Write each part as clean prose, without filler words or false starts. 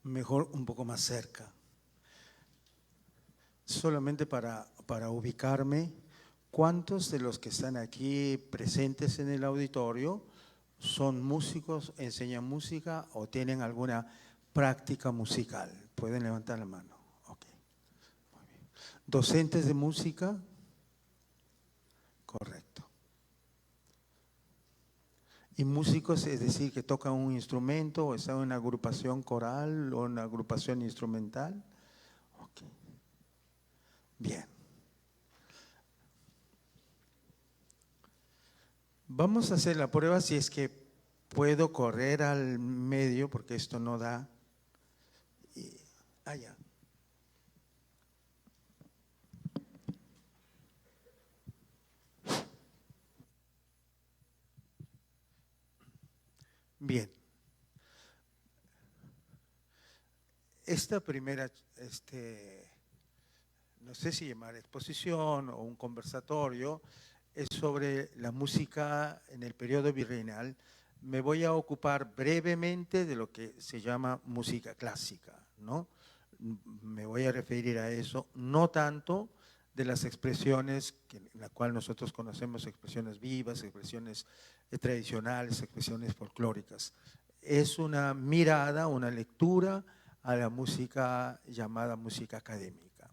Mejor un poco más cerca. Solamente para ubicarme, ¿cuántos de los que están aquí presentes en el auditorio son músicos, enseñan música o tienen alguna práctica musical? ¿Pueden levantar la mano? Ok, muy bien. ¿Docentes de música? Correcto. ¿Y músicos, es decir, que tocan un instrumento o están en una agrupación coral o una agrupación instrumental? Ok. Bien. Vamos a hacer la prueba si es que puedo correr al medio, porque esto no da. Allá. Bien. Esta primera, no sé si llamar exposición o un conversatorio, es sobre la música en el periodo virreinal. Me voy a ocupar brevemente de lo que se llama música clásica, ¿no? Me voy a referir a eso, no tanto de las expresiones en la cual nosotros conocemos, expresiones vivas, expresiones tradicionales, expresiones folclóricas. Es una mirada, una lectura a la música llamada música académica.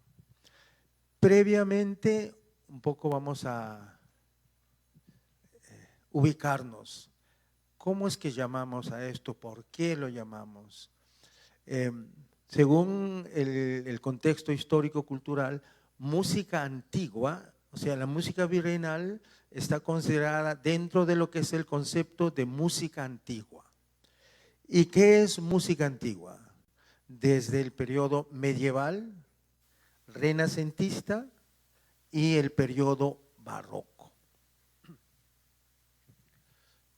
Previamente, un poco vamos a ubicarnos. ¿Cómo es que llamamos a esto? ¿Por qué lo llamamos? Según el contexto histórico-cultural, música antigua, o sea, la música virreinal está considerada dentro de lo que es el concepto de música antigua. ¿Y qué es música antigua? Desde el periodo medieval, renacentista y el periodo barroco.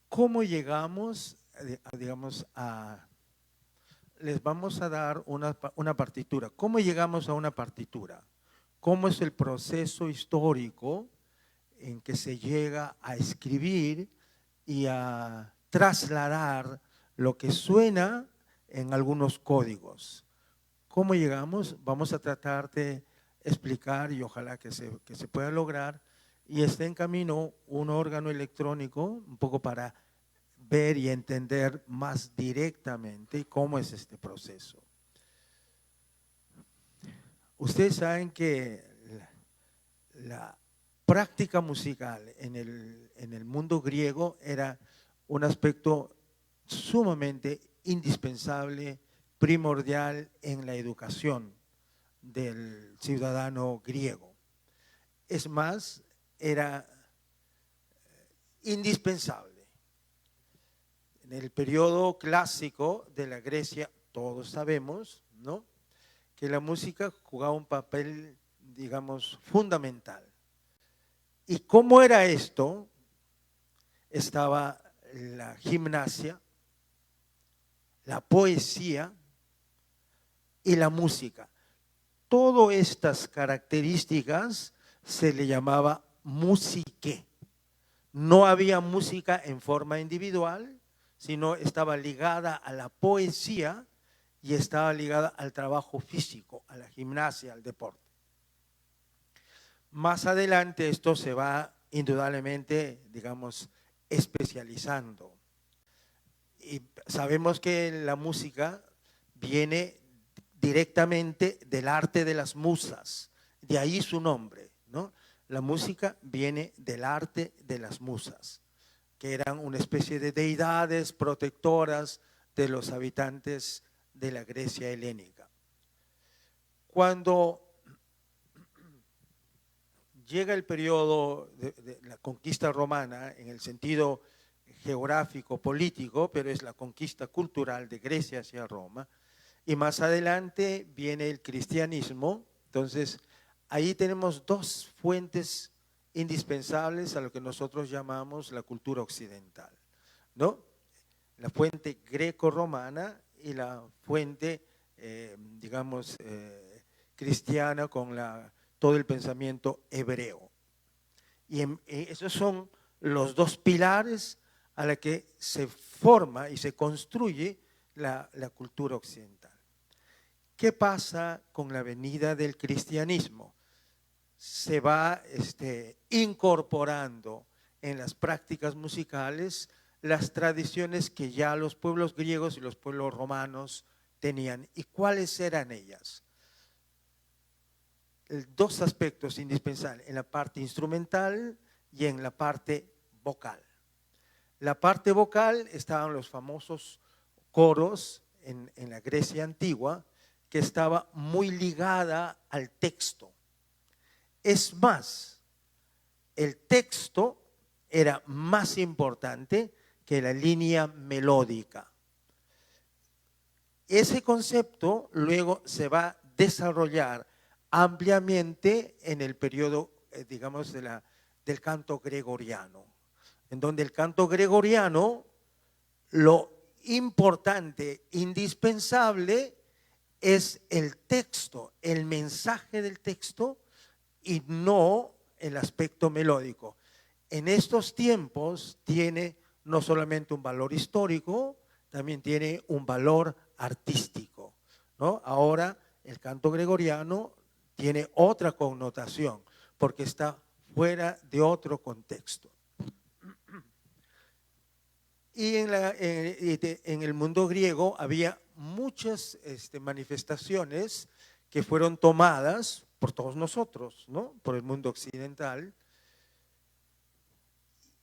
¿Cómo llegamos, digamos, les vamos a dar una partitura? ¿Cómo llegamos a una partitura? ¿Cómo es el proceso histórico en que se llega a escribir y a trasladar lo que suena en algunos códigos? ¿Cómo llegamos? Vamos a tratar de explicar y ojalá que se pueda lograr. Y está en camino un órgano electrónico, un poco para ver y entender más directamente cómo es este proceso. Ustedes saben que la práctica musical en el mundo griego era un aspecto sumamente indispensable, primordial en la educación del ciudadano griego. Es más, era indispensable. En el periodo clásico de la Grecia, todos sabemos, ¿no?, que la música jugaba un papel, digamos, fundamental. ¿Y cómo era esto? Estaba la gimnasia, la poesía y la música. Todas estas características se le llamaba musique. No había música en forma individual, sino estaba ligada a la poesía y estaba ligada al trabajo físico, a la gimnasia, al deporte. Más adelante esto se va indudablemente, digamos, especializando. Y sabemos que la música viene directamente del arte de las musas, de ahí su nombre, ¿no? La música viene del arte de las musas, que eran una especie de deidades protectoras de los habitantes de la Grecia helénica. Cuando llega el periodo de la conquista romana, en el sentido geográfico, político, pero es la conquista cultural de Grecia hacia Roma, y más adelante viene el cristianismo. Entonces, ahí tenemos dos fuentes indispensables a lo que nosotros llamamos la cultura occidental, ¿no? La fuente greco-romana y la fuente, digamos, cristiana con todo el pensamiento hebreo. Y esos son los dos pilares a la que se forma y se construye la cultura occidental. ¿Qué pasa con la venida del cristianismo? Se va incorporando en las prácticas musicales las tradiciones que ya los pueblos griegos y los pueblos romanos tenían. ¿Y cuáles eran ellas? Dos aspectos indispensables, en la parte instrumental y en la parte vocal. La parte vocal estaban los famosos coros en la Grecia antigua, que estaba muy ligada al texto. Es más, el texto era más importante que la línea melódica. Ese concepto luego se va a desarrollar ampliamente en el periodo, digamos, del canto gregoriano, en donde el canto gregoriano, lo importante, indispensable, es el texto, el mensaje del texto y no el aspecto melódico. En estos tiempos tiene no solamente un valor histórico, también tiene un valor artístico, ¿no? Ahora el canto gregoriano tiene otra connotación porque está fuera de otro contexto. Y en el mundo griego había muchas manifestaciones que fueron tomadas por todos nosotros, ¿no? Por el mundo occidental.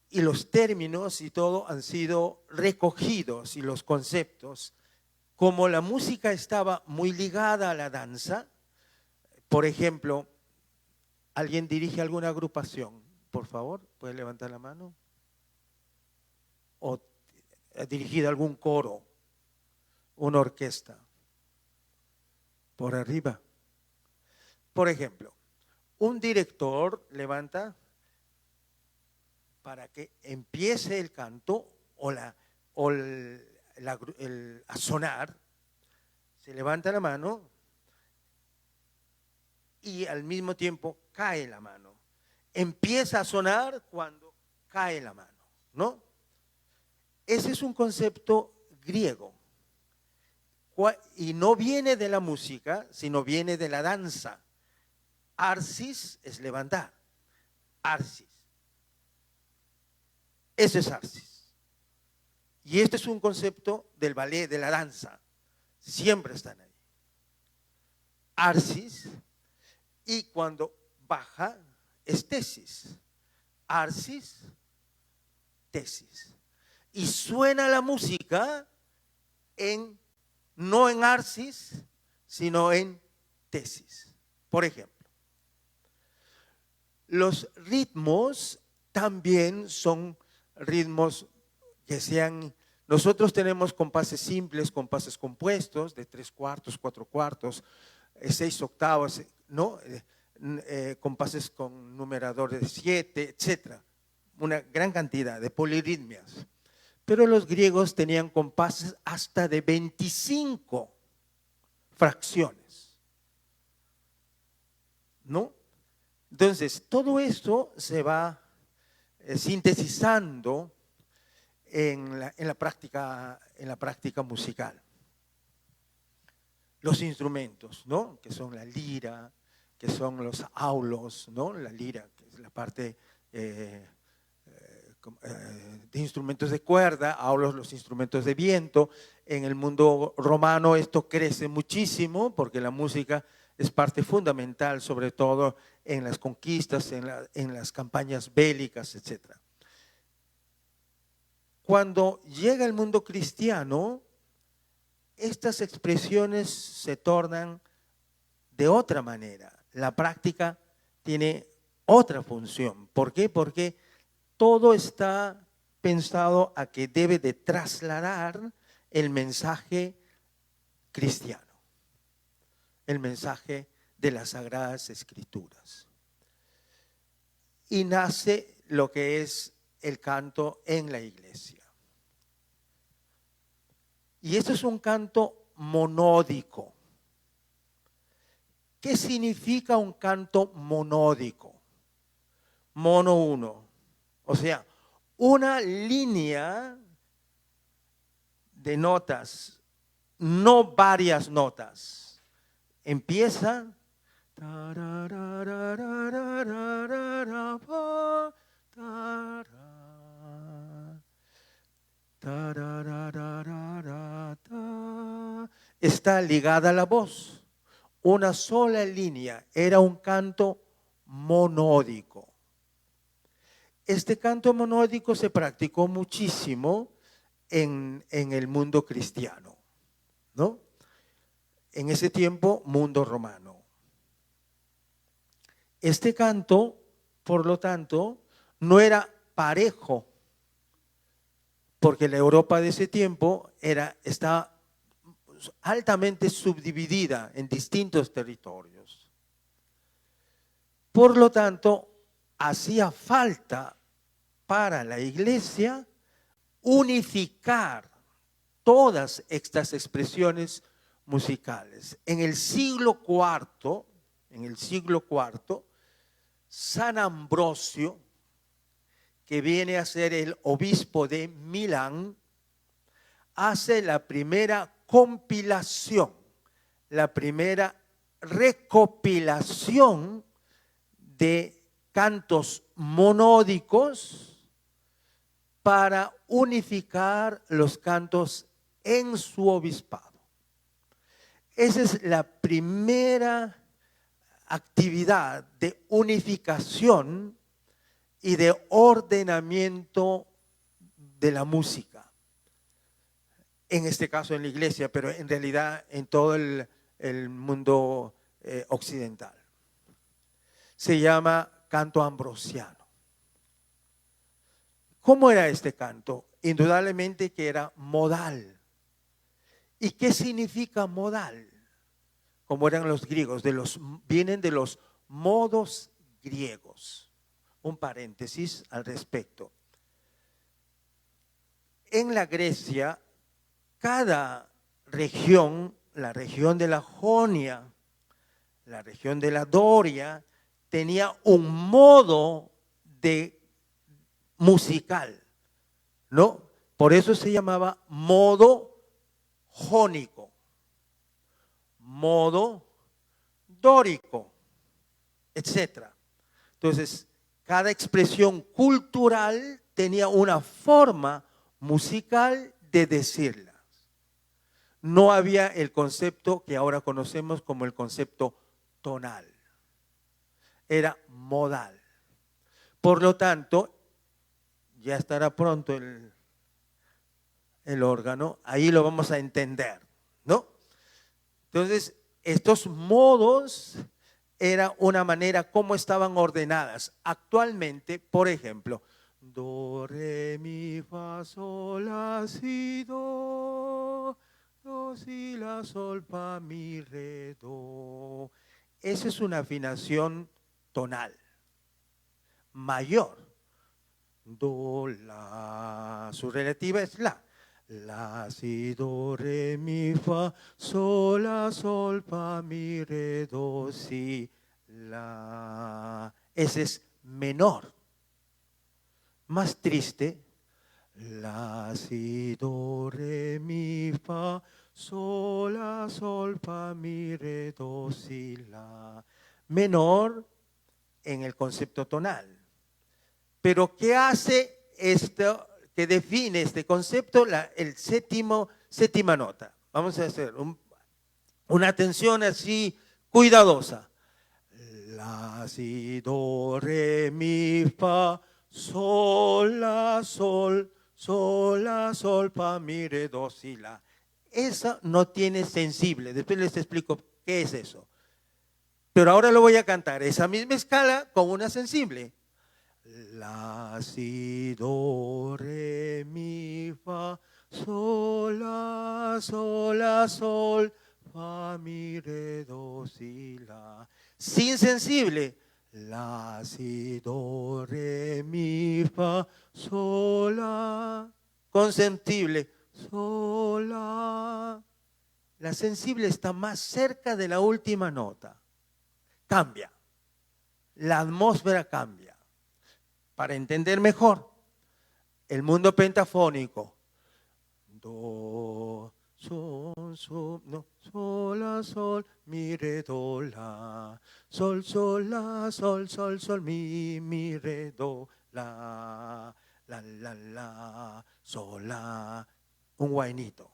Y los términos y todo han sido recogidos y los conceptos. Como la música estaba muy ligada a la danza, por ejemplo, ¿alguien dirige alguna agrupación? Por favor, ¿puede levantar la mano? ¿O ha dirigido algún coro, una orquesta? Por arriba. Por ejemplo, un director levanta para que empiece el canto a sonar, se levanta la mano y al mismo tiempo cae la mano. Empieza a sonar cuando cae la mano, ¿no? Ese es un concepto griego y no viene de la música, sino viene de la danza. Arsis es levantar, arsis. Ese es arsis. Y este es un concepto del ballet, de la danza. Siempre están ahí. Arsis, y cuando baja es tesis. Arsis, tesis. Y suena la música no en arsis, sino en tesis. Por ejemplo, los ritmos también son ritmos que nosotros tenemos compases simples, compases compuestos de 3/4, 4/4, 6/8, ¿no? Compases con numeradores de 7, etcétera. Una gran cantidad de polirritmias. Pero los griegos tenían compases hasta de 25 fracciones, ¿no? Entonces, todo esto se va sintetizando en la práctica musical. Los instrumentos, ¿no? Que son la lira, que son los aulos, ¿no? La lira, que es la parte de instrumentos de cuerda, aulos, los instrumentos de viento. En el mundo romano esto crece muchísimo porque la música es parte fundamental, sobre todo en las conquistas, en las campañas bélicas, etc. Cuando llega el mundo cristiano, estas expresiones se tornan de otra manera. La práctica tiene otra función. ¿Por qué? Porque todo está pensado a que debe de trasladar el mensaje cristiano, el mensaje de las Sagradas Escrituras. Y nace lo que es el canto en la iglesia. Y esto es un canto monódico. ¿Qué significa un canto monódico? Mono uno. O sea, una línea de notas, no varias notas. empieza está ligada a la voz, una sola línea, era un canto monódico. Este canto monódico se practicó muchísimo en el mundo cristiano, ¿no? En ese tiempo, mundo romano. Este canto, por lo tanto, no era parejo, porque la Europa de ese tiempo estaba altamente subdividida en distintos territorios. Por lo tanto, hacía falta para la iglesia unificar todas estas expresiones musicales. En el siglo IV, San Ambrosio, que viene a ser el obispo de Milán, hace la primera compilación, la primera recopilación de cantos monódicos para unificar los cantos en su obispado. Esa es la primera actividad de unificación y de ordenamiento de la música. En este caso en la iglesia, pero en realidad en todo el mundo occidental. Se llama canto ambrosiano. ¿Cómo era este canto? Indudablemente que era modal. ¿Y qué significa modal? Como eran los griegos, vienen de los modos griegos. Un paréntesis al respecto. En la Grecia, cada región, la región de la Jonia, la región de la Doria, tenía un modo de musical, ¿no? Por eso se llamaba modo jónico, modo dórico, etc. Entonces, cada expresión cultural tenía una forma musical de decirlas. No había el concepto que ahora conocemos como el concepto tonal. Era modal. Por lo tanto, ya estará pronto el órgano, ahí lo vamos a entender, ¿no? Entonces, estos modos era una manera como estaban ordenadas. Actualmente, por ejemplo, do, re, mi, fa, sol, la, si, do, si, la, sol, fa, mi, re, do. Esa es una afinación tonal mayor. Do, la, su relativa es la. La, si, do, re, mi, fa, sol, la, sol, fa, mi, re, do, si, la. Ese es menor. Más triste. La, si, do, re, mi, fa, sol, la, sol, fa, mi, re, do, si, la. Menor en el concepto tonal. Pero ¿qué hace esto? Que define este concepto, séptima nota. Vamos a hacer una atención así cuidadosa. La, si, do, re, mi, fa, sol, la, sol, sol, la, sol, fa, mi, re, do, si, la. Esa no tiene sensible. Después les explico qué es eso. Pero ahora lo voy a cantar. Esa misma escala con una sensible. La, si, do, re, mi, fa, sol, la, sol, fa, mi, re, do, si, la. Sin sensible. La, si, do, re, mi, fa, sol, la. Con sensible. Sol, la. La sensible está más cerca de la última nota. Cambia. La atmósfera cambia. Para entender mejor, el mundo pentafónico, do, sol, sol, no, sol, la, sol, mi, re, do, la, sol, sol, la, sol, sol, sol, mi, re, do, la, sol, la, un guainito,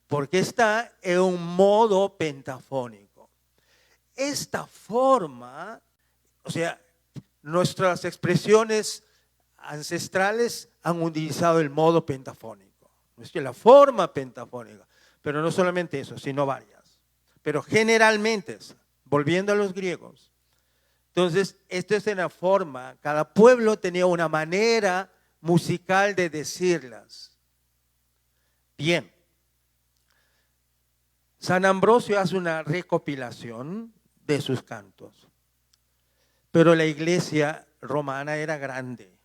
porque está en un modo pentafónico. Esta forma, o sea, nuestras expresiones ancestrales han utilizado el modo pentafónico, es que la forma pentafónica, pero no solamente eso, sino varias, pero generalmente, volviendo a los griegos, entonces esta es una forma, cada pueblo tenía una manera musical de decirlas. Bien, San Ambrosio hace una recopilación de sus cantos, pero la iglesia romana era grande,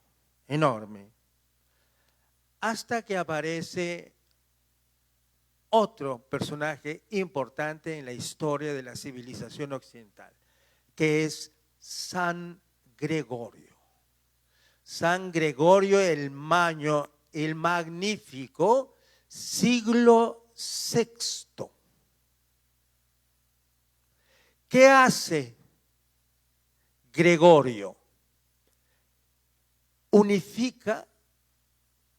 enorme, hasta que aparece otro personaje importante en la historia de la civilización occidental, que es San Gregorio. San Gregorio el Magno, el Magnífico, siglo VI. ¿Qué hace Gregorio? Unifica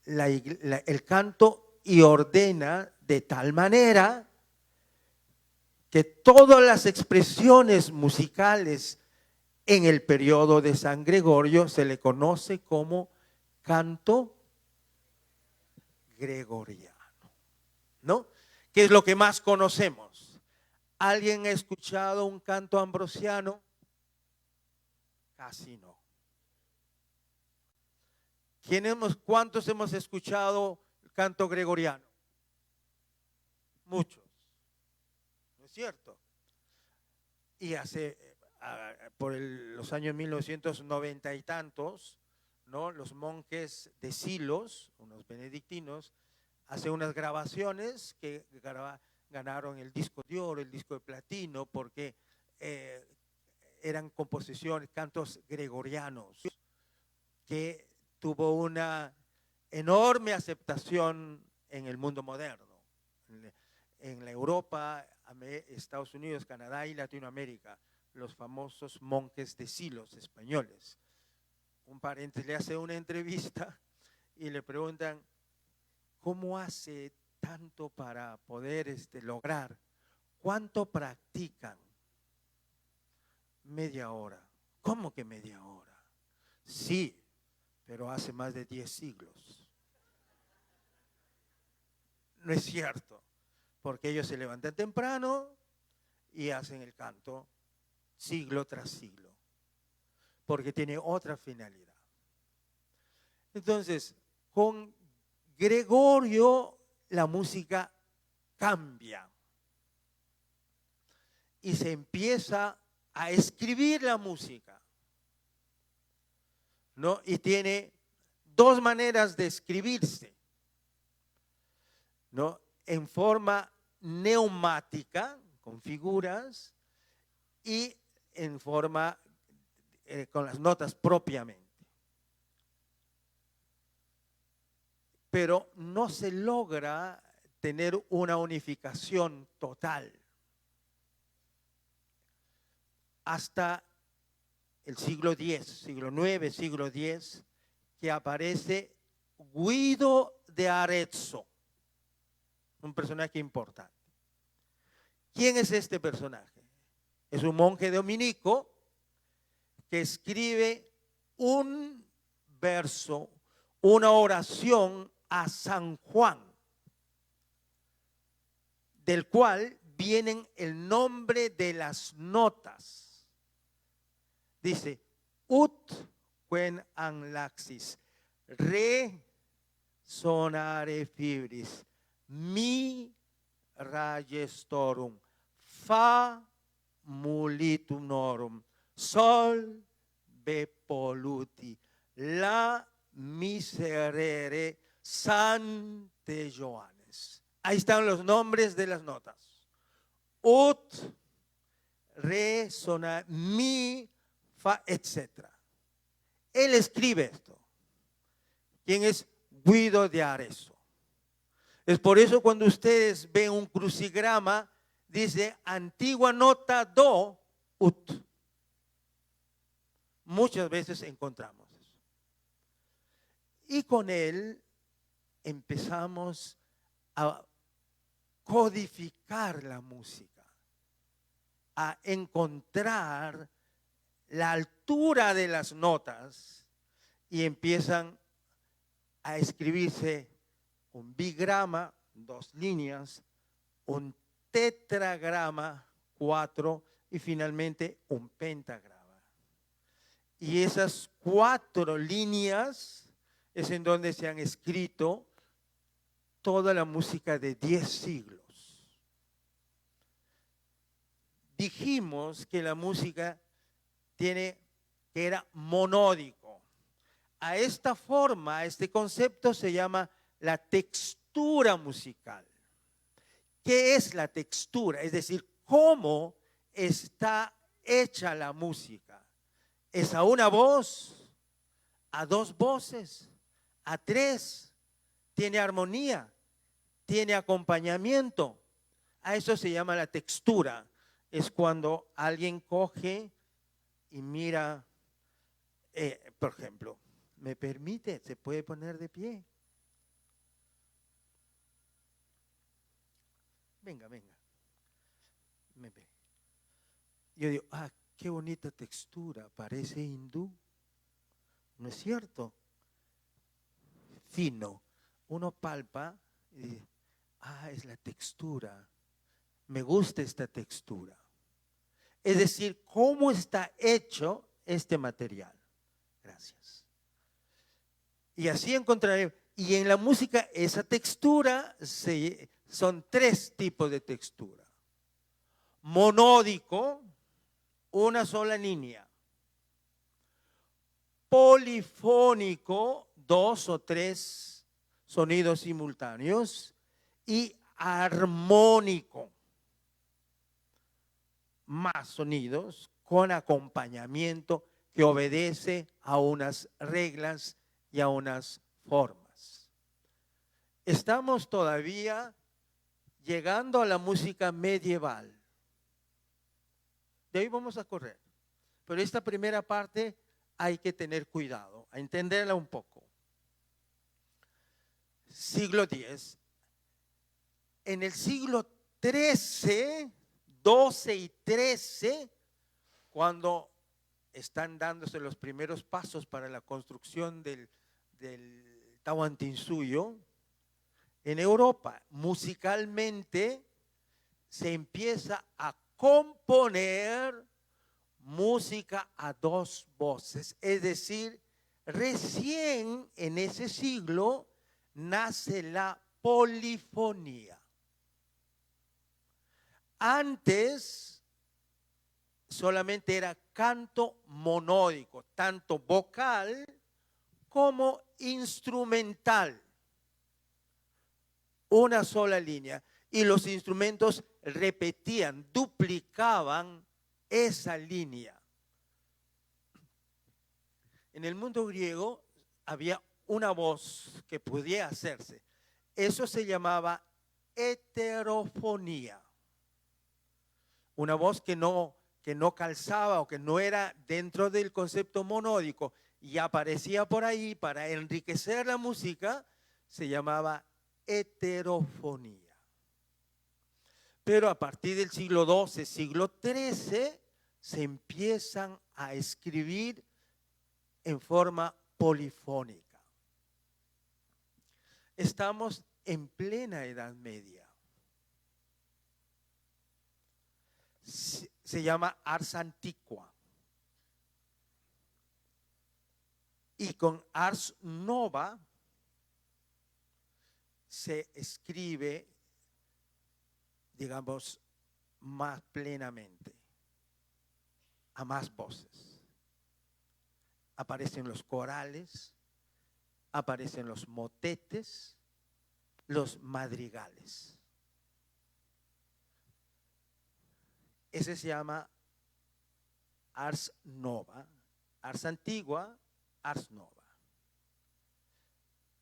el canto y ordena de tal manera que todas las expresiones musicales en el periodo de San Gregorio se le conoce como canto gregoriano, ¿no? ¿Qué es lo que más conocemos? ¿Alguien ha escuchado un canto ambrosiano? Casi no. ¿Cuántos hemos escuchado el canto gregoriano? Muchos, ¿no es cierto? Y por los años 1990 y tantos, ¿no? Los monjes de Silos, unos benedictinos, hacen unas grabaciones que ganaron el disco de oro, el disco de platino, porque eran composiciones, cantos gregorianos, que tuvo una enorme aceptación en el mundo moderno, en la Europa, Estados Unidos, Canadá y Latinoamérica, los famosos monjes de Silos españoles. Un pariente le hace una entrevista y le preguntan, ¿cómo hace tanto para poder lograr? ¿Cuánto practican? Media hora. ¿Cómo que media hora? Sí, pero hace más de 10 siglos. No es cierto, porque ellos se levantan temprano y hacen el canto siglo tras siglo, porque tiene otra finalidad. Entonces, con Gregorio la música cambia y se empieza a escribir la música, ¿no? Y tiene dos maneras de escribirse, ¿no? En forma neumática, con figuras, y en forma con las notas propiamente. Pero no se logra tener una unificación total hasta el siglo X, siglo IX, siglo X, que aparece Guido de Arezzo, un personaje importante. ¿Quién es este personaje? Es un monje dominico que escribe un verso, una oración a San Juan, del cual vienen el nombre de las notas. Dice, ut quen an laxis, re sonare fibris, mi ragestorum, fa mulitunorum, sol bepoluti, la miserere sante Johannes. Ahí están los nombres de las notas. Ut, re, sona, mi, fa, etc. Él escribe esto. ¿Quién es? Guido de Arezzo. Es por eso cuando ustedes ven un crucigrama, dice antigua nota do, ut. Muchas veces encontramos eso. Y con él empezamos a codificar la música, a encontrar la altura de las notas y empiezan a escribirse un bigrama, 2 líneas, un tetragrama, 4 y finalmente un pentagrama. Y esas 4 líneas es en donde se han escrito toda la música de 10 siglos. Dijimos que la música que era monódico. A esta forma, a este concepto se llama la textura musical. ¿Qué es la textura? Es decir, ¿cómo está hecha la música? ¿Es a una voz? ¿A 2 voces? ¿A 3? ¿Tiene armonía? ¿Tiene acompañamiento? A eso se llama la textura. Es cuando alguien coge y mira, por ejemplo, ¿me permite? ¿Se puede poner de pie? Venga. Yo digo, qué bonita textura, parece hindú. ¿No es cierto? Fino. Uno palpa y dice, es la textura. Me gusta esta textura. Es decir, ¿cómo está hecho este material? Gracias. Y así encontraré. Y en la música esa textura son 3 tipos de textura. Monódico, una sola línea. Polifónico, 2 o 3 sonidos simultáneos. Y armónico, más sonidos con acompañamiento que obedece a unas reglas y a unas formas. Estamos todavía llegando a la música medieval. De ahí vamos a correr. Pero esta primera parte hay que tener cuidado, a entenderla un poco. Siglo X. En el siglo XIII, XII y XIII, cuando están dándose los primeros pasos para la construcción del Tahuantinsuyo, en Europa musicalmente se empieza a componer música a 2 voces, es decir, recién en ese siglo nace la polifonía. Antes solamente era canto monódico, tanto vocal como instrumental. Una sola línea. Y los instrumentos repetían, duplicaban esa línea. En el mundo griego había una voz que podía hacerse. Eso se llamaba heterofonía. Una voz que no calzaba o que no era dentro del concepto monódico y aparecía por ahí para enriquecer la música, se llamaba heterofonía. Pero a partir del siglo XII, siglo XIII, se empiezan a escribir en forma polifónica. Estamos en plena Edad Media. Se llama Ars Antiqua. Y con Ars Nova se escribe, digamos, más plenamente, a más voces. Aparecen los corales, aparecen los motetes, los madrigales. Ese se llama Ars Nova, Ars Antigua, Ars Nova.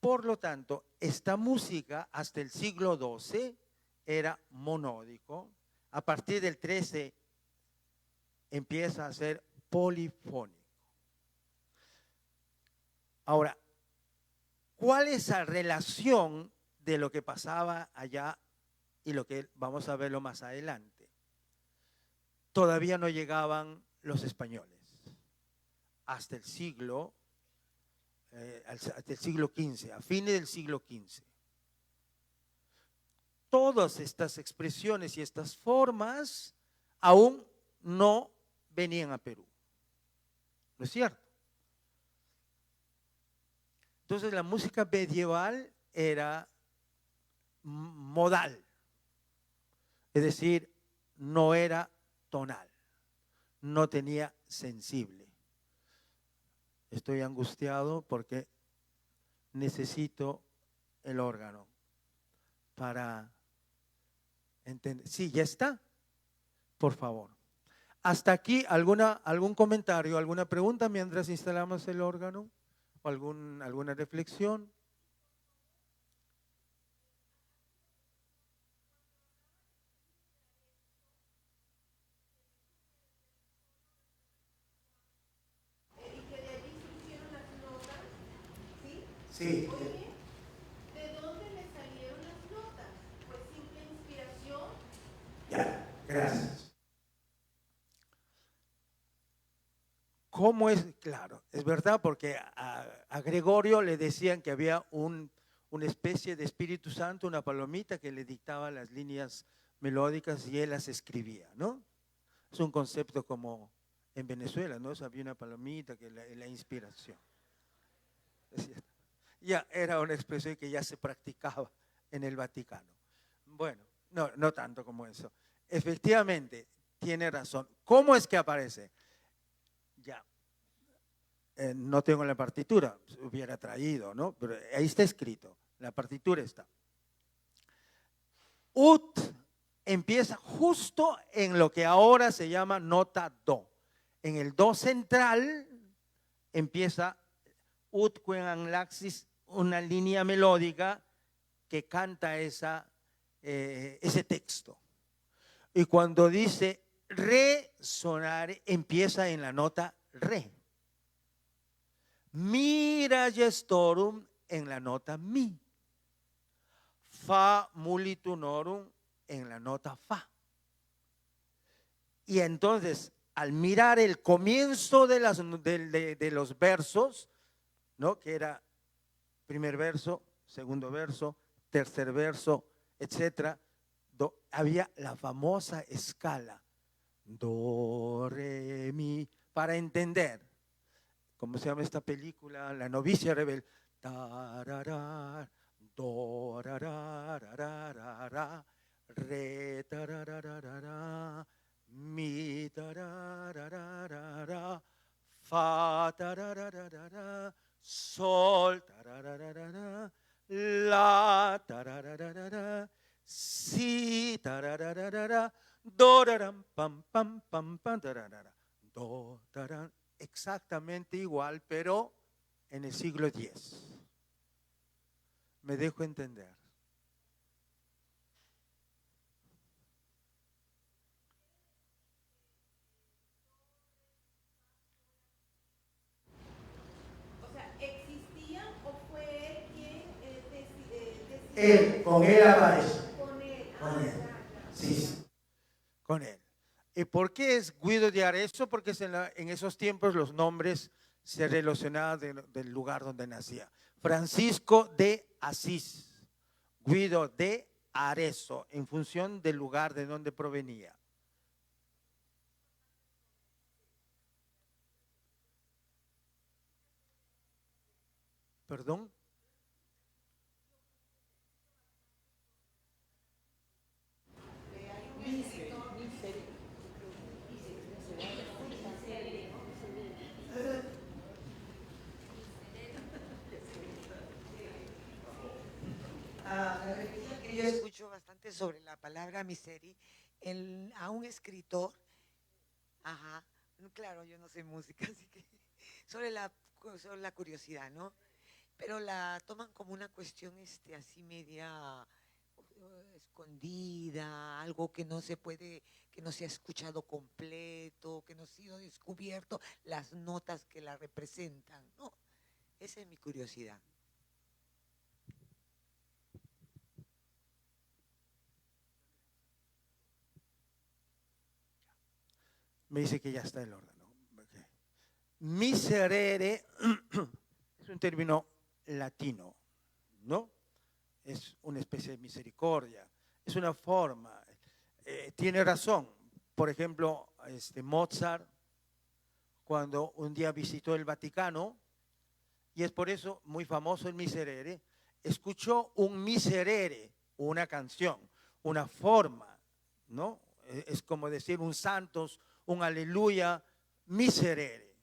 Por lo tanto, esta música hasta el siglo XII era monódico. A partir del XIII empieza a ser polifónico. Ahora, ¿cuál es la relación de lo que pasaba allá y lo que vamos a verlo más adelante? Todavía no llegaban los españoles. Hasta el siglo XV, a fines del siglo XV. Todas estas expresiones y estas formas aún no venían a Perú. ¿No es cierto? Entonces la música medieval era modal, es decir, no era tonal, no tenía sensible. Estoy angustiado porque necesito el órgano para entender. Sí, ya está. Por favor. Hasta aquí, algún comentario, alguna pregunta mientras instalamos el órgano o alguna reflexión. Sí. ¿De dónde le salieron las notas? ¿Fue simple inspiración? Ya, gracias. ¿Cómo es? Claro, es verdad, porque a Gregorio le decían que había una especie de Espíritu Santo, una palomita que le dictaba las líneas melódicas y él las escribía, ¿no? Es un concepto como en Venezuela, ¿no? Había una palomita que la inspiración. Es cierto. Ya era una expresión que ya se practicaba en el Vaticano. Bueno, no tanto como eso. Efectivamente, tiene razón. ¿Cómo es que aparece? Ya, no tengo la partitura, hubiera traído, ¿no? Pero ahí está escrito, la partitura está. Ut empieza justo en lo que ahora se llama nota do. En el do central empieza ut quen laxis, una línea melódica que canta ese texto. Y cuando dice resonare, empieza en la nota re. Mira gestorum en la nota mi. Fa mulitunorum en la nota fa. Y entonces, al mirar el comienzo de los versos, ¿no? Que era primer verso, segundo verso, tercer verso, etcétera, había la famosa escala do, re, mi, para entender. ¿Cómo se llama esta película? La novicia rebelde. Tararar, do, rararararara, re, tarararara, mi, tarararara, fa, tarararara, sol, tarararara, la, tarararara, si, tarararara, do, raram, pam, pam, pam, pam, tararara, do, taran, exactamente igual, pero en el siglo X. ¿Me dejo entender? O sea, ¿existían o fue él quien decidió? Él, con él aparece. Con él. Con él. Ya. Sí, con él. ¿Y por qué es Guido de Arezzo? Porque en esos tiempos los nombres se relacionaban del lugar donde nacía. Francisco de Asís, Guido de Arezzo, en función del lugar de donde provenía. ¿Perdón? Que yo escucho bastante sobre la palabra miseri a un escritor, ajá, claro, yo no sé música, así que sobre la curiosidad, ¿no? pero la toman como una cuestión así media escondida, algo que no se puede, que no se ha escuchado completo, que no ha sido descubierto, las notas que la representan, ¿no? Esa es mi curiosidad. Me dice que ya está el órgano. Okay. Miserere es un término latino, ¿no? Es una especie de misericordia, es una forma. Tiene razón. Por ejemplo, Mozart, cuando un día visitó el Vaticano, y es por eso muy famoso el Miserere, escuchó un Miserere, una canción, una forma, ¿no? Es como decir un Santos, un Aleluya, Miserere.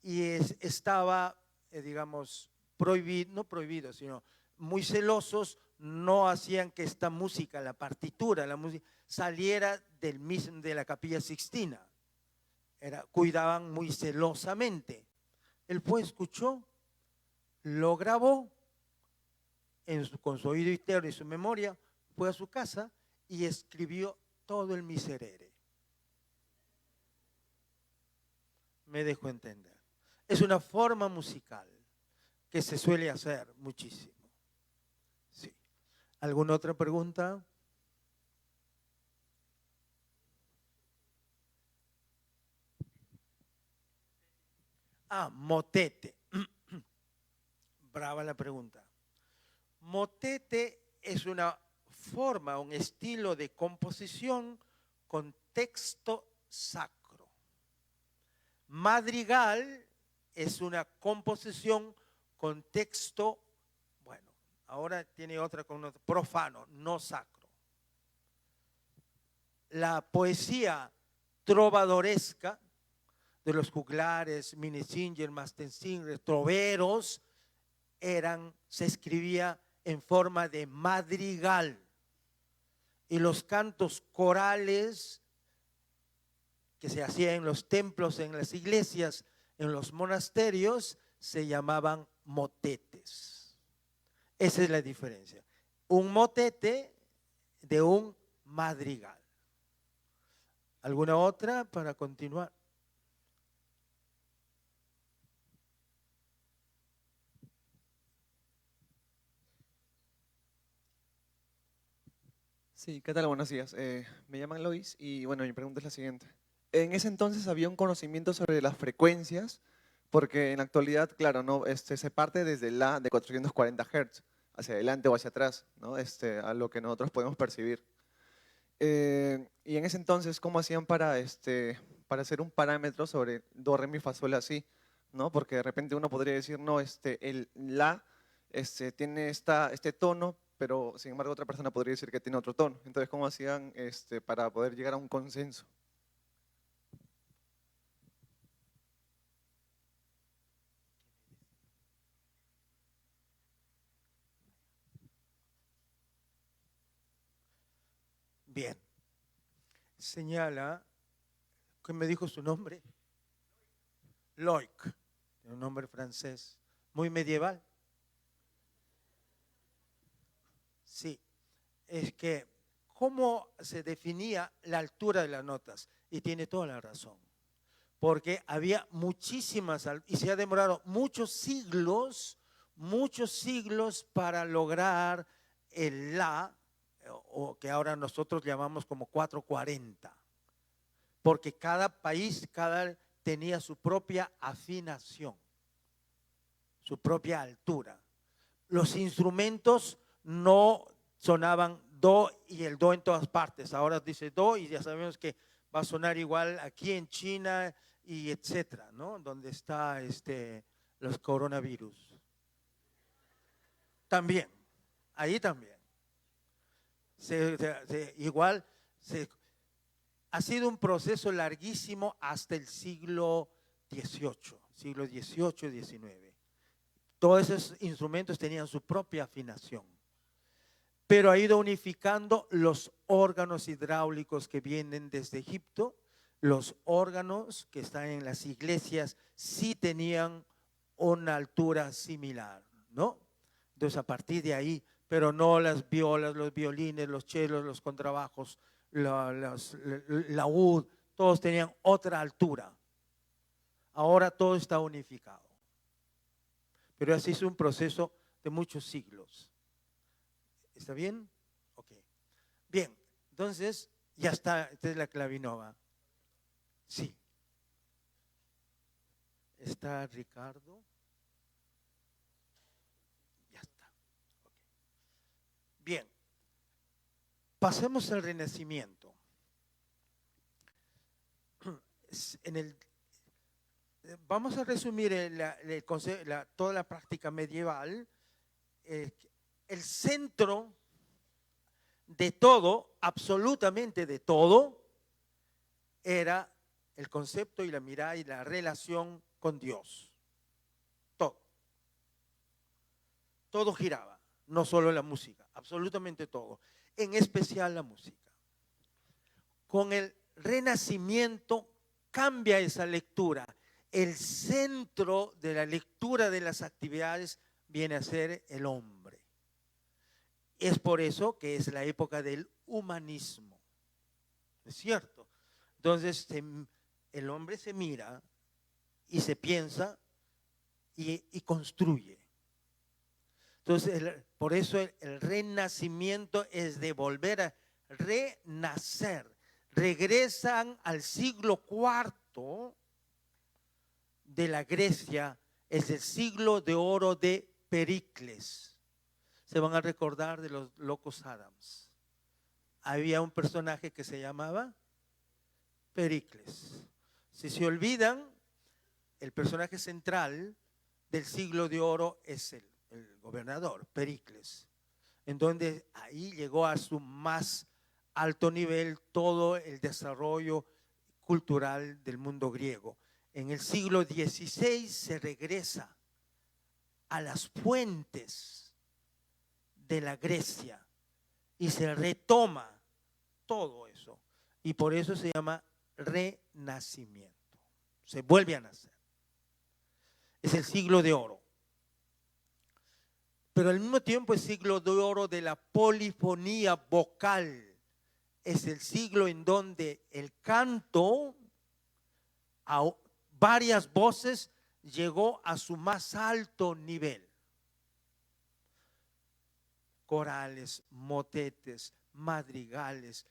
Y estaba, digamos, prohibido, no prohibido, sino muy celosos, no hacían que esta música, la partitura, la música, saliera de la Capilla Sixtina. Cuidaban muy celosamente. Él fue, escuchó, lo grabó con su oído interno y su memoria, fue a su casa y escribió todo el Miserere. Me dejó entender. Es una forma musical que se suele hacer muchísimo. Sí. ¿Alguna otra pregunta? Motete. Brava la pregunta. Motete es una forma, un estilo de composición con texto sacro. Madrigal es una composición con texto, bueno, ahora tiene otra connotación, profano, no sacro. La poesía trovadoresca de los juglares, Minnesänger, Mastensinger, troveros, se escribía en forma de madrigal. Y los cantos corales que se hacían en los templos, en las iglesias, en los monasterios, se llamaban motetes. Esa es la diferencia. Un motete de un madrigal. ¿Alguna otra para continuar? Sí, ¿qué tal? Buenos días. Me llaman Lois y bueno, mi pregunta es la siguiente. En ese entonces había un conocimiento sobre las frecuencias, porque en la actualidad, claro, no, se parte desde la de 440 Hz, hacia adelante o hacia atrás, ¿no? A lo que nosotros podemos percibir. Y en ese entonces, ¿cómo hacían para hacer un parámetro sobre do, re, mi, fa, sol, la, si? ¿No? Porque de repente uno podría decir, no, el la tiene este tono, pero sin embargo otra persona podría decir que tiene otro tono. Entonces, ¿cómo hacían para poder llegar a un consenso? Bien. Señala, ¿qué me dijo su nombre? Loic, un nombre francés, muy medieval. Sí, es que cómo se definía la altura de las notas, y tiene toda la razón, porque había muchísimas, y se ha demorado muchos siglos para lograr el la, o que ahora nosotros llamamos como 440, porque cada país tenía su propia afinación, su propia altura. Los instrumentos no sonaban do y el do en todas partes. Ahora dice do y ya sabemos que va a sonar igual aquí en China y etcétera, ¿no? Donde está los coronavirus. También, ahí también. Ha sido un proceso larguísimo hasta el siglo XVIII, XIX. Todos esos instrumentos tenían su propia afinación, pero ha ido unificando los órganos hidráulicos que vienen desde Egipto. Los órganos que están en las iglesias sí tenían una altura similar, ¿no? Entonces a partir de ahí, pero no las violas, los violines, los chelos, los contrabajos, laúd, todos tenían otra altura. Ahora todo está unificado. Pero así es un proceso de muchos siglos. ¿Está bien? Ok. Bien, entonces ya está, esta es la clavinova. Sí. ¿Está Ricardo? Ya está. Okay. Bien. Pasemos al Renacimiento. Vamos a resumir toda la práctica medieval. El centro de todo, absolutamente de todo, era el concepto y la mirada y la relación con Dios. Todo. Todo giraba, no solo la música, absolutamente todo, en especial la música. Con el Renacimiento cambia esa lectura. El centro de la lectura de las actividades viene a ser el hombre. Es por eso que es la época del humanismo. ¿Es cierto? Entonces el hombre se mira y se piensa y construye. Entonces por eso el renacimiento es de volver a renacer. Regresan al siglo IV de la Grecia, es el siglo de oro de Pericles. Se van a recordar de los locos Adams. Había un personaje que se llamaba Pericles. Si se olvidan, el personaje central del siglo de oro es el gobernador, Pericles, en donde ahí llegó a su más alto nivel todo el desarrollo cultural del mundo griego. En el siglo XVI se regresa a las fuentes de la Grecia y se retoma todo eso. Y por eso se llama renacimiento. Se vuelve a nacer. Es el siglo de oro. Pero al mismo tiempo es siglo de oro de la polifonía vocal. Es el siglo en donde el canto a varias voces llegó a su más alto nivel. Corales, motetes, madrigales,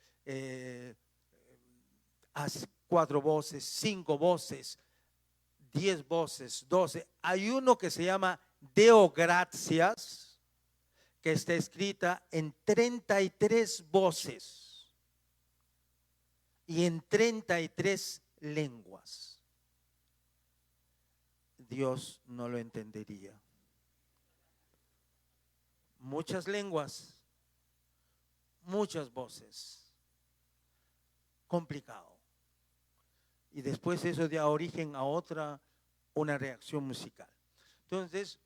4 voces, 5 voces, 10 voces, 12. Hay uno que se llama Deo Gratias, que está escrita en 33 voces y en 33 lenguas. Dios no lo entendería. Muchas lenguas, muchas voces. Complicado. Y después eso da origen a una reacción musical. Entonces,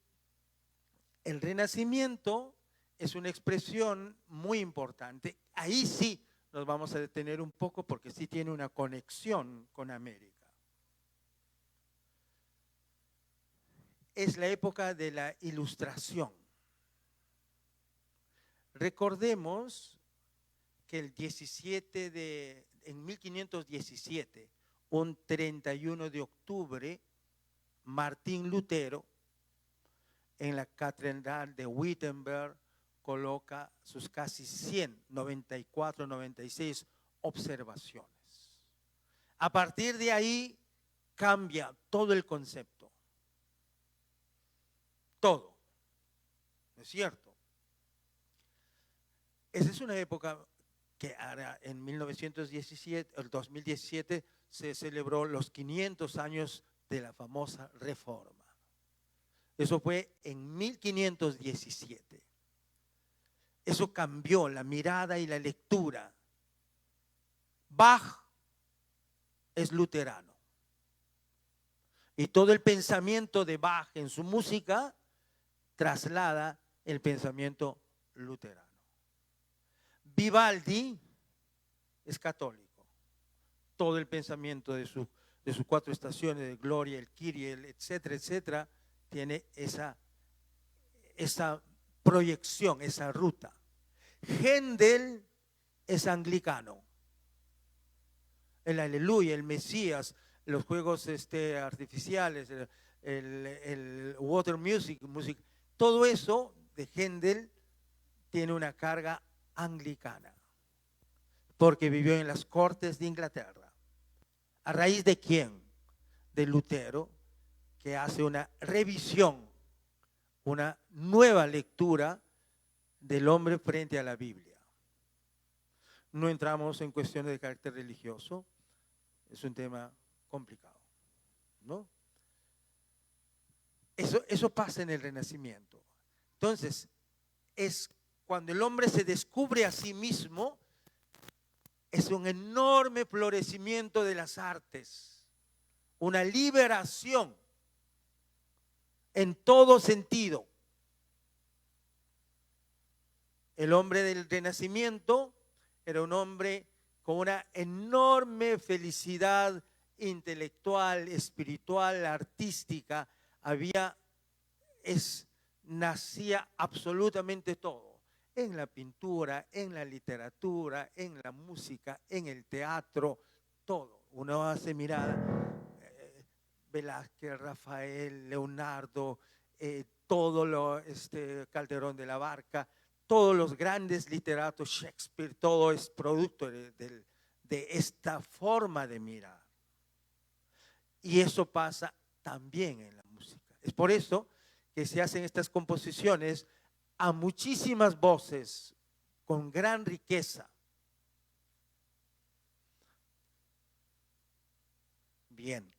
el Renacimiento es una expresión muy importante. Ahí sí nos vamos a detener un poco porque sí tiene una conexión con América. Es la época de la Ilustración. Recordemos que en 1517, un 31 de octubre, Martín Lutero, en la catedral de Wittenberg, coloca sus casi 94, 96 observaciones. A partir de ahí cambia todo el concepto. Todo. ¿No es cierto? Esa es una época que ahora en 1917, el 2017, se celebró los 500 años de la famosa Reforma. Eso fue en 1517. Eso cambió la mirada y la lectura. Bach es luterano. Y todo el pensamiento de Bach en su música traslada el pensamiento luterano. Vivaldi es católico. Todo el pensamiento de sus 4 estaciones de Gloria, el Kyrie, etcétera, etcétera, tiene esa proyección, esa ruta. Händel es anglicano. El Aleluya, el Mesías, los juegos artificiales, el water music, todo eso de Händel tiene una carga anglicana, porque vivió en las cortes de Inglaterra. ¿A raíz de quién? De Lutero, que hace una revisión, una nueva lectura del hombre frente a la Biblia. No entramos en cuestiones de carácter religioso, es un tema complicado, ¿no? Eso pasa en el Renacimiento. Entonces, es cuando el hombre se descubre a sí mismo, es un enorme florecimiento de las artes, una liberación en todo sentido. El hombre del Renacimiento era un hombre con una enorme felicidad intelectual, espiritual, artística. Nacía absolutamente todo, en la pintura, en la literatura, en la música, en el teatro, todo. Uno hace mirada, Velázquez, Rafael, Leonardo, Calderón de la Barca, todos los grandes literatos, Shakespeare, todo es producto de esta forma de mirar. Y eso pasa también en la música. Es por eso que se hacen estas composiciones a muchísimas voces, con gran riqueza. Bien.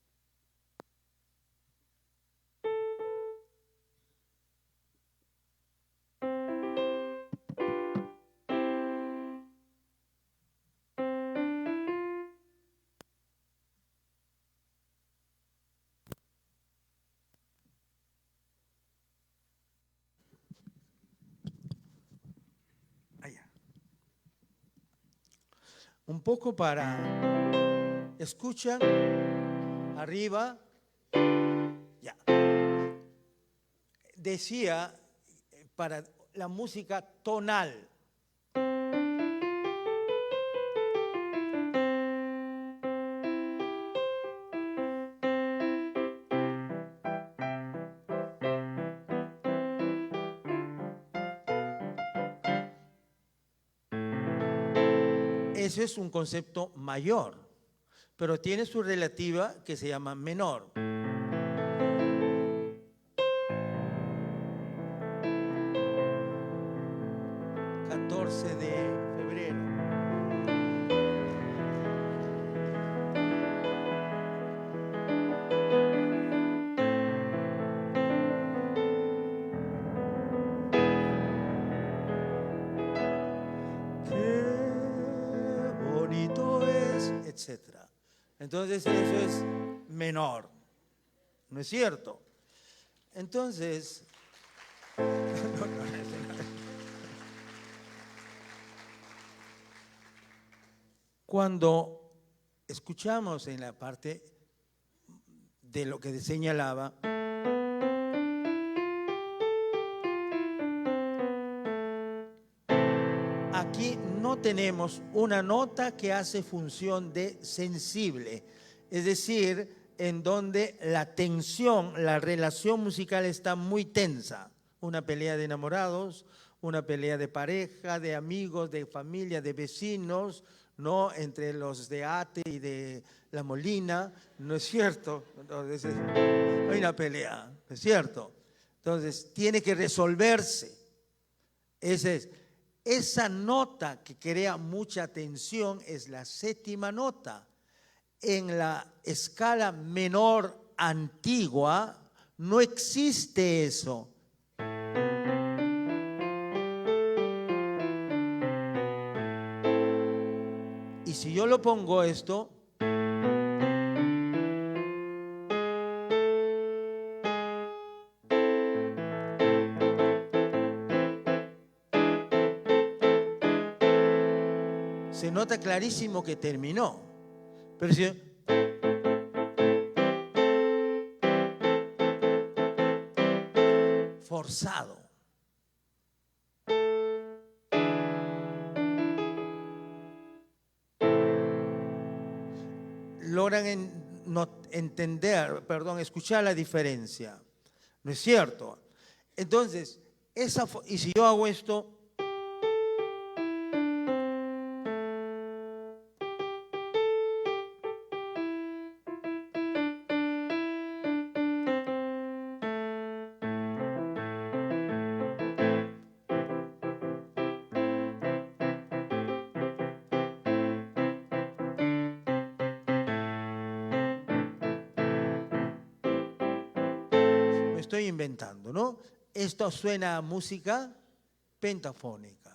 Un poco para, escuchan, arriba, ya. Decía, para la música tonal. Ese es un concepto mayor, pero tiene su relativa que se llama menor. Etcétera. Entonces eso es menor, ¿no es cierto? Entonces, cuando escuchamos en la parte de lo que señalaba, aquí no tenemos una nota que hace función de sensible, es decir, en donde la tensión, la relación musical está muy tensa. Una pelea de enamorados, una pelea de pareja, de amigos, de familia, de vecinos, ¿no? Entre los de Ate y de La Molina, ¿no es cierto? Entonces, hay una pelea, ¿no es cierto? Entonces, tiene que resolverse. Esa nota que crea mucha tensión es la séptima nota. En la escala menor antigua no existe eso. Y si yo lo pongo esto, se nota clarísimo que terminó. Pero si forzado. Logran entender, perdón, escuchar la diferencia. ¿No es cierto? Entonces, y si yo hago esto, me estoy inventando, ¿no? Esto suena a música pentafónica.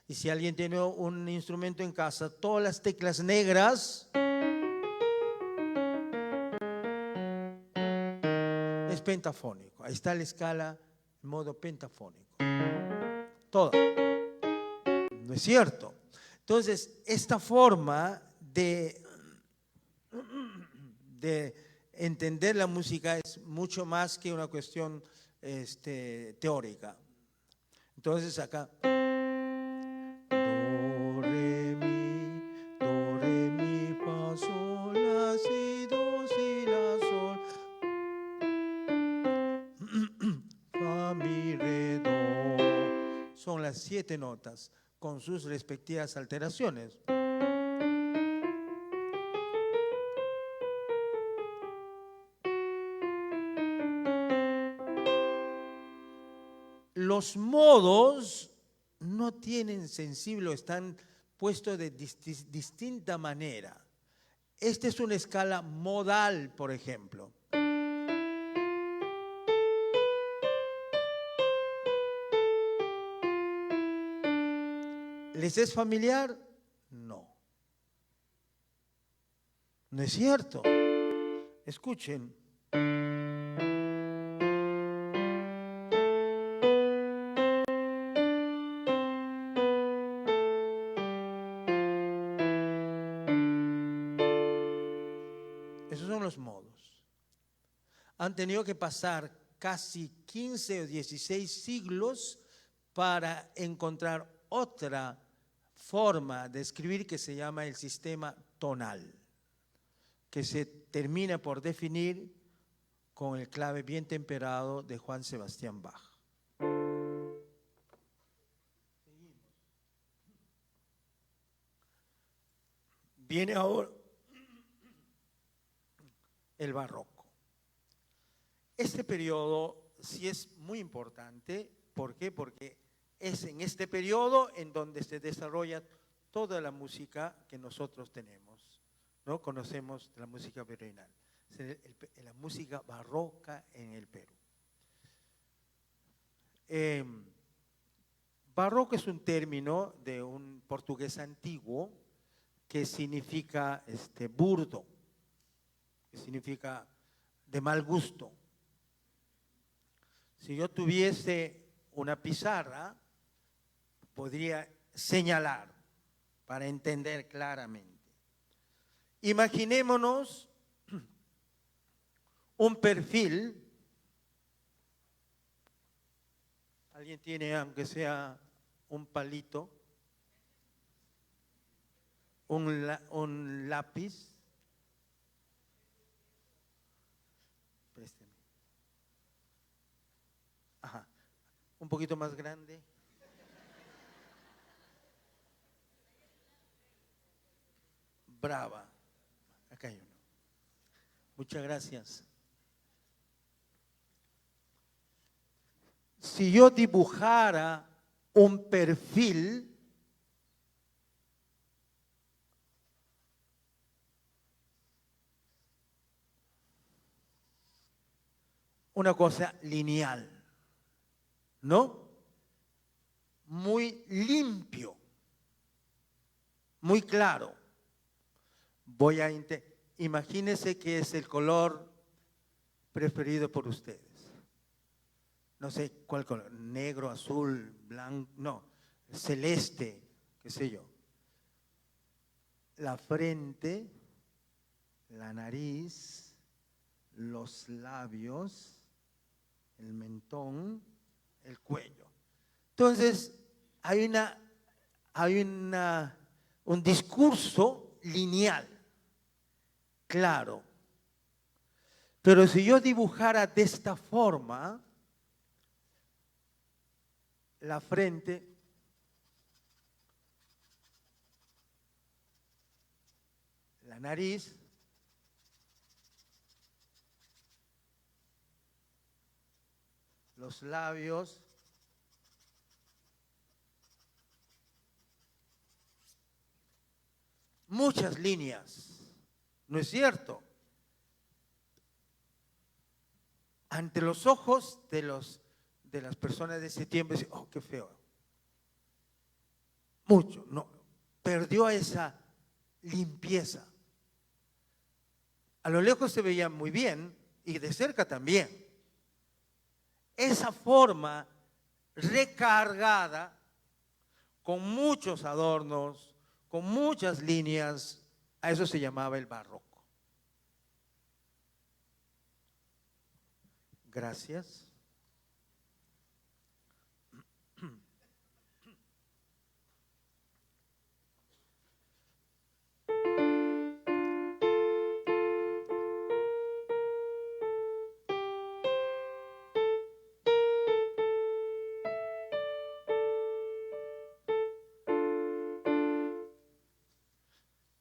Y si alguien tiene un instrumento en casa, todas las teclas negras es pentafónico. Ahí está la escala en modo pentafónico. Toda. ¿No es cierto? Entonces, esta forma de entender la música es mucho más que una cuestión teórica. Entonces acá, do, re, mi, fa, sol, la, si, do, si, la, sol, fa, mi, re, do. Son las 7 notas con sus respectivas alteraciones. Los modos no tienen sensible o están puestos de distinta manera. Esta es una escala modal, por ejemplo. ¿Les es familiar? No. ¿No es cierto? Escuchen. Esos son los modos. Han tenido que pasar casi 15 o 16 siglos para encontrar otra forma de escribir que se llama el sistema tonal, que se termina por definir con el clave bien temperado de Juan Sebastián Bach. Viene ahora el barroco. Este periodo sí es muy importante. ¿Por qué? Porque es en este periodo en donde se desarrolla toda la música que nosotros tenemos, ¿no? Conocemos la música virreinal, la música barroca en el Perú. Barroco es un término de un portugués antiguo que significa burdo, que significa de mal gusto. Si yo tuviese una pizarra, podría señalar para entender claramente. Imaginémonos un perfil. ¿Alguien tiene, aunque sea un palito, un lápiz? Présteme. Ajá. Un poquito más grande. Brava. Acá hay uno. Muchas gracias. Si yo dibujara un perfil, una cosa lineal, ¿no? Muy limpio, muy claro. Imagínense que es el color preferido por ustedes. No sé cuál color, negro, azul, blanco, no, celeste, qué sé yo. La frente, la nariz, los labios, el mentón, el cuello. Entonces, un discurso lineal, claro. Pero si yo dibujara de esta forma, la frente, la nariz, los labios, muchas líneas, ¿no es cierto? Ante los ojos de las personas de ese tiempo, dicen, oh, qué feo. Mucho, no, perdió esa limpieza. A lo lejos se veía muy bien y de cerca también. Esa forma recargada, con muchos adornos, con muchas líneas, a eso se llamaba el barroco. Gracias.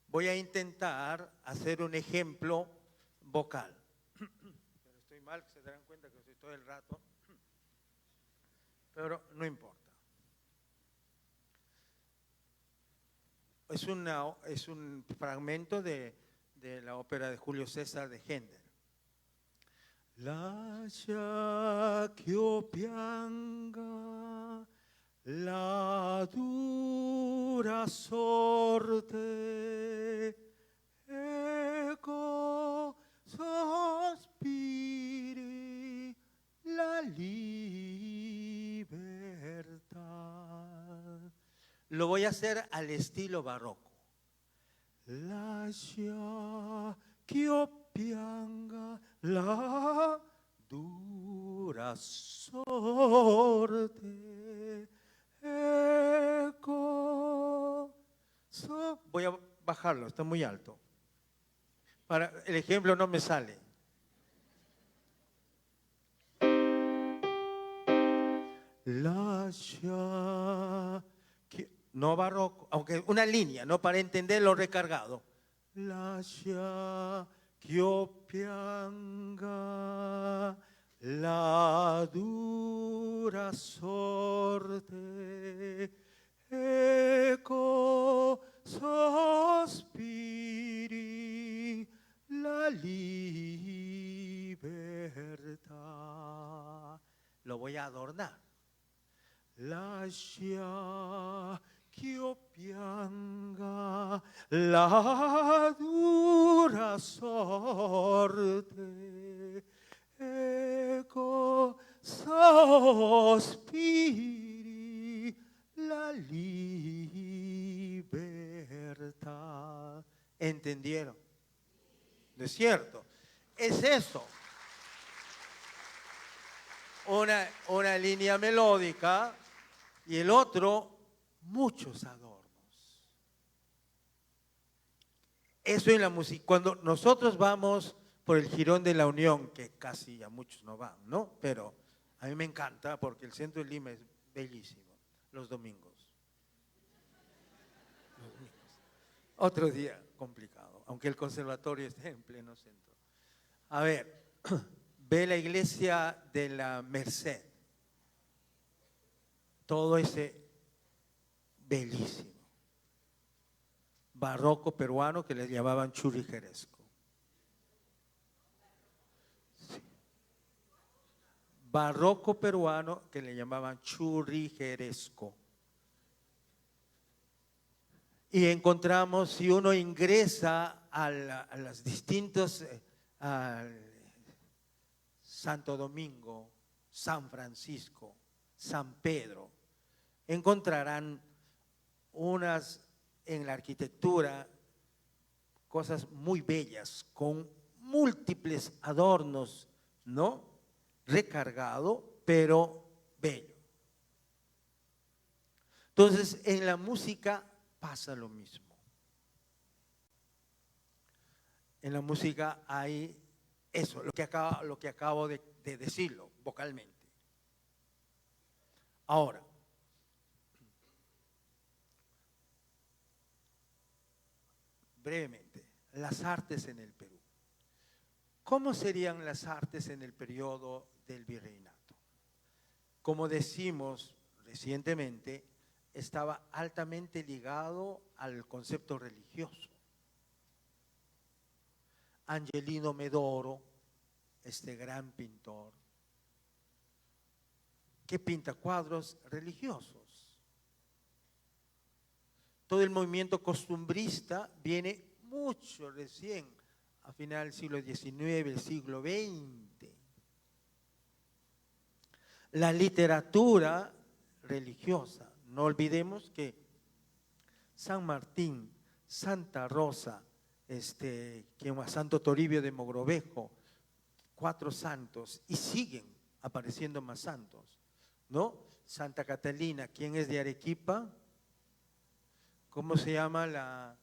Voy a intentar hacer un ejemplo vocal. Pero estoy mal, se darán cuenta que estoy todo el rato. Pero no importa. Es un fragmento de la ópera de Julio César de Händel. Lascia ch'io pianga la dura sorte, ecco sospiri la libertà. Lo voy a hacer al estilo barroco. Lascia ch'io pianga la dura sorte, ecco. Voy a bajarlo, está muy alto. El ejemplo no me sale. Lascia, no barroco, aunque una línea, no, para entender lo recargado. Lascia ch'io pianga la dura sorte, ecco sospiri la libertà. Lo voy a adornar. Lascia ch'io pianga la dura sorte, ecco sospiri la libertà. ¿Entendieron? ¿No es cierto? Es eso. Una línea melódica y el otro, muchos adornos. Eso en la música. Cuando nosotros vamos por el Jirón de la Unión, que casi ya muchos no van, ¿no? Pero a mí me encanta porque el centro de Lima es bellísimo, los domingos. Otro día complicado, aunque el conservatorio esté en pleno centro. A ver, ve la iglesia de la Merced. Todo ese bellísimo. Barroco peruano que les llamaban churrigueresco. Sí. Barroco peruano que le llamaban churrigueresco. Y encontramos, si uno ingresa a los distintos, Santo Domingo, San Francisco, San Pedro, encontrarán en la arquitectura cosas muy bellas, con múltiples adornos, ¿no? Recargado, pero bello. Entonces, en la música pasa lo mismo. En la música hay eso, lo que acabo de decirlo vocalmente. Ahora, brevemente, las artes en el Perú. ¿Cómo serían las artes en el periodo del virreinato? Como decimos recientemente, estaba altamente ligado al concepto religioso. Angelino Medoro, este gran pintor, que pinta cuadros religiosos. Todo el movimiento costumbrista viene mucho recién, a final del siglo XIX, el siglo XX. La literatura religiosa, no olvidemos que San Martín, Santa Rosa, Santo Toribio de Mogrovejo, 4 santos, y siguen apareciendo más santos, ¿no? Santa Catalina, ¿quién es de Arequipa? ¿Cómo se llama la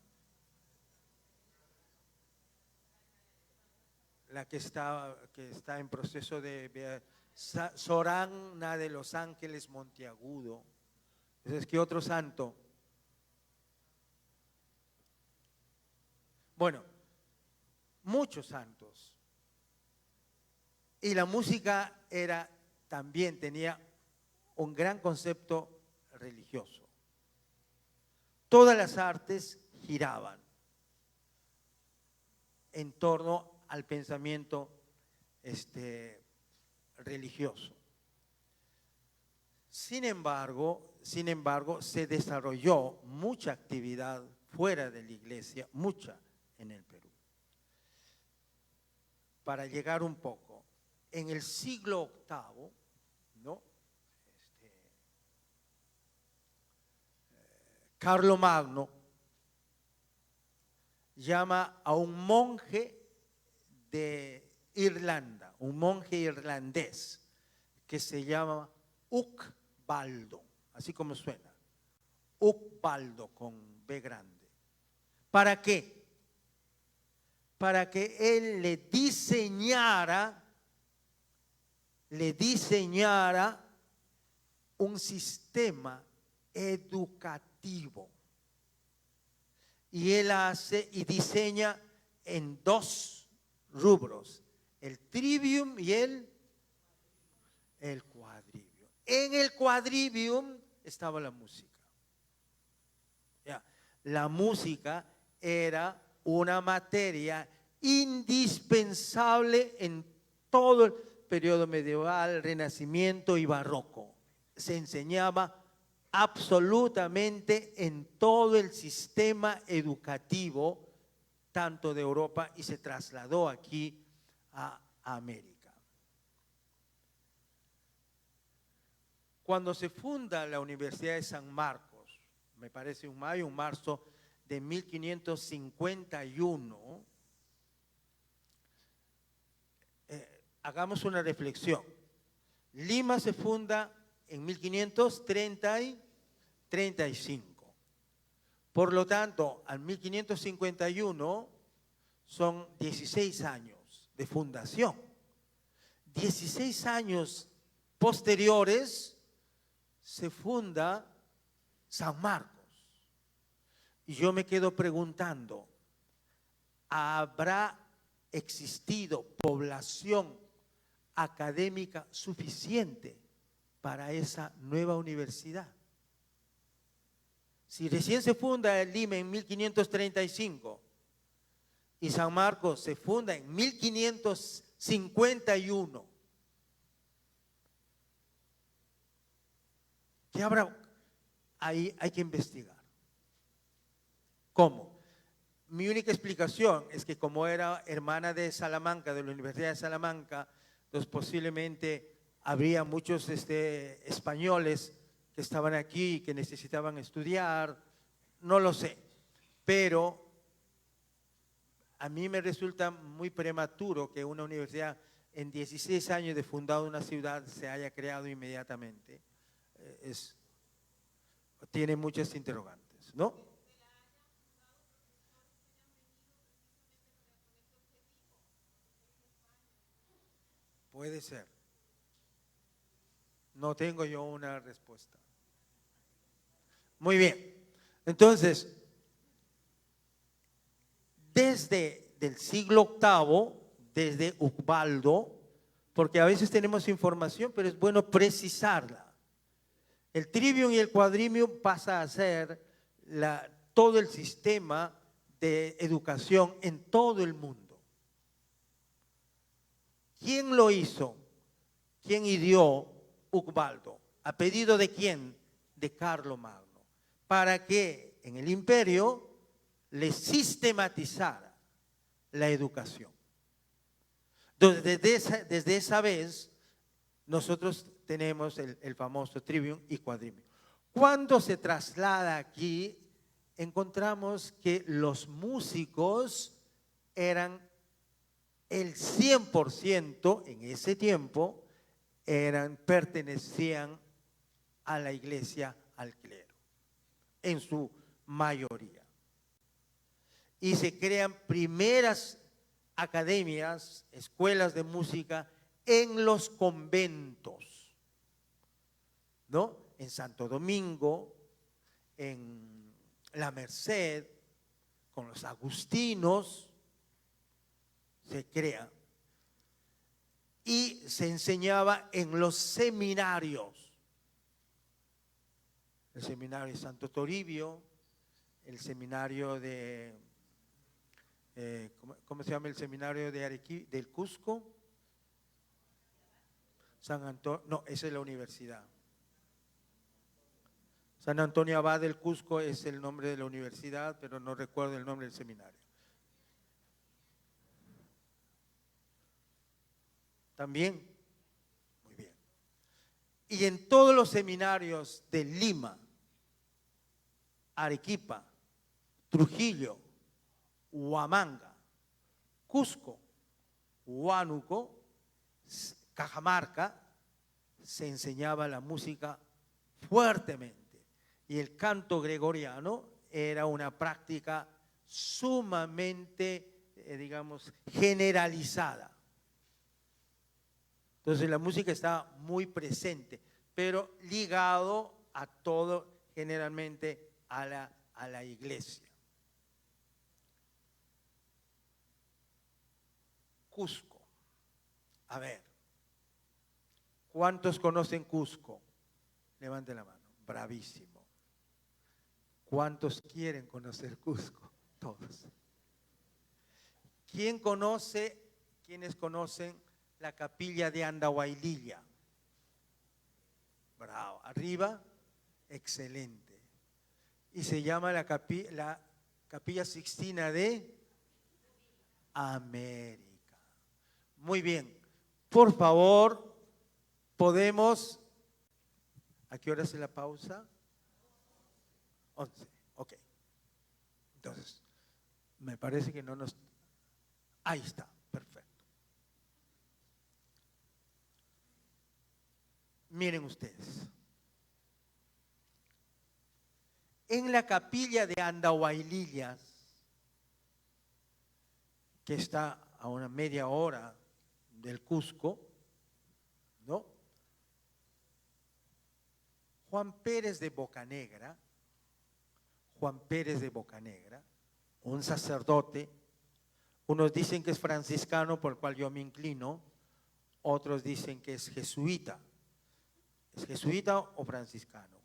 que está en proceso de Sorana de los Ángeles Monteagudo? Entonces, ¿qué otro santo? Bueno, muchos santos. Y la música también tenía un gran concepto religioso. Todas las artes giraban en torno al pensamiento religioso. Sin embargo, se desarrolló mucha actividad fuera de la iglesia, mucha en el Perú. Para llegar un poco, en el siglo VIII, ¿no? Carlomagno llama a un monje de Irlanda, un monje irlandés que se llama Ucbaldo, así como suena, Ucbaldo con B grande. ¿Para qué? Para que él le diseñara un sistema educativo. Y él hace y diseña en 2 rubros, el trivium y el quadrivium. En el quadrivium estaba la música. Ya, la música era una materia indispensable en todo el periodo medieval, renacimiento y barroco. Se enseñaba absolutamente en todo el sistema educativo, tanto de Europa, y se trasladó aquí a América. Cuando se funda la Universidad de San Marcos, me parece un mayo, un marzo de 1551, hagamos una reflexión. Lima se funda en 1535. Por lo tanto, al 1551 son 16 años de fundación. 16 años posteriores se funda San Marcos. Y yo me quedo preguntando, ¿habrá existido población académica suficiente para esa nueva universidad? Si recién se funda el Lima en 1535 y San Marcos se funda en 1551, ¿qué habrá? Ahí hay que investigar. ¿Cómo? Mi única explicación es que como era hermana de Salamanca, de la Universidad de Salamanca, entonces posiblemente habría muchos españoles que estaban aquí y que necesitaban estudiar, no lo sé, pero a mí me resulta muy prematuro que una universidad en 16 años de fundada una ciudad se haya creado inmediatamente. tiene muchas interrogantes, ¿no? Puede ser. No tengo yo una respuesta. Muy bien. Entonces, desde el siglo VIII, desde Ubaldo, porque a veces tenemos información, pero es bueno precisarla. El trivium y el quadrivium pasa a ser todo el sistema de educación en todo el mundo. ¿Quién lo hizo? ¿Quién ideó Ubaldo? ¿A pedido de quién? De Carlomagno, para que en el imperio le sistematizara la educación. Entonces, desde esa vez, nosotros tenemos el famoso trivium y quadrivium. Cuando se traslada aquí, encontramos que los músicos eran el 100% en ese tiempo, pertenecían a la iglesia, al clero, en su mayoría. Y se crean primeras academias, escuelas de música en los conventos, ¿no? En Santo Domingo, en La Merced, con los agustinos, se crea. Y se enseñaba en los seminarios. El seminario de Santo Toribio, el seminario de, ¿cómo se llama el seminario de del Cusco? San Antonio, no, esa es la universidad. San Antonio Abad del Cusco es el nombre de la universidad, pero no recuerdo el nombre del seminario. También, muy bien. Y en todos los seminarios de Lima, Arequipa, Trujillo, Huamanga, Cusco, Huánuco, Cajamarca, se enseñaba la música fuertemente. Y el canto gregoriano era una práctica sumamente, digamos, generalizada. Entonces la música está muy presente, pero ligado a todo, generalmente a la iglesia. Cusco. A ver, ¿cuántos conocen Cusco? Levante la mano. Bravísimo. ¿Cuántos quieren conocer Cusco? Todos. ¿Quiénes conocen la capilla de Andahuaylilla? Bravo. Arriba, excelente. Y se llama la Capilla Sixtina de América. Muy bien. Por favor, podemos. ¿A qué hora es la pausa? 11. Ok. Entonces, me parece que no nos. Ahí está. Perfecto. Miren ustedes. En la capilla de Andahuaylillas, que está a una media hora del Cusco, ¿no? Juan Pérez de Bocanegra, un sacerdote, unos dicen que es franciscano, por el cual yo me inclino, otros dicen que es jesuita. ¿Es jesuita o franciscano?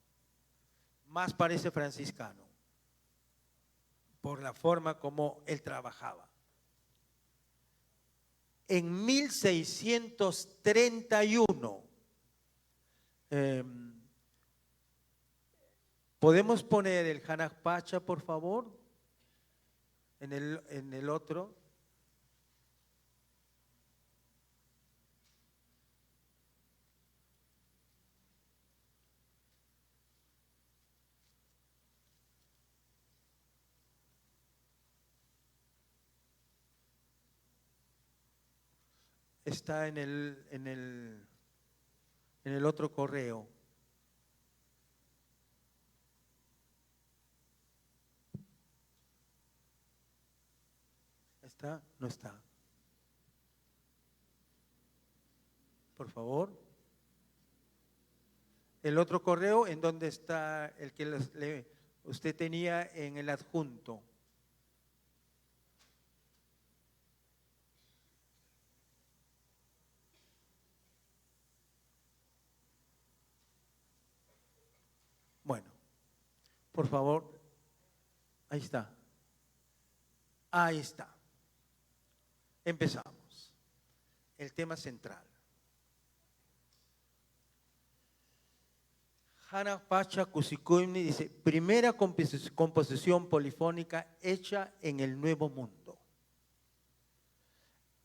Más parece franciscano, por la forma como él trabajaba. En 1631, ¿podemos poner el Hanaj Pacha, por favor? En el otro. Está en el otro correo. ¿Está? No está. Por favor. El otro correo, ¿en dónde está el que usted tenía en el adjunto? Bueno, por favor, ahí está. Ahí está. Empezamos. El tema central. Hana Pacha Kusikoimni dice, primera composición polifónica hecha en el Nuevo Mundo.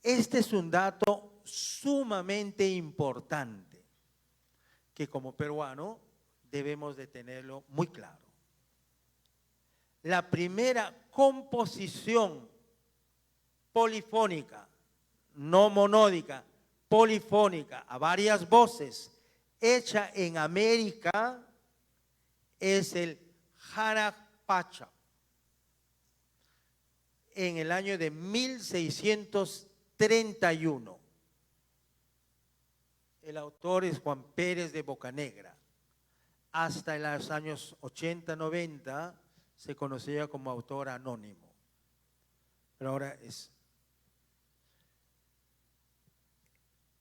Este es un dato sumamente importante que como peruano debemos de tenerlo muy claro. La primera composición polifónica, no monódica, polifónica, a varias voces, hecha en América, es el Hana Pacha, en el año de 1631. El autor es Juan Pérez de Bocanegra. Hasta en los años 80, 90 se conocía como autor anónimo, pero ahora es.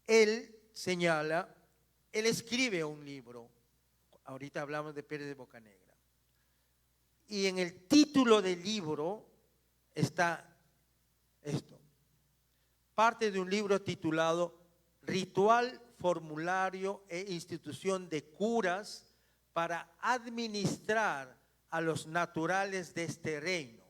Él señala, él escribe un libro, ahorita hablamos de Pérez de Bocanegra, y en el título del libro está esto, parte de un libro titulado Ritual, Formulario e Institución de Curas para administrar a los naturales de este reino,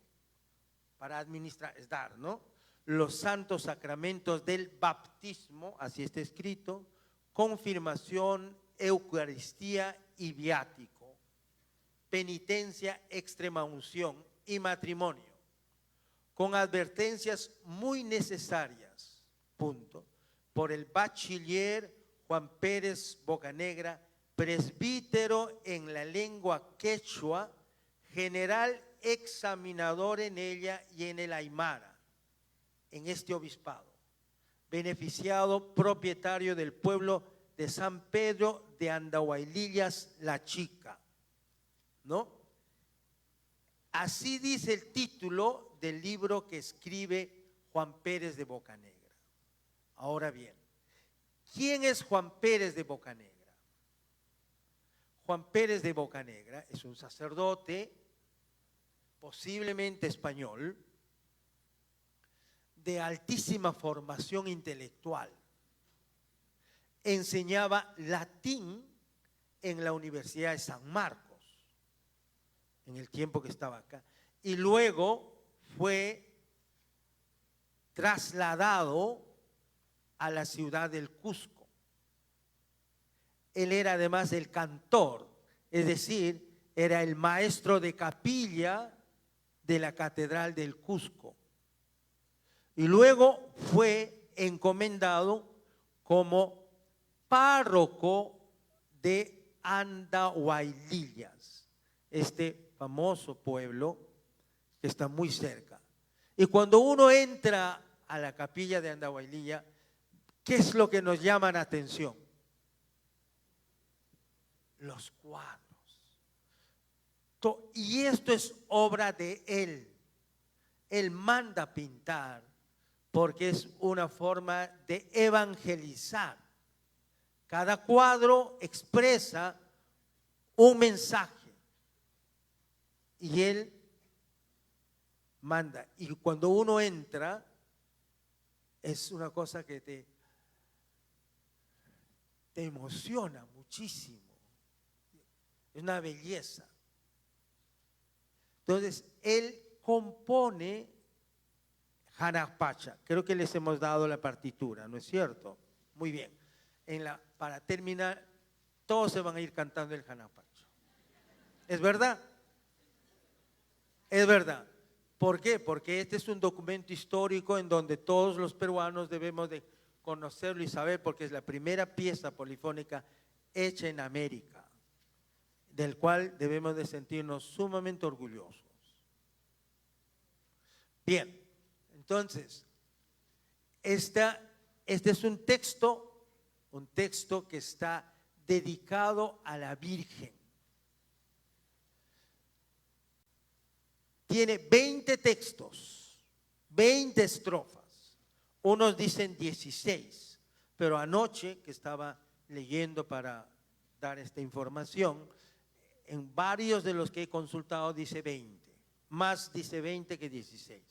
para administrar, es dar, ¿no? Los santos sacramentos del bautismo, así está escrito, confirmación, Eucaristía y viático, penitencia, extrema unción y matrimonio, con advertencias muy necesarias, punto, por el bachiller Juan Pérez Bocanegra, presbítero en la lengua quechua, general examinador en ella y en el aymara, en este obispado, beneficiado propietario del pueblo de San Pedro de Andahuaylillas, La Chica, ¿no? Así dice el título del libro que escribe Juan Pérez de Bocanegra. Ahora bien, ¿quién es Juan Pérez de Bocanegra? Juan Pérez de Bocanegra es un sacerdote, posiblemente español, de altísima formación intelectual. Enseñaba latín en la Universidad de San Marcos, en el tiempo que estaba acá, y luego fue trasladado a la ciudad del Cusco. Él era además el cantor, es decir, era el maestro de capilla de la Catedral del Cusco. Y luego fue encomendado como párroco de Andahuaylillas, este famoso pueblo que está muy cerca. Y cuando uno entra a la capilla de Andahuaylillas, ¿qué es lo que nos llama la atención? Los cuadros. Y esto es obra de él. Él manda pintar porque es una forma de evangelizar. Cada cuadro expresa un mensaje y él manda. Y cuando uno entra, es una cosa que te emociona muchísimo. Es una belleza. Entonces, él compone Hana Pacha. Creo que les hemos dado la partitura, ¿no es cierto? Muy bien. Para terminar, todos se van a ir cantando el Hana Pacha. ¿Es verdad? Es verdad. ¿Por qué? Porque este es un documento histórico en donde todos los peruanos debemos de conocerlo y saber, porque es la primera pieza polifónica hecha en América, del cual debemos de sentirnos sumamente orgullosos. Bien, Entonces, este es un texto que está dedicado a la Virgen. Tiene 20 textos, 20 estrofas. Unos dicen 16, pero anoche que estaba leyendo para dar esta información, en varios de los que he consultado dice 20, más dice 20 que 16,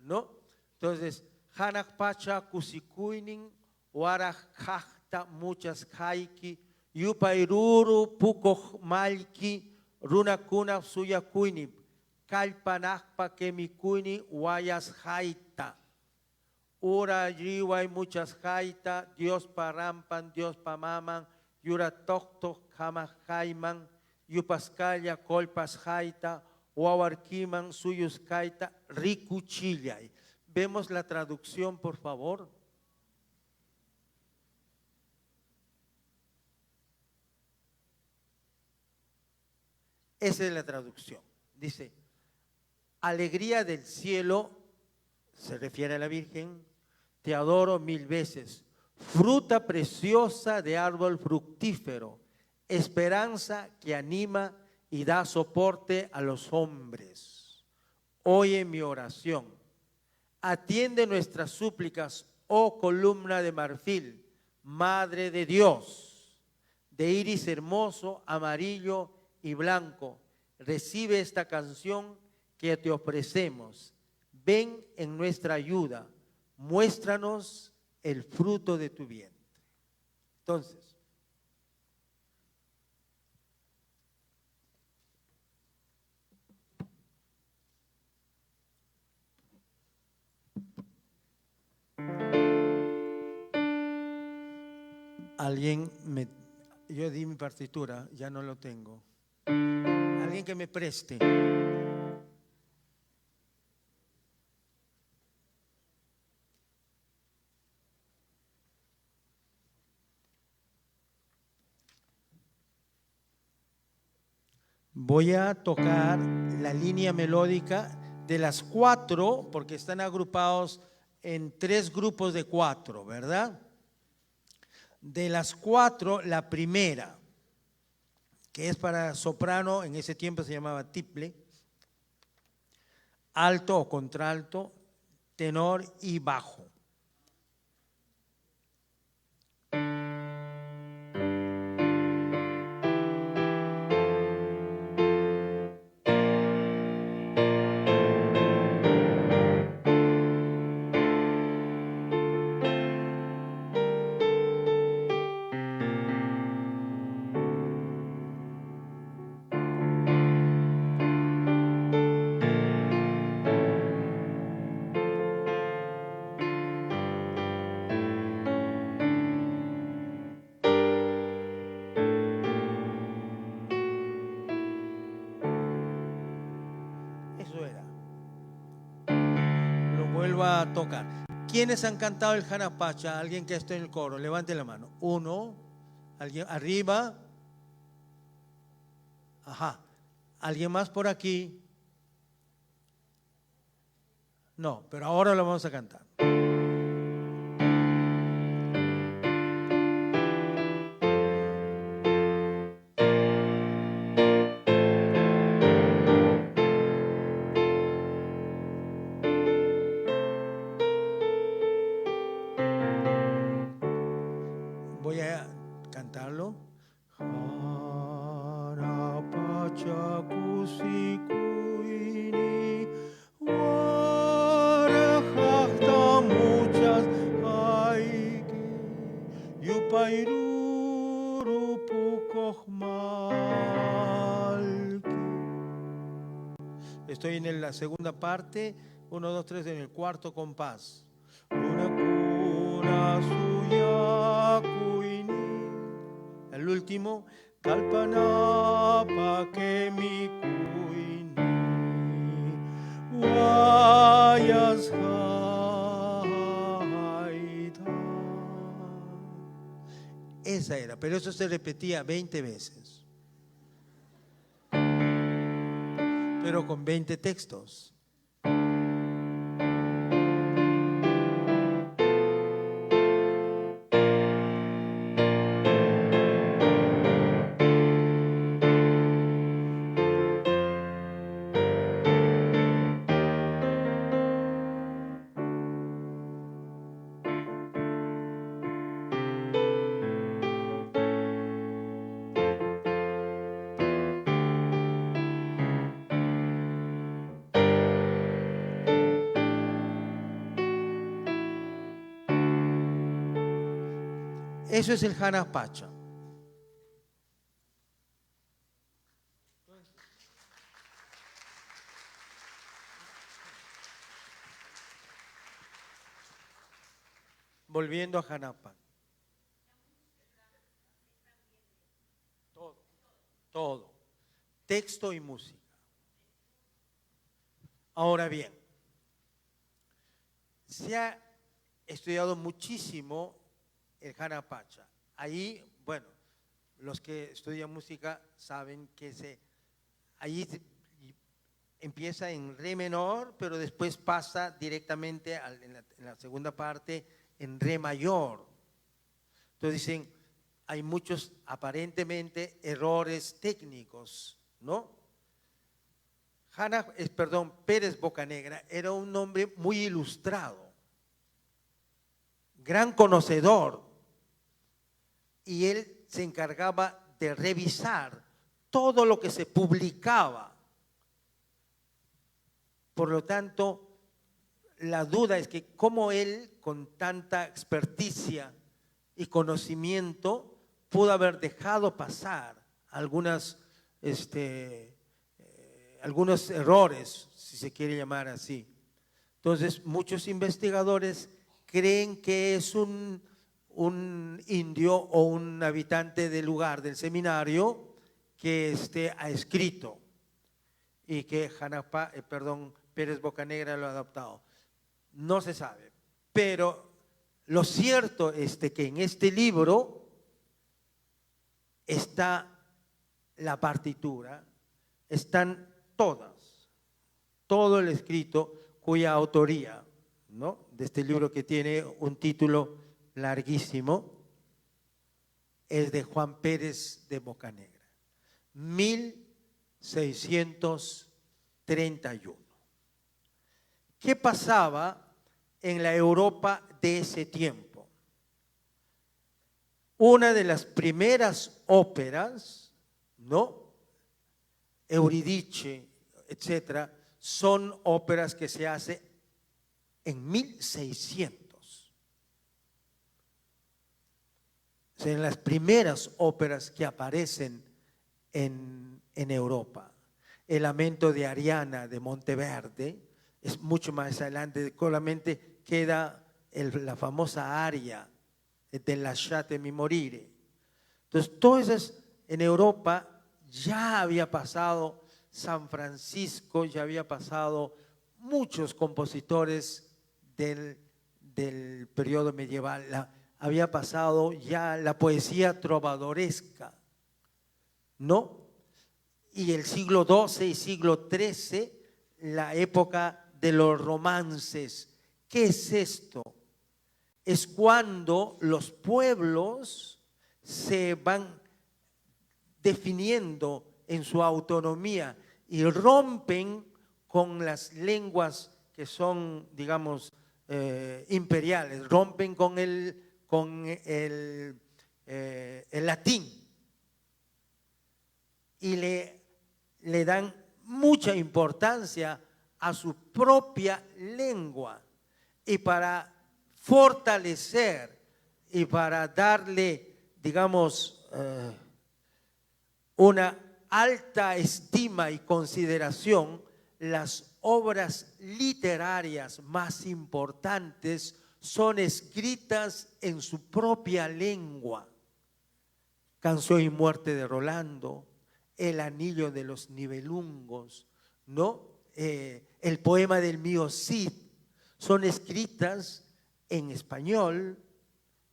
¿no? Entonces, Hanak Pacha Kusikuinin, Waraj Jachta Muchas Haiki, Yupairuru Puko Malki, Runakuna Suya Kuinip, Kalpanakpa Kemikuini, Wayas Haita. Ura Yiwai muchas jaita, Dios parampan, Dios pamaman, Yura toktok jamás jaiman, Yupaskaya kolpas jaita, Wawarkiman suyus kaita, Rikuchillay. ¿Vemos la traducción, por favor? Esa es la traducción. Dice, alegría del cielo, se refiere a la Virgen, te adoro 1000 veces, fruta preciosa de árbol fructífero, esperanza que anima y da soporte a los hombres. Oye mi oración, atiende nuestras súplicas, oh columna de marfil, Madre de Dios, de iris hermoso, amarillo y blanco, recibe esta canción que te ofrecemos. Ven en nuestra ayuda, muéstranos el fruto de tu vientre. Entonces, yo di mi partitura, ya no lo tengo. Alguien que me preste. Voy a tocar la línea melódica de las 4, porque están agrupados en 3 grupos de 4, ¿verdad? De las 4, la primera, que es para soprano, en ese tiempo se llamaba tiple, alto o contralto, tenor y bajo. Eso era. Lo vuelvo a tocar. ¿Quiénes han cantado el Janapacha? Alguien que esté en el coro, levante la mano. 1, alguien arriba. Ajá. ¿Alguien más por aquí? No, pero ahora lo vamos a cantar. Voy a cantarlo. Janapacha kusikuini, warajachta muchas haiki, yupairuru pukohmalki. Estoy en la segunda parte, 1, 2, 3, en el cuarto compás. Una cuna suya kuini. El último, kalpanapa que mi kuini, wayas haita. Esa era, pero eso se repetía 20 veces. Pero con 20 textos. Eso es el Hanapacha. Volviendo a Hanapan. Todo. Texto y música. Ahora bien, se ha estudiado muchísimo el Hanapacha. Ahí, bueno, los que estudian música saben que ahí empieza en re menor, pero después pasa directamente en la segunda parte en re mayor. Entonces dicen, hay muchos aparentemente errores técnicos, ¿no? Pérez Bocanegra era un hombre muy ilustrado, gran conocedor, y él se encargaba de revisar todo lo que se publicaba. Por lo tanto, la duda es que cómo él, con tanta experticia y conocimiento, pudo haber dejado pasar algunos errores, si se quiere llamar así. Entonces, muchos investigadores creen que es un indio o un habitante del lugar, del seminario, que ha escrito y que Pérez Bocanegra lo ha adoptado. No se sabe, pero lo cierto es que en este libro está la partitura, están todo el escrito cuya autoría, ¿no?, de este libro, que tiene un título larguísimo, es de Juan Pérez de Bocanegra, 1631. ¿Qué pasaba en la Europa de ese tiempo? Una de las primeras óperas, ¿no?, Eurídice, etcétera, son óperas que se hacen en 1600. Son las primeras óperas que aparecen en Europa. El lamento de Ariana de Monteverde es mucho más adelante, solamente queda la famosa aria de Lasciatemi morire. Entonces, todas esas en Europa ya había pasado San Francisco, ya había pasado muchos compositores del periodo medieval, había pasado ya la poesía trovadoresca, ¿no? Y el siglo XII y siglo XIII, la época de los romances. ¿Qué es esto? Es cuando los pueblos se van definiendo en su autonomía y rompen con las lenguas que son, digamos, imperiales, rompen con el latín y le dan mucha importancia a su propia lengua, y para fortalecer y para darle, digamos, una alta estima y consideración, las obras literarias más importantes son escritas en su propia lengua. Canción y muerte de Rolando, El anillo de los Nibelungos, ¿no? El poema del mío Cid, son escritas en español,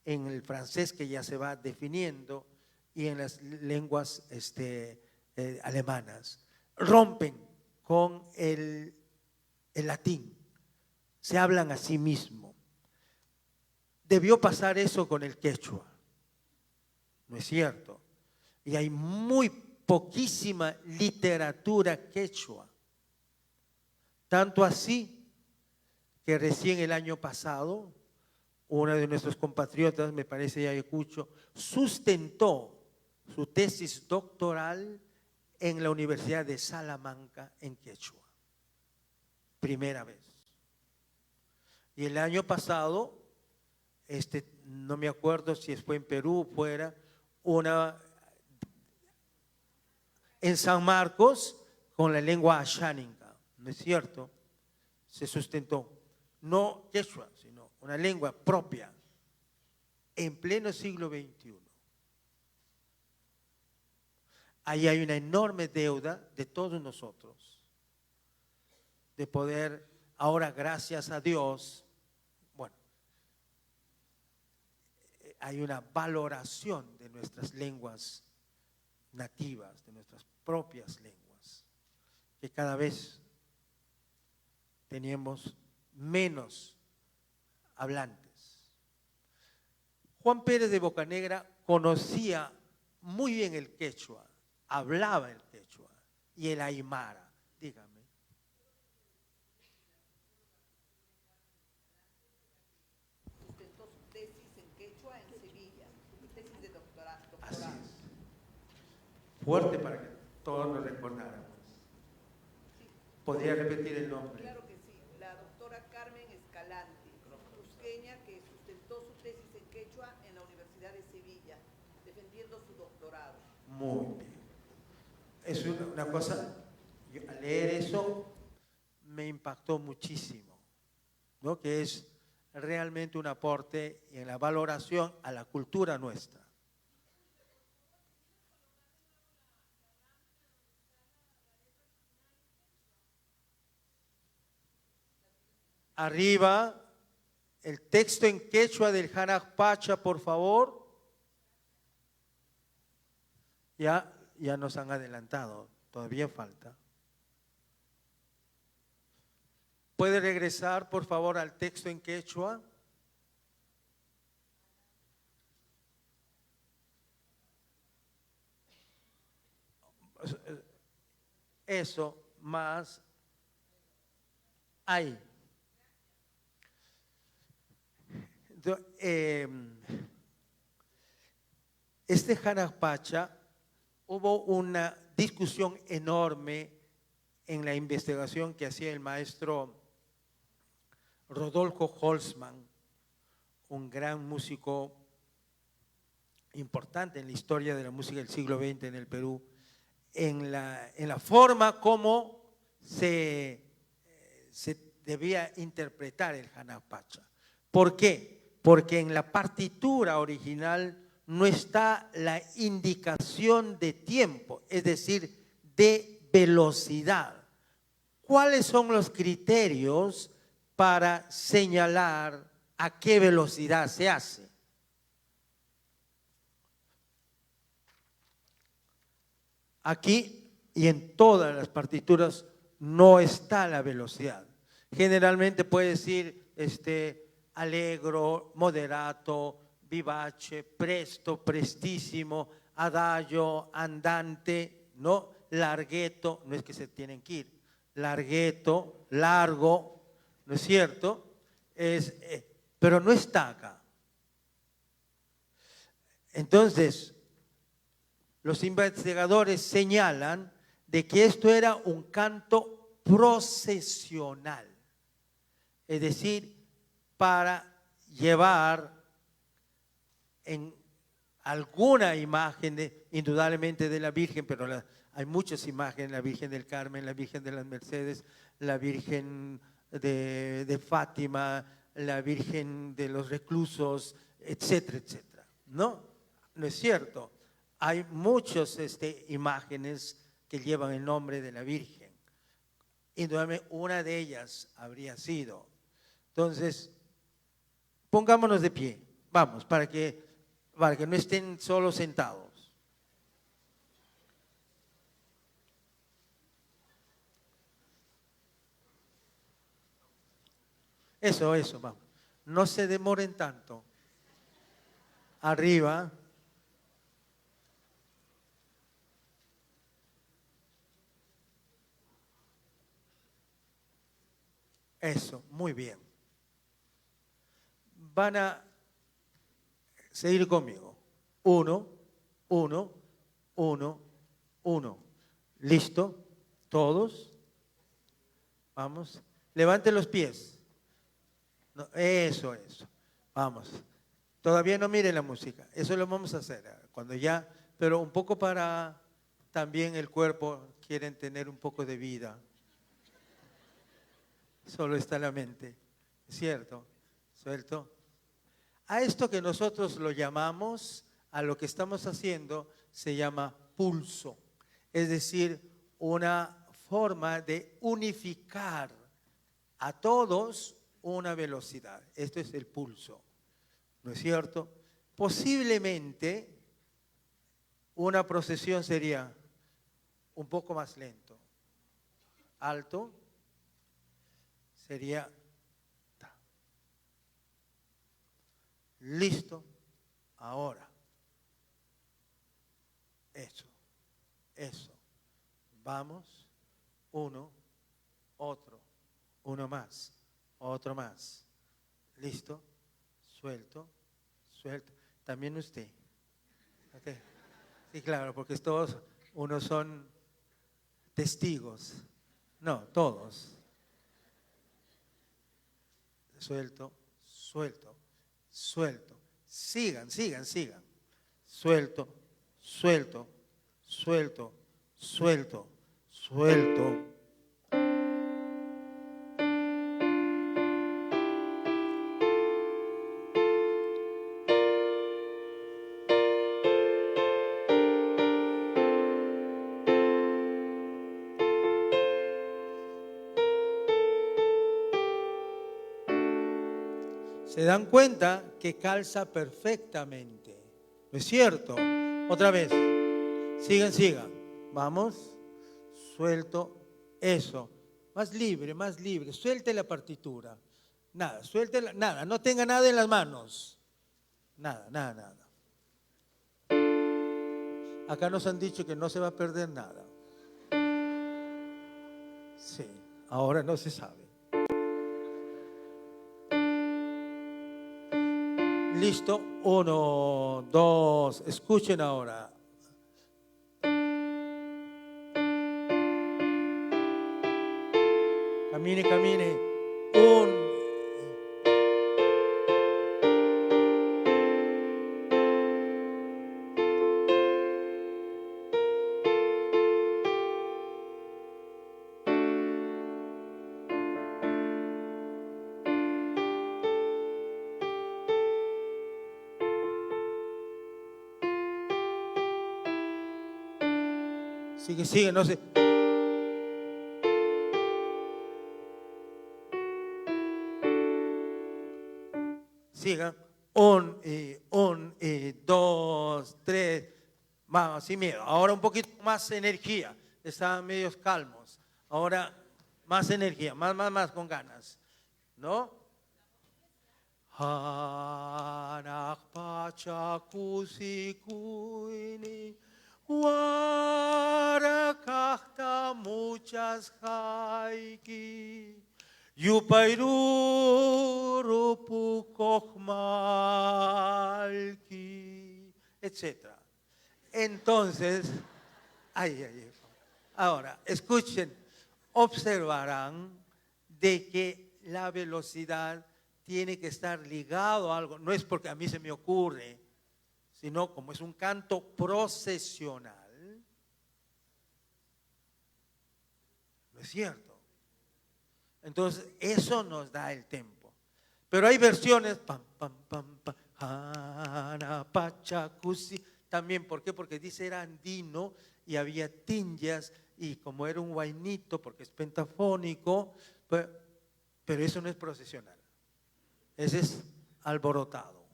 en el francés, que ya se va definiendo, y en las lenguas alemanas. Rompen con el latín, se hablan a sí mismo. Debió pasar eso con el quechua, ¿no es cierto? Y hay muy poquísima literatura quechua, tanto así que recién el año pasado uno de nuestros compatriotas, me parece Ayacucho, sustentó su tesis doctoral en la Universidad de Salamanca en quechua, primera vez. Y el año pasado no me acuerdo si fue en Perú, fuera, en San Marcos, con la lengua asháninga, ¿no es cierto? Se sustentó, no quechua, sino una lengua propia, en pleno siglo XXI. Ahí hay una enorme deuda de todos nosotros, de poder, ahora gracias a Dios, bueno, hay una valoración de nuestras lenguas nativas, de nuestras propias lenguas, que cada vez teníamos menos hablantes. Juan Pérez de Bocanegra conocía muy bien el quechua, hablaba el quechua y el aymara, dígame. Sustentó su tesis en quechua en Sevilla, su tesis de doctorado. Así es. Fuerte para que todos lo recordáramos. ¿Podría repetir el nombre? Claro que sí, la doctora Carmen Escalante, cusqueña que sustentó su tesis en quechua en la Universidad de Sevilla, defendiendo su doctorado. Muy bien. Es una cosa, al leer eso me impactó muchísimo, ¿no? Que es realmente un aporte en la valoración a la cultura nuestra. Arriba, el texto en quechua del Hanaj Pacha, por favor. Ya nos han adelantado, todavía falta. ¿Puede regresar, por favor, al texto en quechua? Eso, más ahí. Este Hanaj Pacha, hubo una discusión enorme en la investigación que hacía el maestro Rodolfo Holzman, un gran músico importante en la historia de la música del siglo XX en el Perú, en la forma como se debía interpretar el Hanaj Pacha. ¿Por qué? Porque en la partitura original no está la indicación de tiempo, es decir, de velocidad. ¿Cuáles son los criterios para señalar a qué velocidad se hace? Aquí y en todas las partituras no está la velocidad. Generalmente puede decir allegro, moderato, vivace, presto, prestissimo, adagio, andante, ¿no? Larghetto, no es que se tienen que ir, larghetto, largo, ¿no es cierto? Pero no está acá. Entonces, los investigadores señalan de que esto era un canto procesional, es decir, para llevar en alguna imagen, indudablemente de la Virgen, pero hay muchas imágenes, la Virgen del Carmen, la Virgen de las Mercedes, la Virgen de Fátima, la Virgen de los Reclusos, etcétera, etcétera. ¿No? ¿No es cierto? Hay muchas imágenes que llevan el nombre de la Virgen. Indudablemente una de ellas habría sido. Entonces, pongámonos de pie, vamos, para que no estén solo sentados. Eso, vamos. No se demoren tanto. Arriba. Eso, muy bien. Van a seguir conmigo. 1, 1, 1, 1. ¿Listo? ¿Todos? Vamos. Levanten los pies. No, eso. Vamos. Todavía no mire la música, eso lo vamos a hacer cuando ya, pero un poco para también el cuerpo quieren tener un poco de vida. Solo está la mente, ¿cierto? ¿Cierto? A esto que nosotros lo llamamos, a lo que estamos haciendo, se llama pulso. Es decir, una forma de unificar a todos una velocidad. Esto es el pulso, ¿no es cierto? Posiblemente una procesión sería un poco más lento. Alto sería ta. Listo, ahora. Eso. Vamos, uno, otro, uno más, otro más. Listo, suelto. También usted. ¿Okay? Sí, claro, porque todos, unos son testigos. No, todos. Suelto. Sigan. Suelto. Se dan cuenta que calza perfectamente, ¿no es cierto? Otra vez, sigan. Vamos, suelto, eso. Más libre. Suelte la partitura. Nada, no tenga nada en las manos. Nada. Acá nos han dicho que no se va a perder nada. Sí, ahora no se sabe. Listo, 1, 2, escuchen ahora. Camine. 1. Sigue, no sé. Sigan. 1, 2, 3. Vamos, sin miedo. Ahora un poquito más energía. Estaban medios calmos. Ahora más energía, más con ganas. ¿No? Hanak pachakusikuini. Warakahta muchas haiki. Yupairuru pukokmalki, etc. Entonces, ahora, escuchen, observarán de que la velocidad tiene que estar ligado a algo. No es porque a mí se me ocurre, sino como es un canto procesional. ¿No es cierto? Entonces, eso nos da el tempo. Pero hay versiones, pam, pachacusi, también, ¿por qué? Porque dice era andino y había tinjas y como era un guainito, porque es pentafónico, pues, pero eso no es procesional. Ese es alborotado.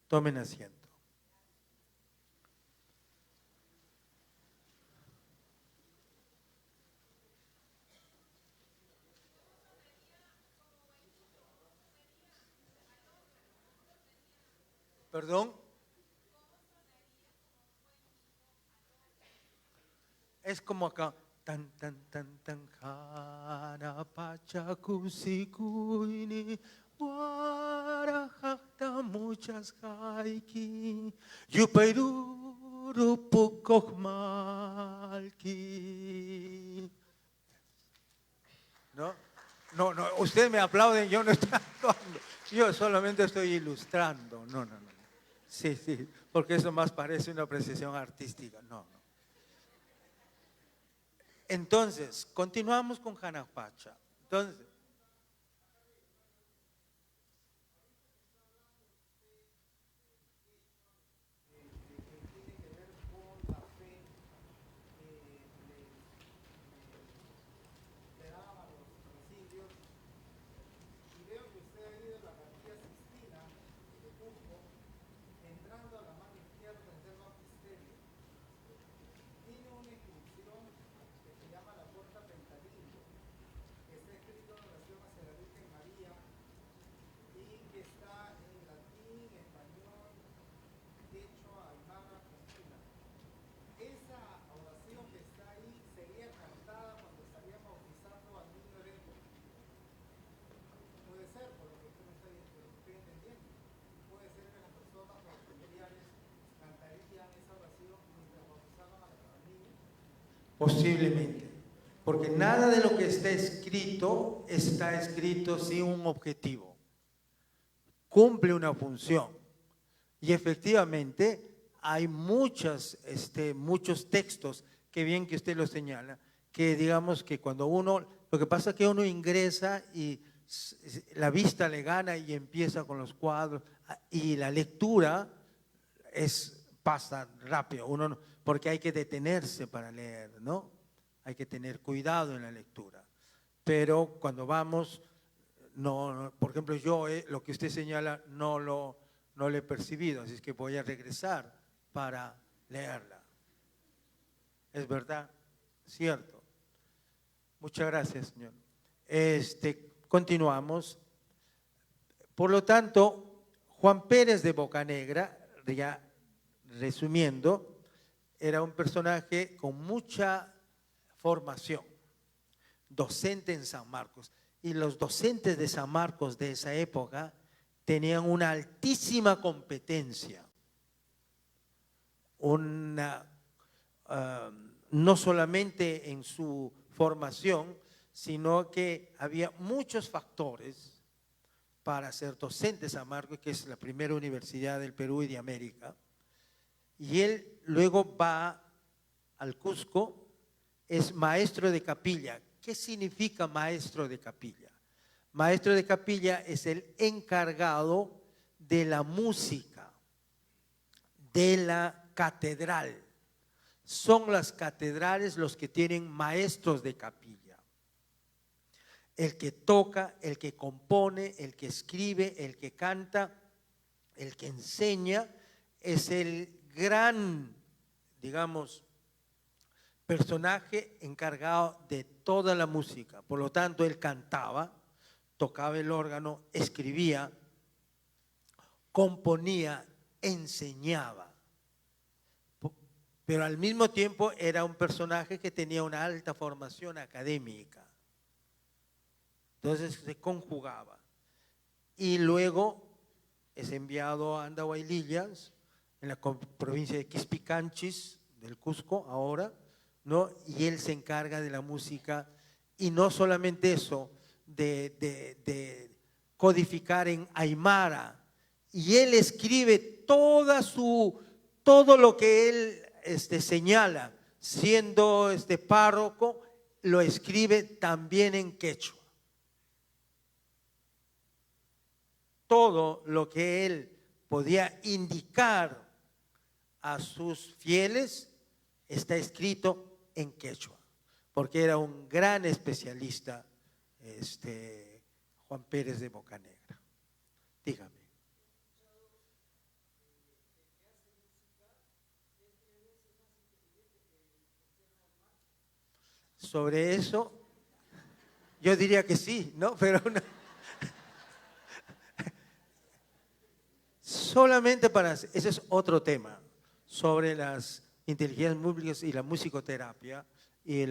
Tomen asiento. ¿Perdón? Es como acá. Tan, jana pachakusikuini, warahakta muchas haiki, yupairuru pukokmalki. No, ustedes me aplauden, yo no estoy actuando. Yo solamente estoy ilustrando, no. Sí, porque eso más parece una apreciación artística, no. Entonces, continuamos con Janapacha. Entonces, posiblemente, porque nada de lo que está escrito sin un objetivo. Cumple una función. Y efectivamente hay muchos textos, que bien que usted lo señala, que digamos que cuando uno, lo que pasa es que uno ingresa y la vista le gana y empieza con los cuadros y la lectura pasa rápido, porque hay que detenerse para leer, ¿no? Hay que tener cuidado en la lectura. Pero cuando vamos, no, por ejemplo, yo lo que usted señala no lo he percibido, así es que voy a regresar para leerla. ¿Es verdad? Cierto. Muchas gracias, señor. Continuamos. Por lo tanto, Juan Pérez de Bocanegra, ya resumiendo, era un personaje con mucha formación, docente en San Marcos. Y los docentes de San Marcos de esa época tenían una altísima competencia, no solamente en su formación, sino que había muchos factores para ser docente de San Marcos, que es la primera universidad del Perú y de América. Y él luego va al Cusco, es maestro de capilla. ¿Qué significa maestro de capilla? Maestro de capilla es el encargado de la música de la catedral. Son las catedrales los que tienen maestros de capilla. El que toca, el que compone, el que escribe, el que canta, el que enseña, es el gran, digamos, personaje encargado de toda la música. Por lo tanto, él cantaba, tocaba el órgano, escribía, componía, enseñaba. Pero al mismo tiempo era un personaje que tenía una alta formación académica. Entonces se conjugaba. Y luego es enviado a Andahuaylillas, en la provincia de Quispicanchis, del Cusco ahora, ¿no? Y él se encarga de la música, y no solamente eso, de codificar en Aymara, y él escribe todo lo que él señala, siendo párroco, lo escribe también en quechua. Todo lo que él podía indicar a sus fieles está escrito en quechua, porque era un gran especialista, Juan Pérez de Bocanegra. Dígame. Sobre eso, yo diría que sí, ¿no? Pero no. Solamente ese es otro tema, sobre las inteligencias múltiples y la musicoterapia y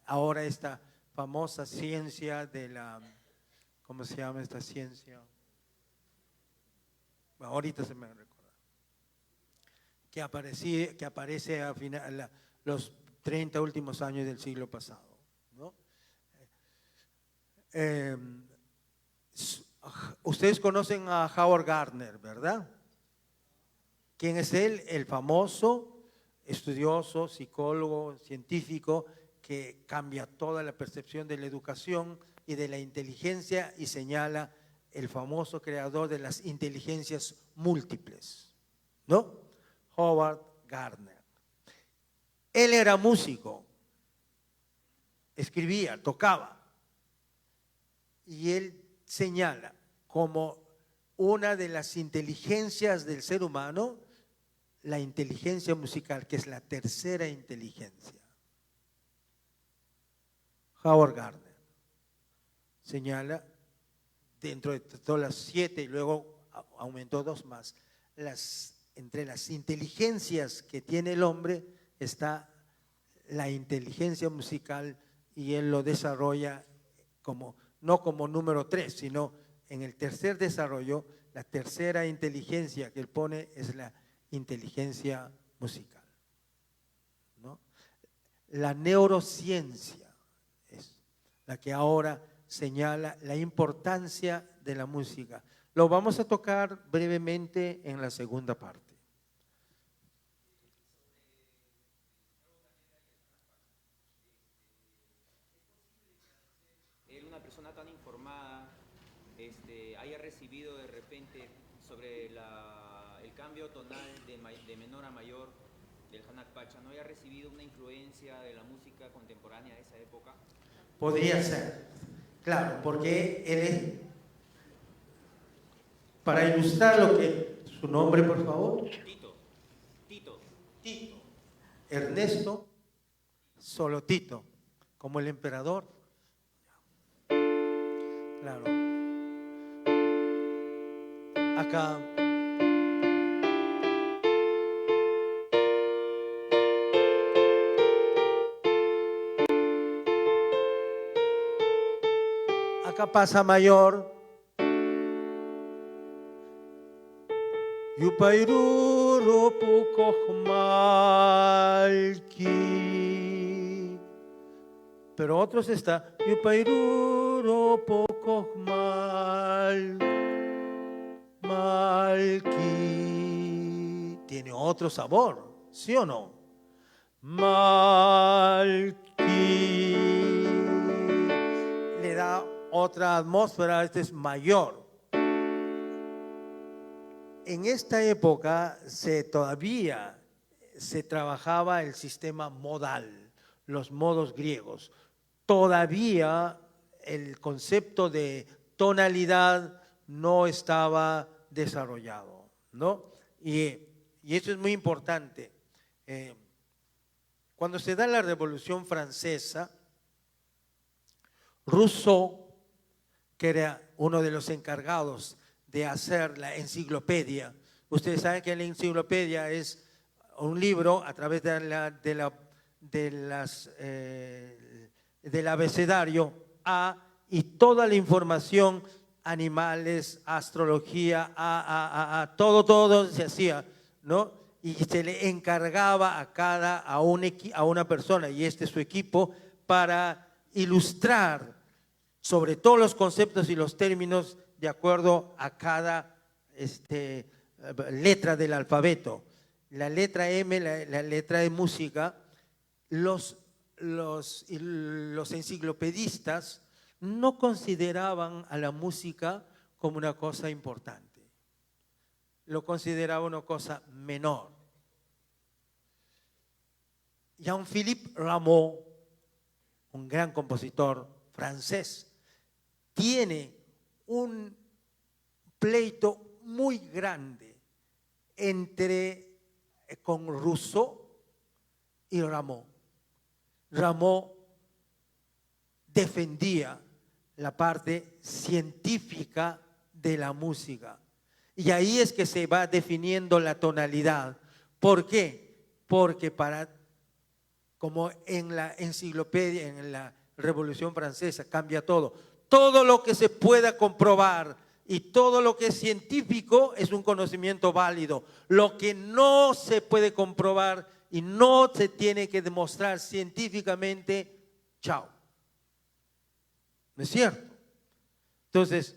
ahora esta famosa ciencia de ¿cómo se llama esta ciencia? Bueno, ahorita se me recuerda. Que aparece a los 30 últimos años del siglo pasado, ¿no? Ustedes conocen a Howard Gardner, ¿verdad? ¿Quién es él? El famoso estudioso, psicólogo, científico, que cambia toda la percepción de la educación y de la inteligencia y señala el famoso creador de las inteligencias múltiples, ¿no? Howard Gardner. Él era músico, escribía, tocaba, y él señala como una de las inteligencias del ser humano la inteligencia musical, que es la tercera inteligencia. Howard Gardner señala, dentro de todas las 7 y luego aumentó 2 más, entre las inteligencias que tiene el hombre está la inteligencia musical, y él lo desarrolla no como número 3, sino en el tercer desarrollo, la tercera inteligencia que él pone es la inteligencia musical, ¿no? La neurociencia es la que ahora señala la importancia de la música. Lo vamos a tocar brevemente en la segunda parte. Una persona tan informada haya recibido de repente sobre el cambio tonal de menor a mayor del Hanak Pacha, ¿no haya recibido una influencia de la música contemporánea de esa época? Podría ser, claro, porque él es, para ilustrar lo que, su nombre por favor. Tito. Ernesto, solo Tito, como el emperador. Claro. Acá. Acá pasa mayor. Yupairuro pukohmalki. Pero otros está Yupairuro pukohmalki. Tiene otro sabor, ¿sí o no? Malki. Le da otra atmósfera, este es mayor. En esta época todavía se trabajaba el sistema modal, los modos griegos. Todavía el concepto de tonalidad no estaba desarrollado, ¿no? Y eso es muy importante. Cuando se da la Revolución Francesa, Rousseau, que era uno de los encargados de hacer la enciclopedia. Ustedes saben que la enciclopedia es un libro a través del abecedario A, y toda la información, animales, astrología, todo se hacía, ¿no? Y se le encargaba a una persona, y este es su equipo, para ilustrar sobre todos los conceptos y los términos de acuerdo a cada letra del alfabeto. La letra M, la letra de música, los enciclopedistas no consideraban a la música como una cosa importante, lo consideraban una cosa menor. Jean-Philippe Rameau, un gran compositor francés, tiene un pleito muy grande con Rousseau y Rameau. Rameau defendía la parte científica de la música, y ahí es que se va definiendo la tonalidad. ¿Por qué? Porque como en la enciclopedia, en la Revolución Francesa, cambia todo. Todo lo que se pueda comprobar y todo lo que es científico es un conocimiento válido. Lo que no se puede comprobar y no se tiene que demostrar científicamente, chao. ¿No es cierto? Entonces,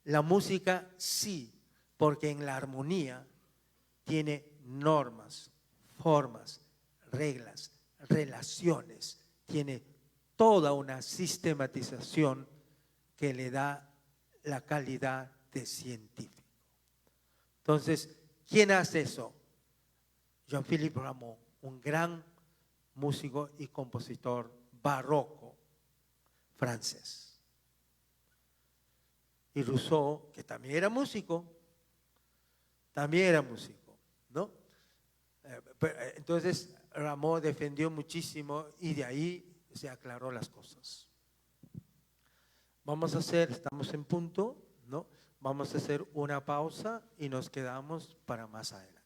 La música sí, porque en la armonía tiene normas, formas, reglas, relaciones, tiene toda una sistematización que le da la calidad de científico. Entonces, ¿quién hace eso? Jean-Philippe Rameau, un gran músico y compositor barroco francés. Y Rousseau, que también era músico, ¿no? Entonces, Rameau defendió muchísimo y de ahí se aclaró las cosas. Estamos en punto, ¿no? Vamos a hacer una pausa y nos quedamos para más adelante.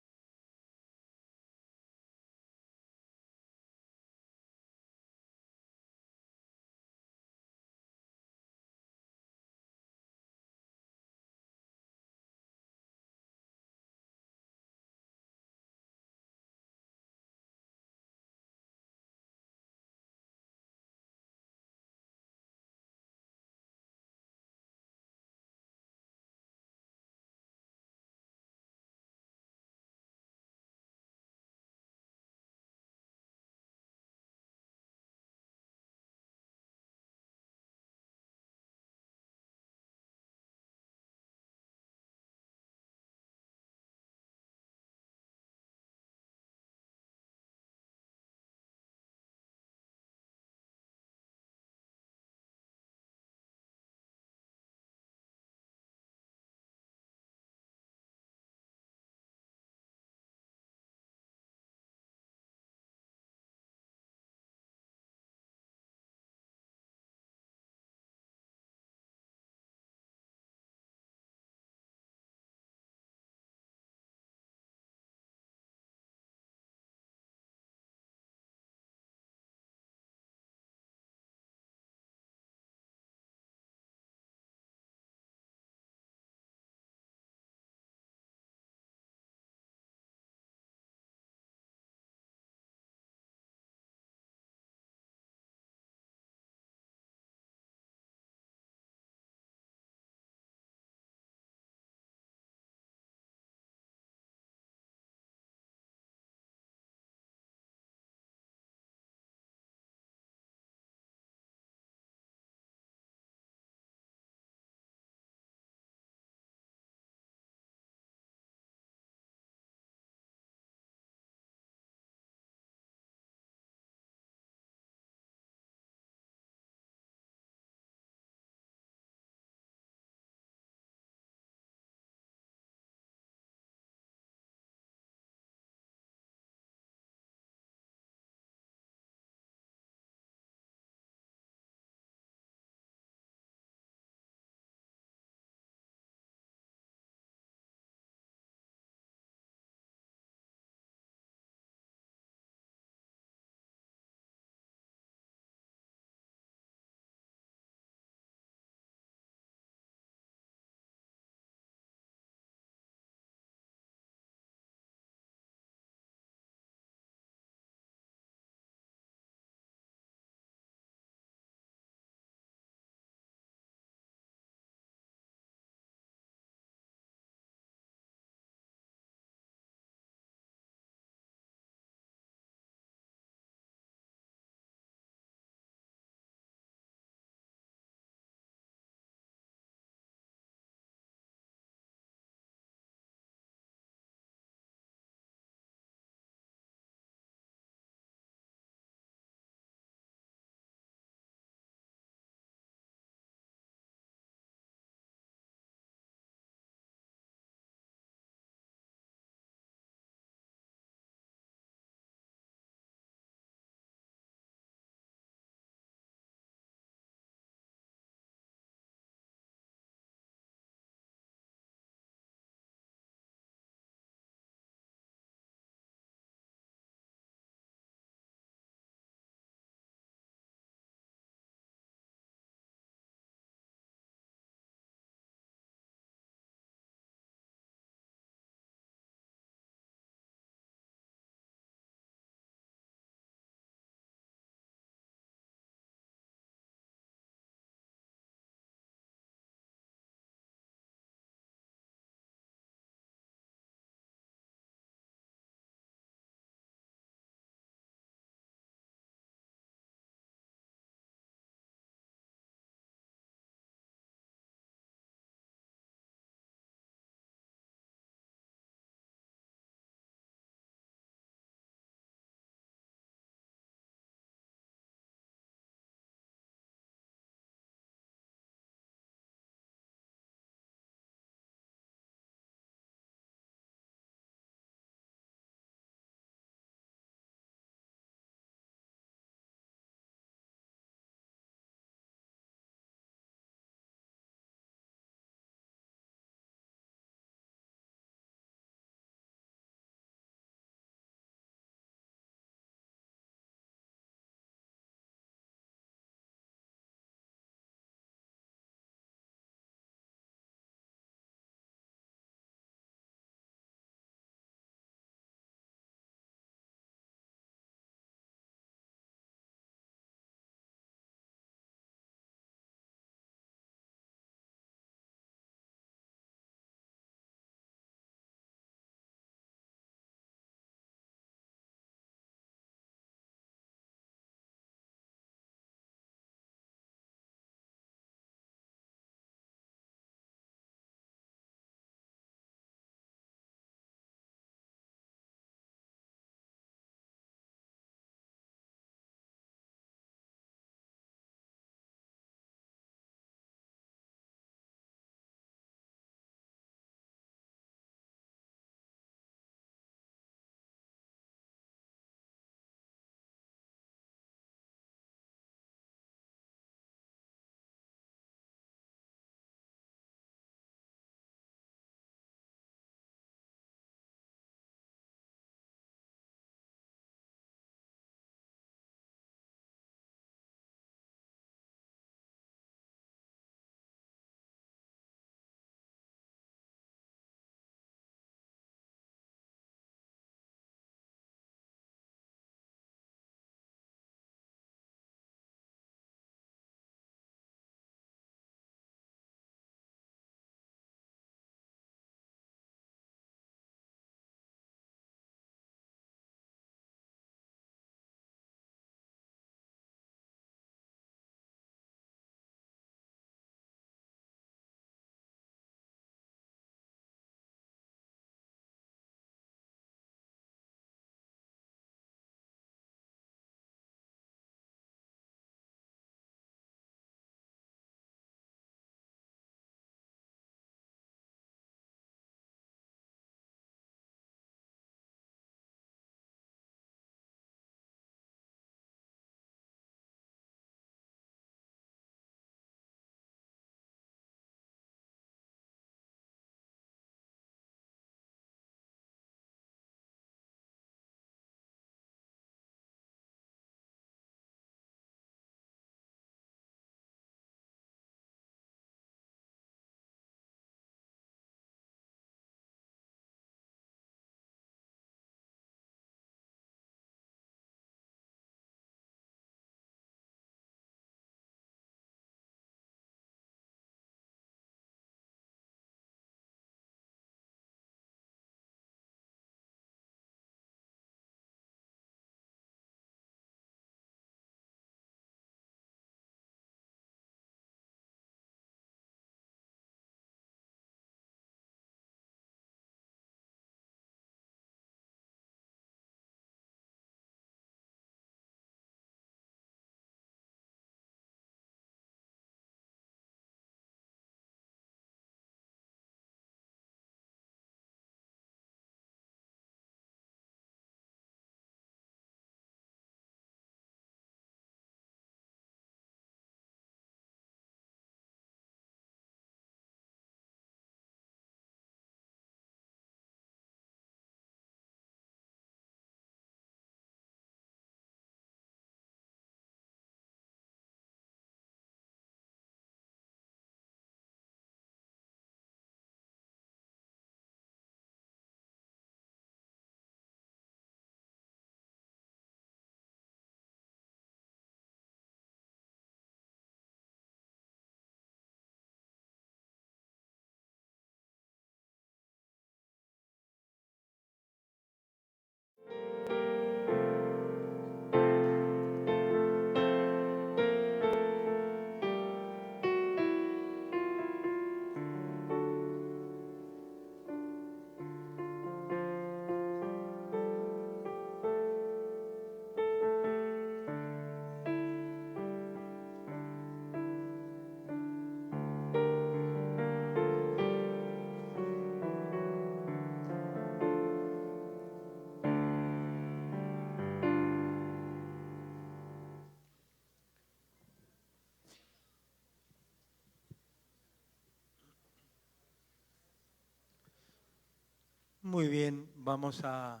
Muy bien, vamos a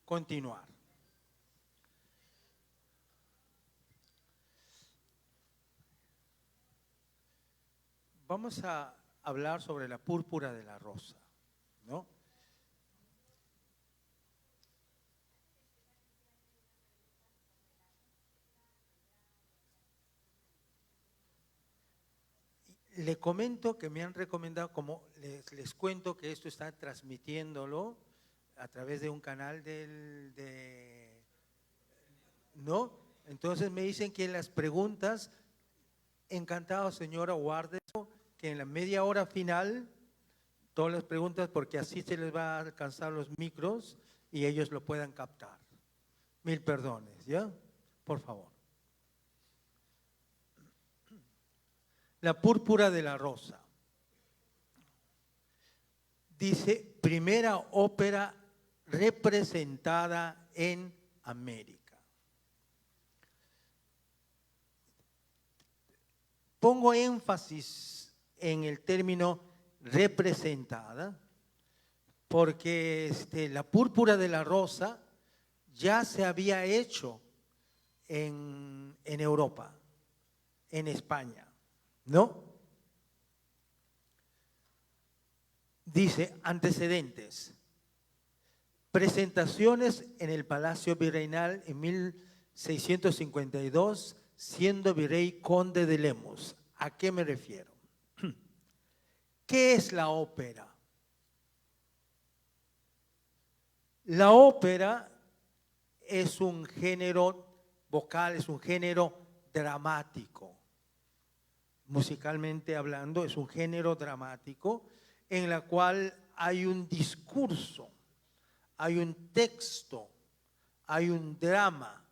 continuar. Vamos a hablar sobre la púrpura de la rosa, ¿no? Le comento que me han recomendado, como les cuento que esto está transmitiéndolo a través de un canal ¿no? Entonces me dicen que las preguntas, encantado señora, guarde que en la media hora final, todas las preguntas, porque así se les va a alcanzar los micros y ellos lo puedan captar. Mil perdones, ¿ya? Por favor. La púrpura de la rosa. Dice, primera ópera representada en América. Pongo énfasis en el término representada, porque la púrpura de la rosa ya se había hecho en Europa, en España, ¿no? Dice, antecedentes. Presentaciones en el Palacio Virreinal en 1652, siendo virrey conde de Lemos. ¿A qué me refiero? ¿Qué es la ópera? La ópera es un género vocal, es un género dramático. Musicalmente hablando, es un género dramático en la cual hay un discurso, hay un texto, hay un drama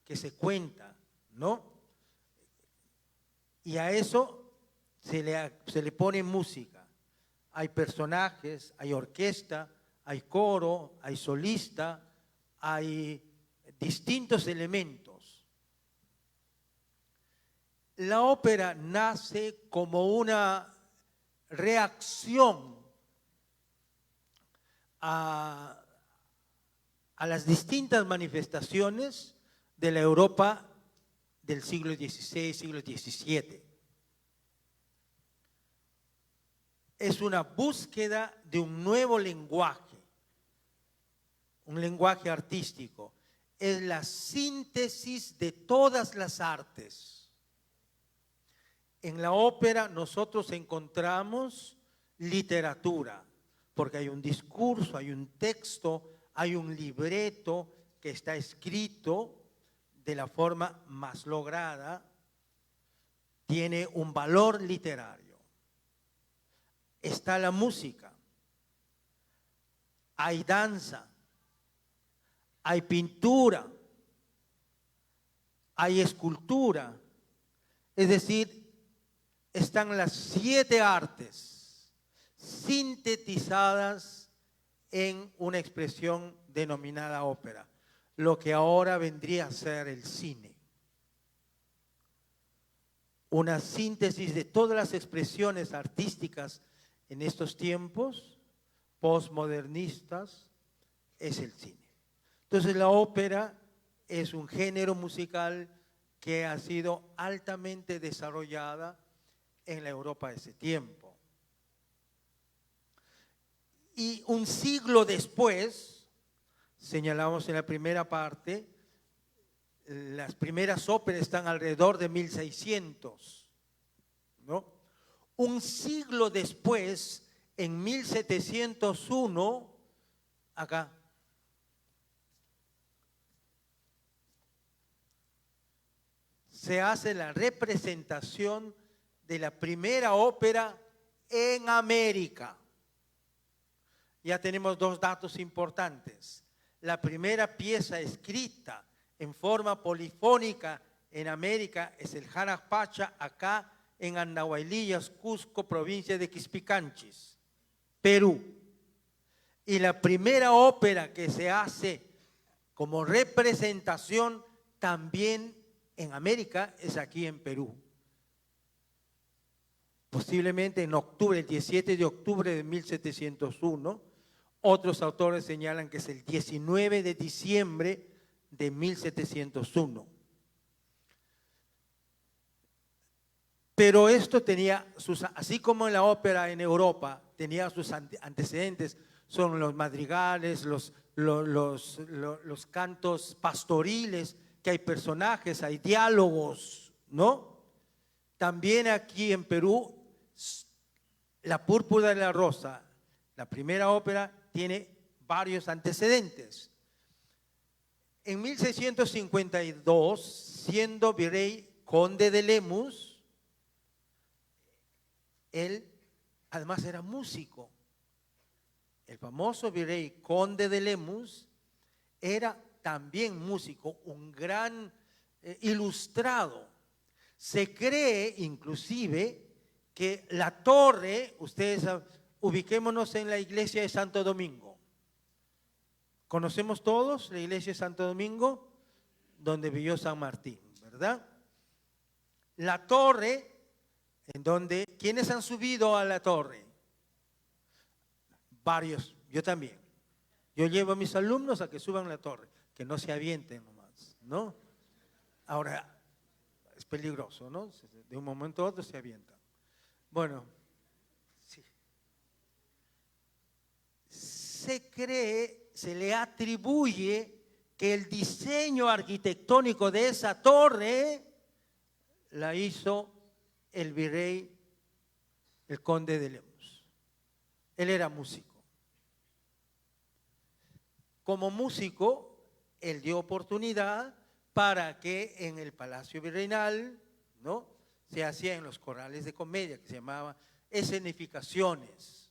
que se cuenta, ¿no? Y a eso se le pone música. Hay personajes, hay orquesta, hay coro, hay solista, hay distintos elementos. La ópera nace como una reacción a las distintas manifestaciones de la Europa del siglo XVI, siglo XVII. Es una búsqueda de un nuevo lenguaje, un lenguaje artístico. Es la síntesis de todas las artes. En la ópera nosotros encontramos literatura, porque hay un discurso, hay un texto, hay un libreto que está escrito de la forma más lograda, tiene un valor literario. Está la música, hay danza, hay pintura, hay escultura, es decir, están las 7 artes sintetizadas en una expresión denominada ópera, lo que ahora vendría a ser el cine. Una síntesis de todas las expresiones artísticas en estos tiempos postmodernistas es el cine. Entonces la ópera es un género musical que ha sido altamente desarrollada en la Europa de ese tiempo. Y un siglo después, señalamos en la primera parte, las primeras óperas están alrededor de 1600, ¿no? Un siglo después, en 1701, acá, se hace la representación de la primera ópera en América. Ya tenemos 2 datos importantes. La primera pieza escrita en forma polifónica en América es el Hanac Pacha, acá en Andahuaylillas, Cusco, provincia de Quispicanchis, Perú. Y la primera ópera que se hace como representación también en América es aquí en Perú. Posiblemente en octubre, el 17 de octubre de 1701, Otros autores señalan que es el 19 de diciembre de 1701. Pero esto tenía así como en la ópera en Europa, tenía sus antecedentes, son los madrigales, los cantos pastoriles, que hay personajes, hay diálogos, ¿no? También aquí en Perú, La Púrpura de la Rosa, la primera ópera, tiene varios antecedentes. En 1652, siendo virrey conde de Lemus, él además era músico. El famoso virrey conde de Lemus era también músico, un gran ilustrado. Se cree inclusive que la torre, ustedes ubiquémonos en la iglesia de Santo Domingo. ¿Conocemos todos la iglesia de Santo Domingo? Donde vivió San Martín, ¿verdad? La torre, en donde, ¿quiénes han subido a la torre? Varios, yo también. Yo llevo a mis alumnos a que suban la torre, que no se avienten nomás, ¿no? Ahora, es peligroso, ¿no? De un momento a otro se avientan. Bueno, sí. Se cree, se le atribuye que el diseño arquitectónico de esa torre la hizo el virrey, el conde de Lemus. Él era músico. Como músico, él dio oportunidad para que en el Palacio Virreinal, ¿no?, se hacía en los corrales de comedia, que se llamaban escenificaciones.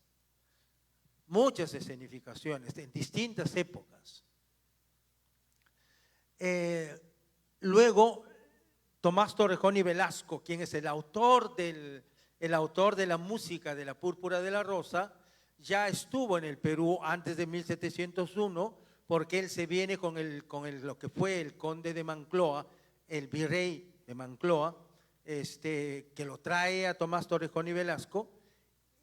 Muchas escenificaciones en distintas épocas. Luego, Tomás Torrejón y Velasco, quien es el autor de la música de La Púrpura de la Rosa, ya estuvo en el Perú antes de 1701, porque él se viene con lo que fue el conde de Moncloa, el virrey de Moncloa, que lo trae a Tomás Torrejón y Velasco.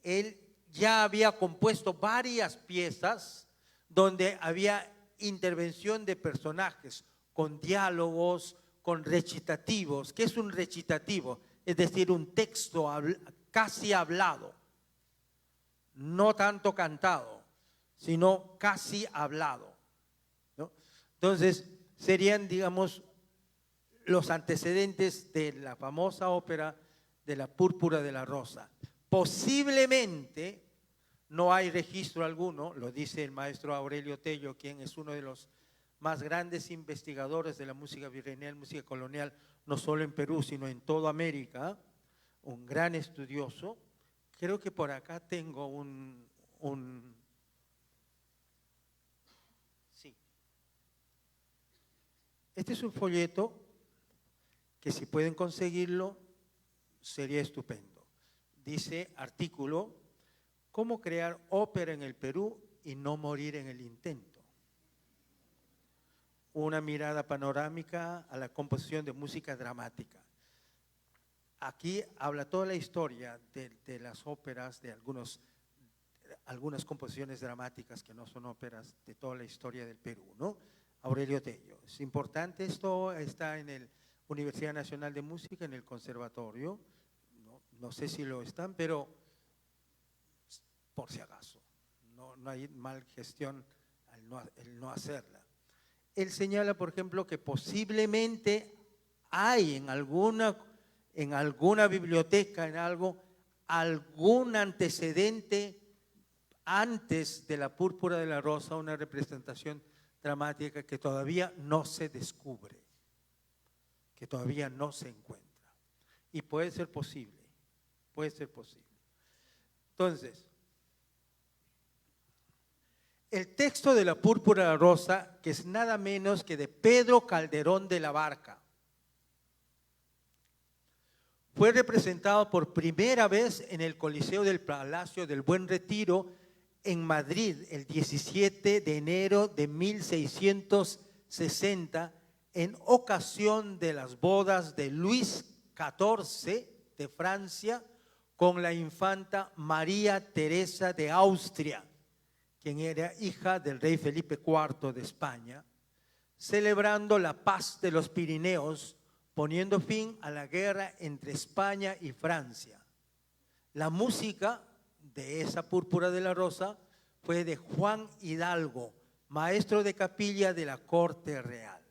Él ya había compuesto varias piezas donde había intervención de personajes, con diálogos, con recitativos. ¿Qué es un recitativo? Es decir, un texto casi hablado, no tanto cantado, sino casi hablado, ¿no? Entonces, serían, digamos, los antecedentes de la famosa ópera de La Púrpura de la Rosa. Posiblemente, no hay registro alguno, lo dice el maestro Aurelio Tello, quien es uno de los más grandes investigadores de la música virreinal, música colonial, no solo en Perú, sino en toda América, un gran estudioso. Creo que por acá tengo sí. Este es un folleto que, si pueden conseguirlo, sería estupendo. Dice, artículo, ¿cómo crear ópera en el Perú y no morir en el intento? Una mirada panorámica a la composición de música dramática. Aquí habla toda la historia de las óperas, de algunas composiciones dramáticas que no son óperas, de toda la historia del Perú, ¿no? Aurelio Tello. Es importante esto, está en la Universidad Nacional de Música, en el Conservatorio. No sé si lo están, pero por si acaso, no hay mal gestión el no hacerla. Él señala, por ejemplo, que posiblemente hay en alguna biblioteca, algún antecedente antes de La Púrpura de la Rosa, una representación dramática que todavía no se descubre, que todavía no se encuentra. Y puede ser posible, puede ser posible. Entonces, el texto de La Púrpura de la Rosa, que es nada menos que de Pedro Calderón de la Barca, fue representado por primera vez en el Coliseo del Palacio del Buen Retiro en Madrid el 17 de enero de 1660, en ocasión de las bodas de Luis XIV de Francia con la infanta María Teresa de Austria, quien era hija del rey Felipe IV de España, celebrando la paz de los Pirineos, poniendo fin a la guerra entre España y Francia. La música de esa Púrpura de la Rosa fue de Juan Hidalgo, maestro de capilla de la corte real.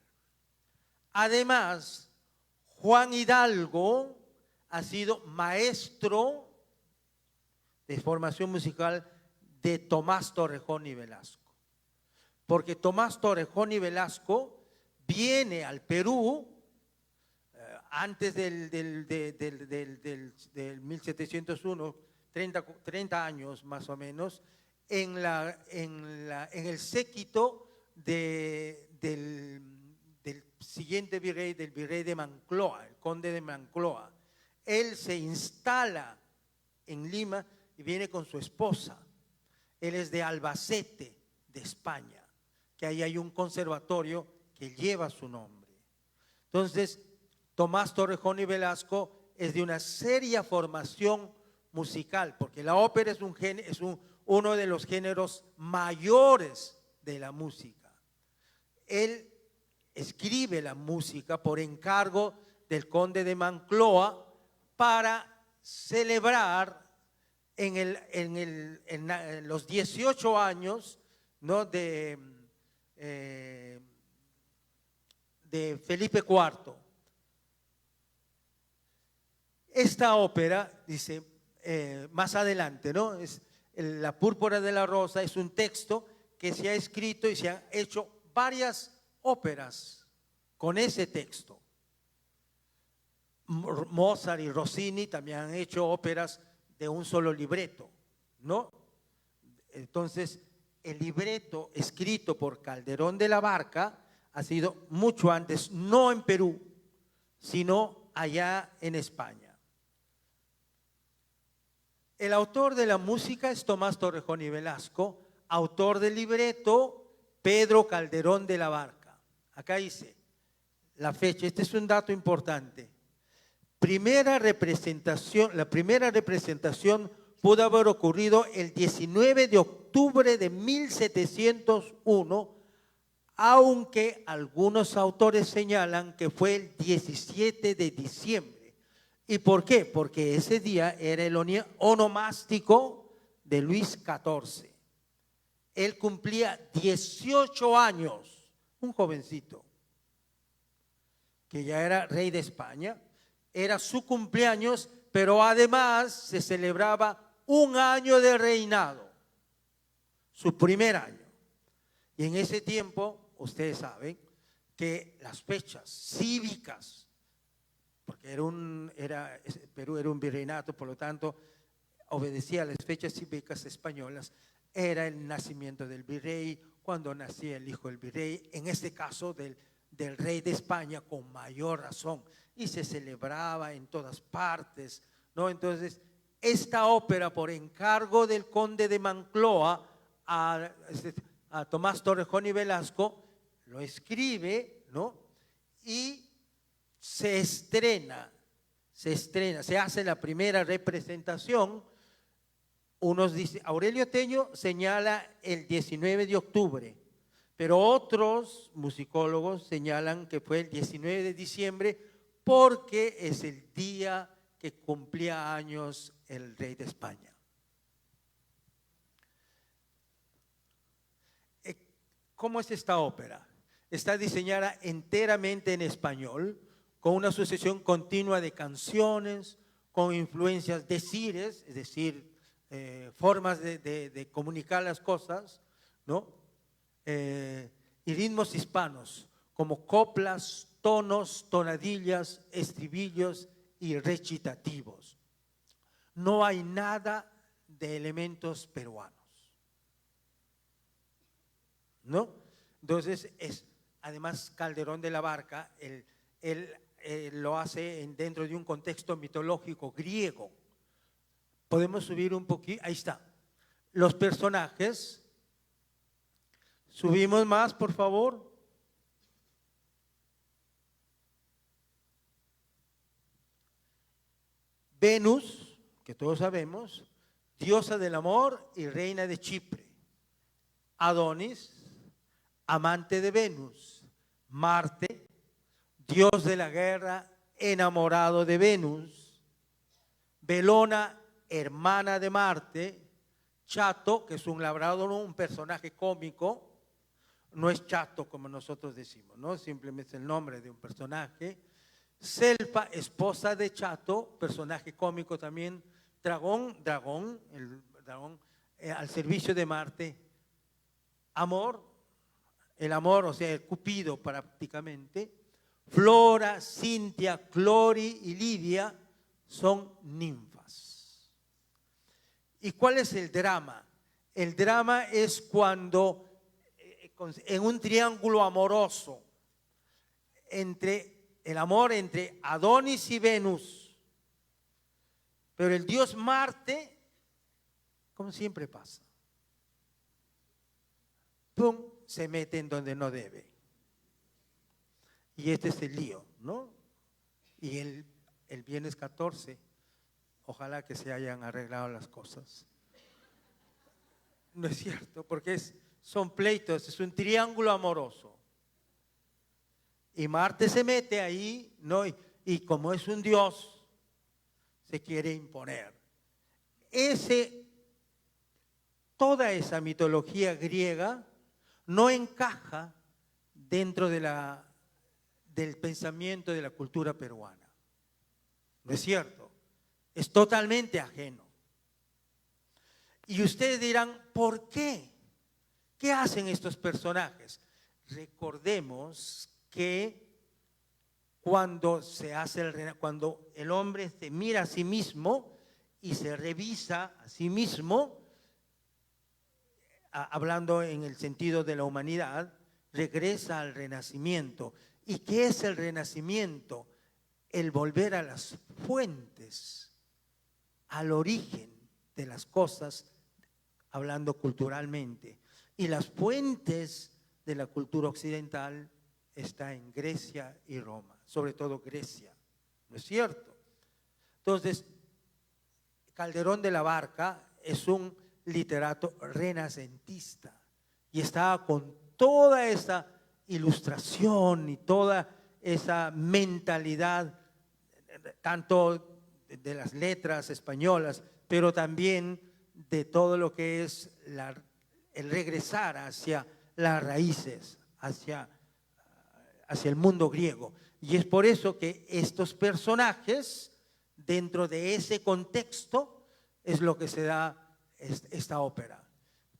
Además, Juan Hidalgo ha sido maestro de formación musical de Tomás Torrejón y Velasco, porque Tomás Torrejón y Velasco viene al Perú antes del 1701, 30 años más o menos, en el séquito del siguiente virrey, del virrey de Moncloa, el conde de Moncloa. Él se instala en Lima y viene con su esposa. Él es de Albacete, de España, que ahí hay un conservatorio que lleva su nombre. Entonces, Tomás Torrejón y Velasco es de una seria formación musical, porque la ópera es uno de los géneros mayores de la música. Él escribe la música por encargo del conde de Moncloa para celebrar en los 18 años, ¿no?, de Felipe IV. Esta ópera, dice más adelante, ¿no?, es La Púrpura de la Rosa, es un texto que se ha escrito y se han hecho varias óperas con ese texto. Mozart y Rossini también han hecho óperas de un solo libreto, ¿no? Entonces, el libreto escrito por Calderón de la Barca ha sido mucho antes, no en Perú, sino allá en España. El autor de la música es Tomás Torrejón y Velasco, autor del libreto Pedro Calderón de la Barca. Acá dice la fecha, este es un dato importante. La primera representación pudo haber ocurrido el 19 de octubre de 1701, aunque algunos autores señalan que fue el 17 de diciembre. ¿Y por qué? Porque ese día era el onomástico de Luis XIV. Él cumplía 18 años, un jovencito, que ya era rey de España. Era su cumpleaños, pero además se celebraba un año de reinado, su primer año. Y en ese tiempo, ustedes saben que las fechas cívicas, porque Perú era un virreinato, por lo tanto, obedecía a las fechas cívicas españolas, era el nacimiento del virrey, cuando nacía el hijo del virrey, en este caso del rey de España, con mayor razón, y se celebraba en todas partes, ¿no? Entonces, esta ópera, por encargo del conde de Moncloa a Tomás Torrejón y Velasco, lo escribe, ¿no?, y se hace la primera representación. Unos dicen, Aurelio Teño señala el 19 de octubre, pero otros musicólogos señalan que fue el 19 de diciembre porque es el día que cumplía años el rey de España. ¿Cómo es esta ópera? Está diseñada enteramente en español, con una sucesión continua de canciones, con influencias decires, es decir, formas de comunicar las cosas, ¿no? Y ritmos hispanos, como coplas, tonos, tonadillas, estribillos y recitativos. No hay nada de elementos peruanos, ¿no? Entonces, además Calderón de la Barca, él lo hace dentro de un contexto mitológico griego. Podemos subir un poquito, ahí está. Los personajes, subimos más, por favor. Venus, que todos sabemos, diosa del amor y reina de Chipre. Adonis, amante de Venus. Marte, dios de la guerra, enamorado de Venus. Belona, hermana de Marte. Chato, que es un labrador, un personaje cómico. No es Chato como nosotros decimos, ¿no? Simplemente es el nombre de un personaje. Selpa, esposa de Chato, personaje cómico también. Dragón, el dragón al servicio de Marte. Amor, el amor, o sea, el Cupido prácticamente. Flora, Cintia, Clori y Lidia son ninfas. ¿Y cuál es el drama? El drama es cuando en un triángulo amoroso entre el amor entre Adonis y Venus, pero el dios Marte, como siempre pasa, ¡pum!, se mete en donde no debe. Y este es el lío, ¿no? Y el viernes 14, ojalá que se hayan arreglado las cosas. No es cierto, porque son pleitos, es un triángulo amoroso. Y Marte se mete ahí, ¿no? Y como es un dios, se quiere imponer. Toda esa mitología griega no encaja dentro del pensamiento de la cultura peruana. ¿No es cierto? Es totalmente ajeno. Y ustedes dirán, ¿por qué? ¿Qué hacen estos personajes? Recordemos que cuando el hombre se mira a sí mismo y se revisa a sí mismo, hablando en el sentido de la humanidad, regresa al renacimiento. ¿Y qué es el renacimiento? El volver a las fuentes, al origen de las cosas, hablando culturalmente. Y las fuentes de la cultura occidental está en Grecia y Roma, sobre todo Grecia, ¿no es cierto? Entonces, Calderón de la Barca es un literato renacentista y estaba con toda esa ilustración y toda esa mentalidad, tanto de las letras españolas, pero también de todo lo que es el regresar hacia las raíces, hacia el mundo griego. Y es por eso que estos personajes, dentro de ese contexto, es lo que se da esta ópera,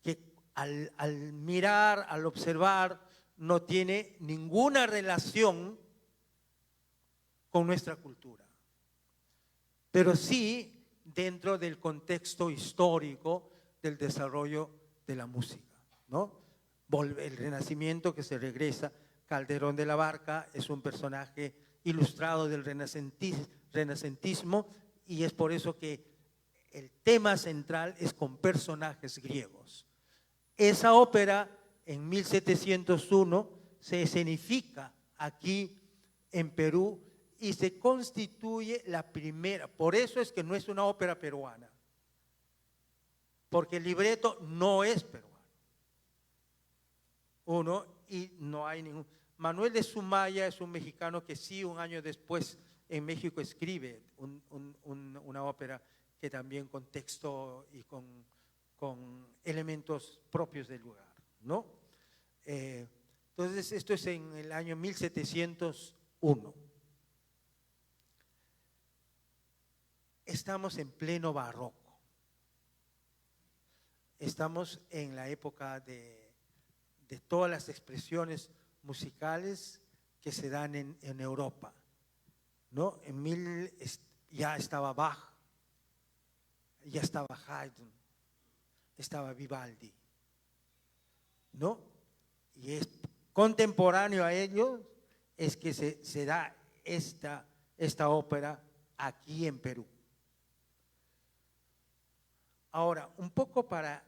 que al mirar, al observar, no tiene ninguna relación con nuestra cultura, pero sí dentro del contexto histórico del desarrollo de la música, ¿no? El Renacimiento que se regresa. Calderón de la Barca es un personaje ilustrado del renacentismo y es por eso que el tema central es con personajes griegos. Esa ópera en 1701 se escenifica aquí en Perú y se constituye la primera. Por eso es que no es una ópera peruana, porque el libreto no es peruano. Y no hay ningún. Manuel de Sumaya es un mexicano que sí, un año después en México escribe una ópera que también con texto y con elementos propios del lugar, ¿no? Entonces, esto es en el año 1701. Estamos en pleno barroco. Estamos en la época de todas las expresiones musicales que se dan en Europa, ¿no? Ya estaba Bach, ya estaba Haydn, estaba Vivaldi, ¿no? Y es contemporáneo a ellos es que se da esta ópera aquí en Perú. Ahora, un poco para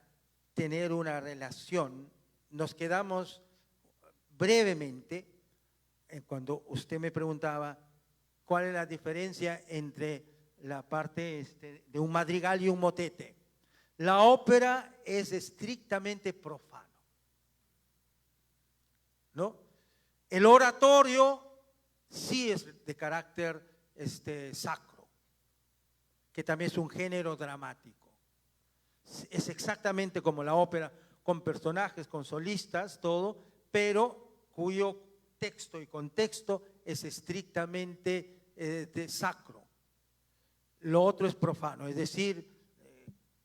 tener una relación, nos quedamos brevemente cuando usted me preguntaba cuál es la diferencia entre la parte de un madrigal y un motete. La ópera es estrictamente profano. ¿no? El oratorio sí es de carácter sacro, que también es un género dramático. Es exactamente como la ópera, con personajes, con solistas, todo, pero cuyo texto y contexto es estrictamente sacro. Lo otro es profano, es decir,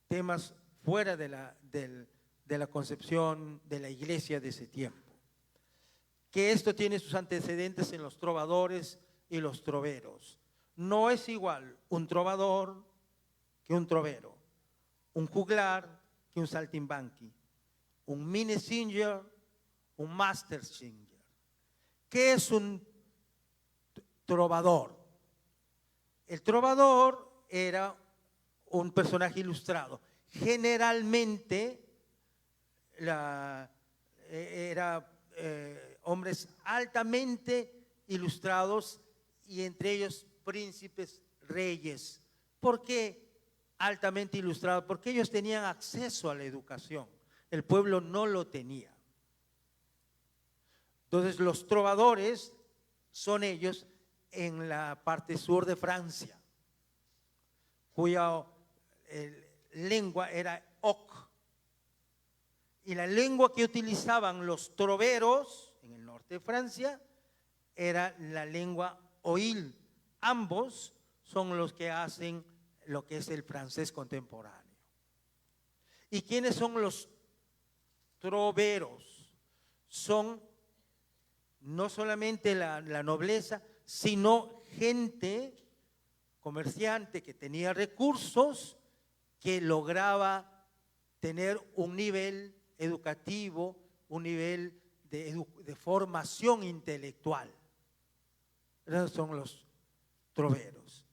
temas fuera de la concepción de la iglesia de ese tiempo. Que esto tiene sus antecedentes en los trovadores y los troveros. No es igual un trovador que un trovero, un juglar que un saltimbanqui, un minnesänger, un mastersinger. ¿Qué es un trovador? El trovador era un personaje ilustrado. Generalmente era hombres altamente ilustrados y entre ellos príncipes, reyes. ¿Por qué altamente ilustrados? Porque ellos tenían acceso a la educación. El pueblo no lo tenía. Entonces los trovadores son ellos en la parte sur de Francia, cuya lengua era oc. Y la lengua que utilizaban los troveros en el norte de Francia era la lengua oil. Ambos son los que hacen lo que es el francés contemporáneo. ¿Y quiénes son los troveros? Son no solamente la nobleza, sino gente, comerciante que tenía recursos, que lograba tener un nivel educativo, un nivel de formación intelectual. Esos son los troveros.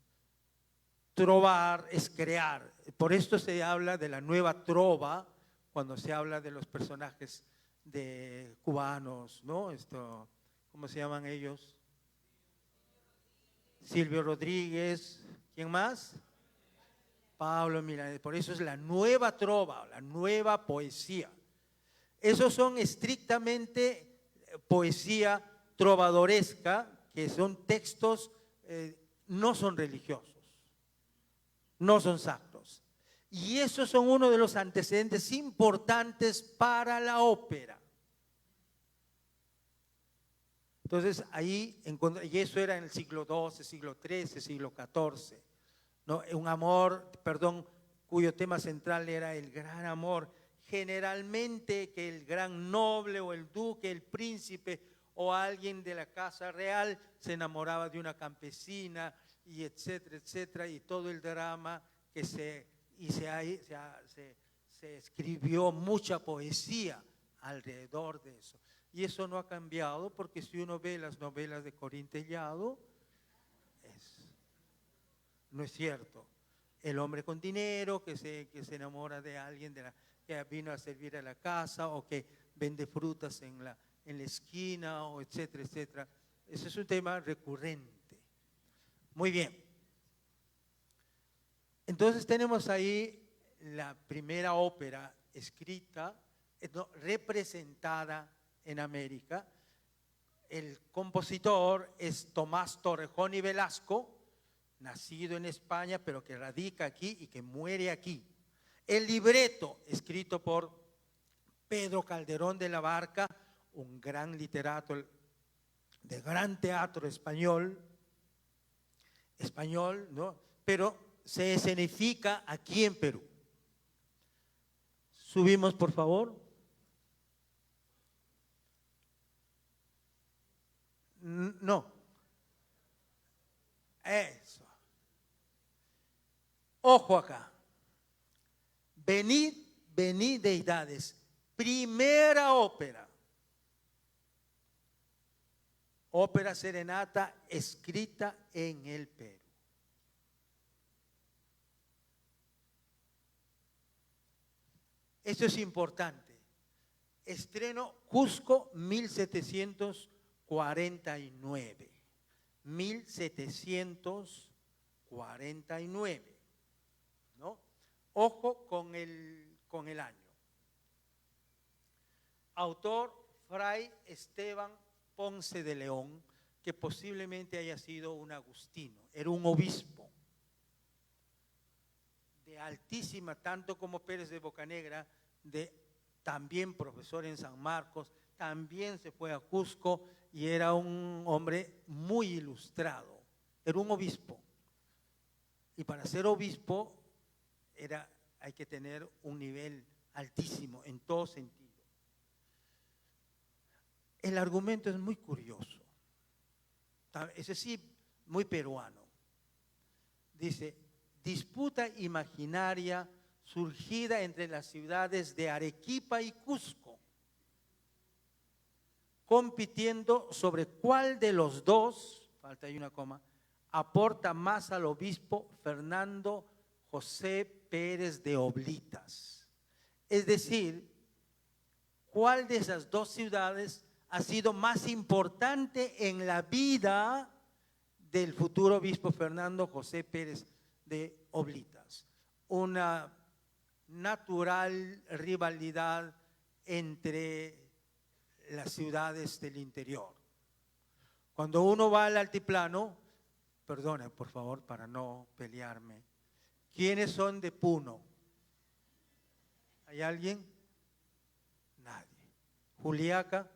Trovar es crear. Por esto se habla de la nueva trova cuando se habla de los personajes de cubanos, ¿no? ¿Cómo se llaman ellos? Silvio Rodríguez. ¿Quién más? Pablo Milanés. Por eso es la nueva trova, la nueva poesía. Esos son estrictamente poesía trovadoresca, que son textos, no son religiosos, no son sacros. Y esos son uno de los antecedentes importantes para la ópera. Entonces ahí, y eso era en el siglo XII, siglo XIII, siglo XIV, ¿no? Un amor, cuyo tema central era el gran amor. Generalmente que el gran noble o el duque, el príncipe o alguien de la casa real se enamoraba de una campesina y etcétera, etcétera, y todo el drama que se escribió mucha poesía alrededor de eso. Y eso no ha cambiado, porque si uno ve las novelas de Corín Tellado, no es cierto. El hombre con dinero que se enamora de alguien que vino a servir a la casa o que vende frutas en la esquina, o etcétera, etcétera. Ese es un tema recurrente. Muy bien. Entonces tenemos ahí la primera ópera escrita, representada en América. El compositor es Tomás Torrejón y Velasco, nacido en España, pero que radica aquí y que muere aquí. El libreto, escrito por Pedro Calderón de la Barca, un gran literato de gran teatro español, ¿no? Pero se escenifica aquí en Perú. Subimos, por favor. No. Eso. Ojo acá. Venid, venid deidades. Primera ópera. Ópera serenata escrita en el Perú. Eso es importante. Estreno Cusco 1749. 1749. ¿No? Ojo con el año. Autor Fray Esteban Ponce de León, que posiblemente haya sido un agustino, era un obispo de altísima, tanto como Pérez de Bocanegra, también profesor en San Marcos, también se fue a Cusco y era un hombre muy ilustrado, era un obispo. Y para ser obispo hay que tener un nivel altísimo en todo sentido. El argumento es muy curioso, ese sí, muy peruano. Dice, disputa imaginaria surgida entre las ciudades de Arequipa y Cusco, compitiendo sobre cuál de los dos, falta ahí una coma, aporta más al obispo Fernando José Pérez de Oblitas. Es decir, ¿cuál de esas dos ciudades ha sido más importante en la vida del futuro obispo Fernando José Pérez de Oblitas? Una natural rivalidad entre las ciudades del interior. Cuando uno va al altiplano, perdone por favor para no pelearme, ¿quiénes son de Puno? ¿Hay alguien? Nadie. ¿Juliaca?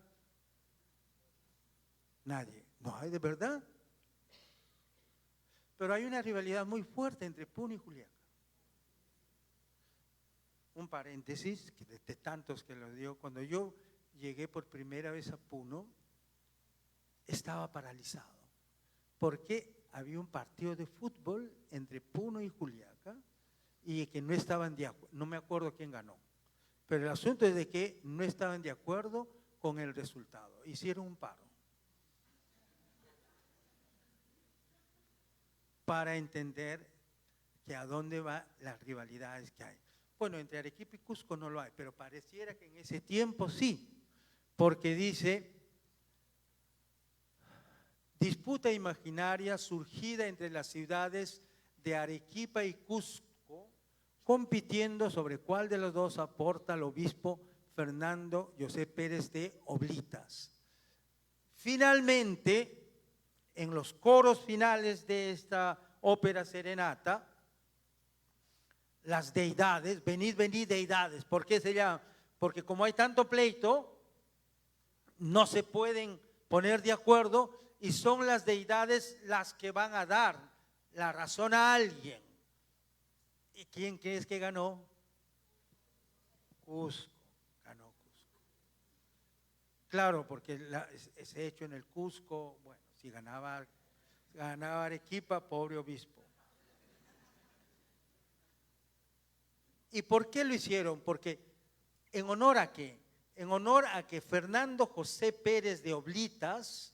Nadie. No hay, de verdad. Pero hay una rivalidad muy fuerte entre Puno y Juliaca. Un paréntesis, de tantos que lo dio, cuando yo llegué por primera vez a Puno, estaba paralizado, porque había un partido de fútbol entre Puno y Juliaca y que no estaban de acuerdo, no me acuerdo quién ganó, pero el asunto es de que no estaban de acuerdo con el resultado, hicieron un paro para entender que a dónde van las rivalidades que hay. Bueno, entre Arequipa y Cusco no lo hay, pero pareciera que en ese tiempo sí, porque dice, disputa imaginaria surgida entre las ciudades de Arequipa y Cusco, compitiendo sobre cuál de los dos aporta al obispo Fernando José Pérez de Oblitas. Finalmente, en los coros finales de esta ópera serenata, las deidades, venid, venid deidades, ¿por qué se llama? Porque como hay tanto pleito, no se pueden poner de acuerdo y son las deidades las que van a dar la razón a alguien. ¿Y quién crees que ganó? Cusco, ganó Cusco. Claro, porque ese hecho en el Cusco, bueno, si ganaba Arequipa, pobre obispo. ¿Y por qué lo hicieron? Porque en honor a qué? En honor a que Fernando José Pérez de Oblitas,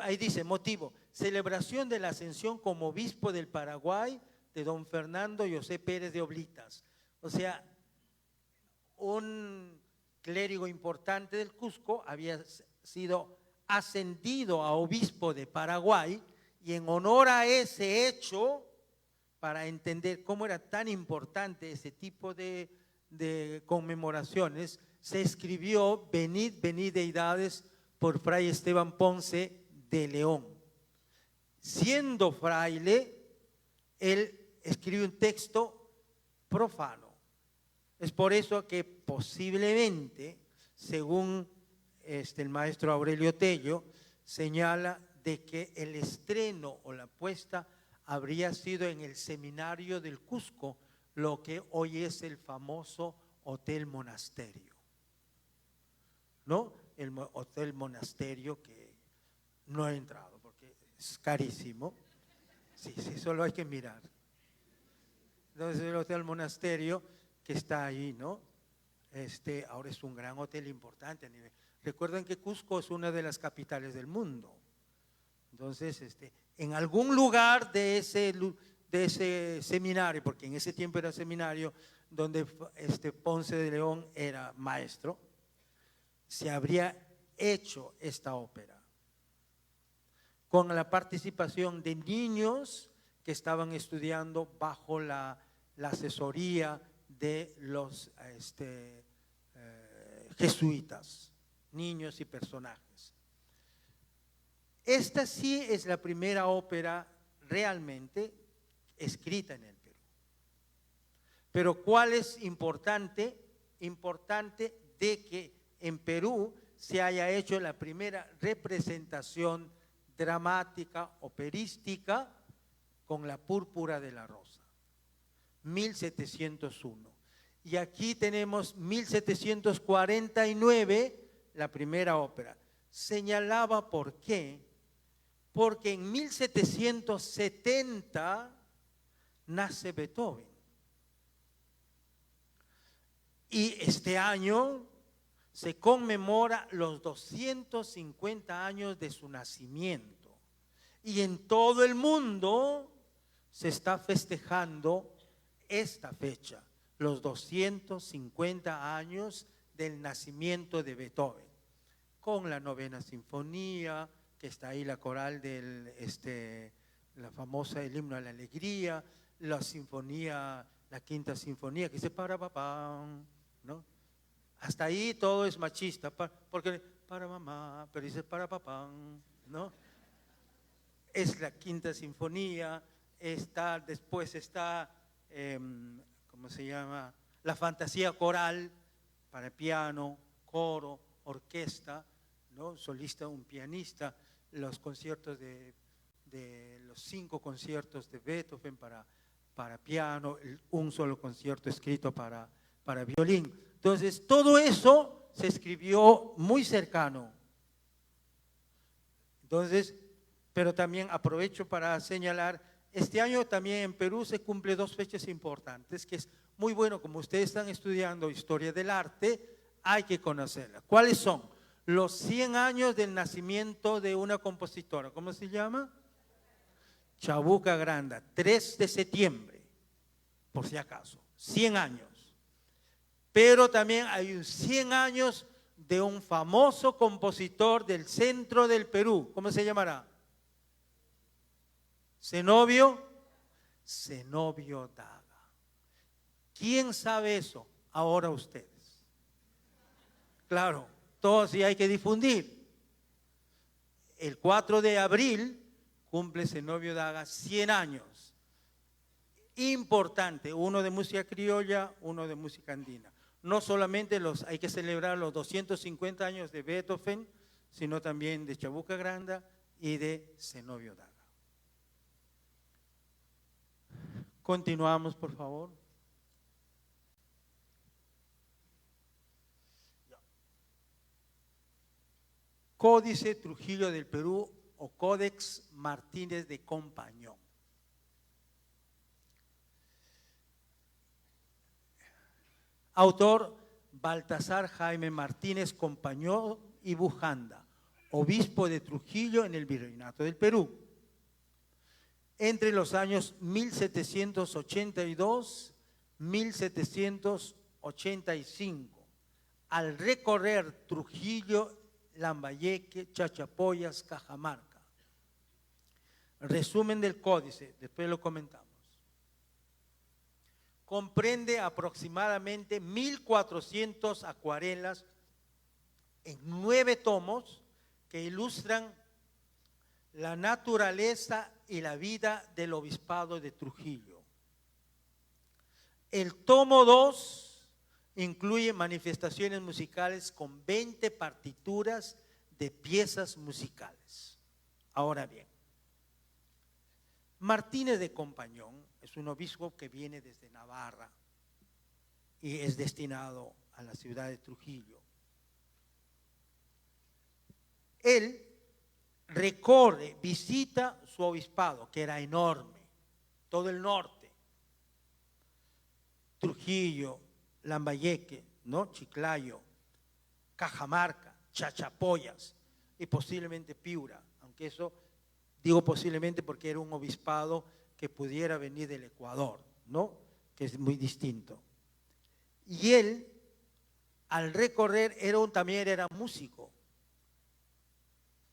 ahí dice motivo, celebración de la ascensión como obispo del Paraguay de don Fernando José Pérez de Oblitas. O sea, un clérigo importante del Cusco había sido ascendido a obispo de Paraguay y en honor a ese hecho, para entender cómo era tan importante ese tipo de conmemoraciones, se escribió Venid, venid deidades por Fray Esteban Ponce de León. Siendo fraile, él escribe un texto profano. Es por eso que posiblemente, según el maestro Aurelio Tello, señala de que el estreno o la puesta habría sido en el seminario del Cusco, lo que hoy es el famoso Hotel Monasterio, ¿no? El Hotel Monasterio que no he entrado porque es carísimo. Sí, solo hay que mirar. Entonces el Hotel Monasterio que está ahí, ¿no? Ahora es un gran hotel importante a nivel. Recuerden que Cusco es una de las capitales del mundo. Entonces, en algún lugar de ese seminario, porque en ese tiempo era seminario donde Ponce de León era maestro, se habría hecho esta ópera con la participación de niños que estaban estudiando bajo la asesoría de los jesuitas, niños y personajes. Esta sí es la primera ópera realmente escrita en el Perú. Pero ¿cuál es importante? Importante de que en Perú se haya hecho la primera representación dramática, operística, con La Púrpura de la Rosa, 1701. Y aquí tenemos 1749, la primera ópera. Señalaba por qué. Porque en 1770 nace Beethoven. Y este año se conmemora los 250 años de su nacimiento. Y en todo el mundo se está festejando esta fecha, los 250 años del nacimiento de Beethoven, con la novena sinfonía, que está ahí la coral la famosa El himno a la alegría, la sinfonía, la quinta sinfonía, que dice para papá, ¿no? Hasta ahí todo es machista, porque para mamá, pero dice para papá, ¿no? Es la quinta sinfonía, después está, ¿cómo se llama? La fantasía coral para piano, coro, orquesta, ¿no? Solista, un pianista, los conciertos de los 5 conciertos de Beethoven para piano, un solo concierto escrito para violín. Entonces, todo eso se escribió muy cercano. Entonces, pero también aprovecho para señalar, este año también en Perú se cumple 2 fechas importantes, que es muy bueno, como ustedes están estudiando historia del arte, hay que conocerla. ¿Cuáles son? Los 100 años del nacimiento de una compositora. ¿Cómo se llama? Chabuca Granda, 3 de septiembre, por si acaso, 100 años. Pero también hay 100 años de un famoso compositor del centro del Perú. ¿Cómo se llamará? Zenobio Daga. ¿Quién sabe eso? Ahora ustedes. Claro, todo sí hay que difundir. El 4 de abril cumple Zenobio Daga 100 años. Importante, uno de música criolla, uno de música andina. No solamente hay que celebrar los 250 años de Beethoven, sino también de Chabuca Granda y de Zenobio Daga. Continuamos, por favor. Códice Trujillo del Perú o Códex Martínez de Compañón. Autor Baltasar Jaime Martínez Compañón y Bujanda, obispo de Trujillo en el Virreinato del Perú. Entre los años 1782-1785, al recorrer Trujillo, Lambayeque, Chachapoyas, Cajamarca. Resumen del códice, después lo comentamos. Comprende aproximadamente 1400 acuarelas en 9 tomos que ilustran la naturaleza y la vida del obispado de Trujillo. El tomo 2 incluye manifestaciones musicales con 20 partituras de piezas musicales. Ahora bien, Martínez de Compañón es un obispo que viene desde Navarra y es destinado a la ciudad de Trujillo. Él recorre, visita su obispado, que era enorme, todo el norte, Trujillo, Lambayeque, ¿no? Chiclayo, Cajamarca, Chachapoyas y posiblemente Piura, aunque eso digo posiblemente porque era un obispado que pudiera venir del Ecuador, ¿no? Que es muy distinto. Y él, al recorrer, también era músico.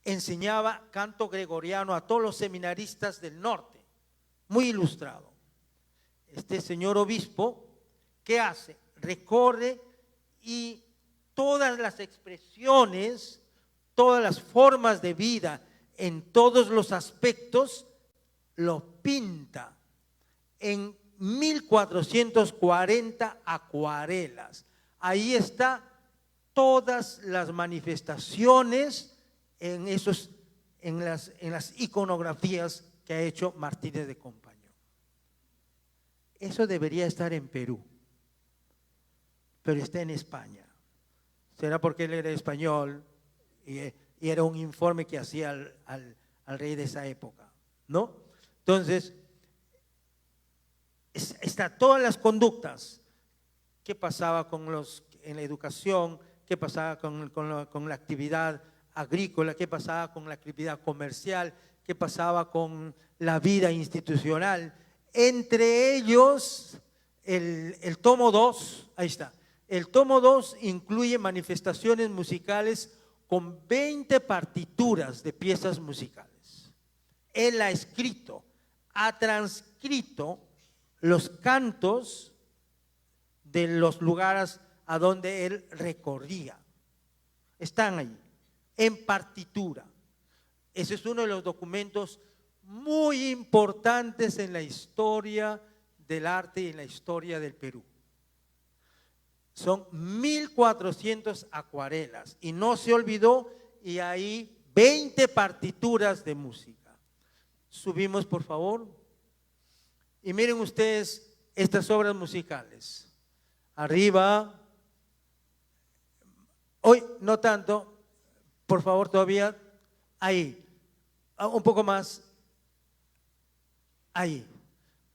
Enseñaba canto gregoriano a todos los seminaristas del norte, muy ilustrado. Este señor obispo, ¿qué hace? Recorre y todas las expresiones, todas las formas de vida, en todos los aspectos, lo pinta en 1440 acuarelas. Ahí está todas las manifestaciones en las iconografías que ha hecho Martínez de Compañón. Eso debería estar en Perú, pero está en España. ¿Será porque él era español y era un informe que hacía al rey de esa época? ¿No? Entonces, está todas las conductas. ¿Qué pasaba en la educación? ¿Qué pasaba con la actividad agrícola? ¿Qué pasaba con la actividad comercial? ¿Qué pasaba con la vida institucional? Entre ellos, el tomo 2, ahí está. El tomo 2 incluye manifestaciones musicales con 20 partituras de piezas musicales. Él ha escrito, ha transcrito los cantos de los lugares a donde él recorría. Están ahí, en partitura. Ese es uno de los documentos muy importantes en la historia del arte y en la historia del Perú. Son 1400 acuarelas y no se olvidó, y hay 20 partituras de música. Subimos, por favor. Y miren ustedes estas obras musicales. Arriba, hoy no tanto, por favor, todavía ahí, un poco más, ahí.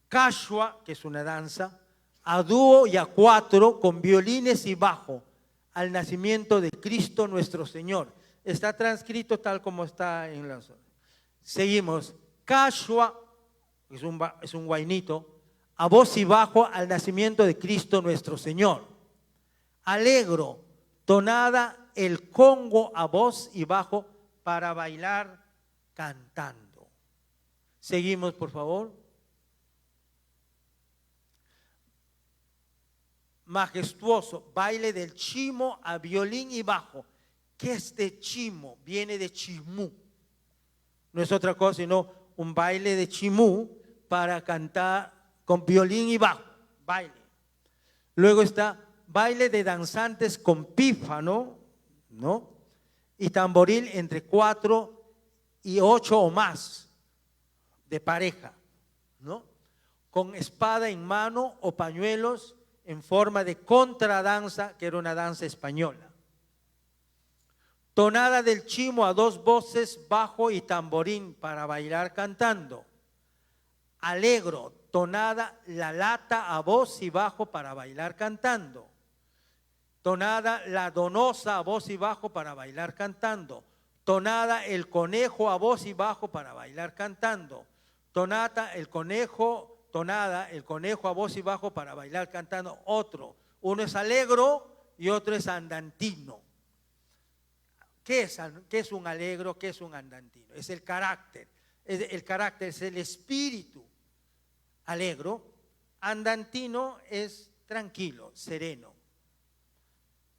Cashua, que es una danza, a dúo y a cuatro con violines y bajo, al nacimiento de Cristo nuestro Señor. Está transcrito tal como está en las. Seguimos. Cashua, es un guainito, a voz y bajo al nacimiento de Cristo nuestro Señor. Alegro, tonada, el congo a voz y bajo para bailar cantando. Seguimos, por favor. Majestuoso, baile del chimo a violín y bajo. ¿Qué es de chimo? Viene de chimú. No es otra cosa sino un baile de chimú para cantar con violín y bajo. Baile. Luego está baile de danzantes con pífano, ¿no? Y tamboril entre 4 y 8 o más de pareja, ¿no? Con espada en mano o pañuelos en forma de contradanza, que era una danza española. Tonada del chimo a 2 voces, bajo y tamborín para bailar cantando. Alegro, tonada, la lata a voz y bajo para bailar cantando. Tonada, la donosa a voz y bajo para bailar cantando. Tonada, el conejo a voz y bajo para bailar cantando. Tonada, el conejo a voz y bajo para bailar cantando. Uno es alegro y otro es andantino. ¿Qué es un alegro? ¿Qué es un andantino? Es el carácter. El carácter es el espíritu. Alegro. Andantino es tranquilo, sereno.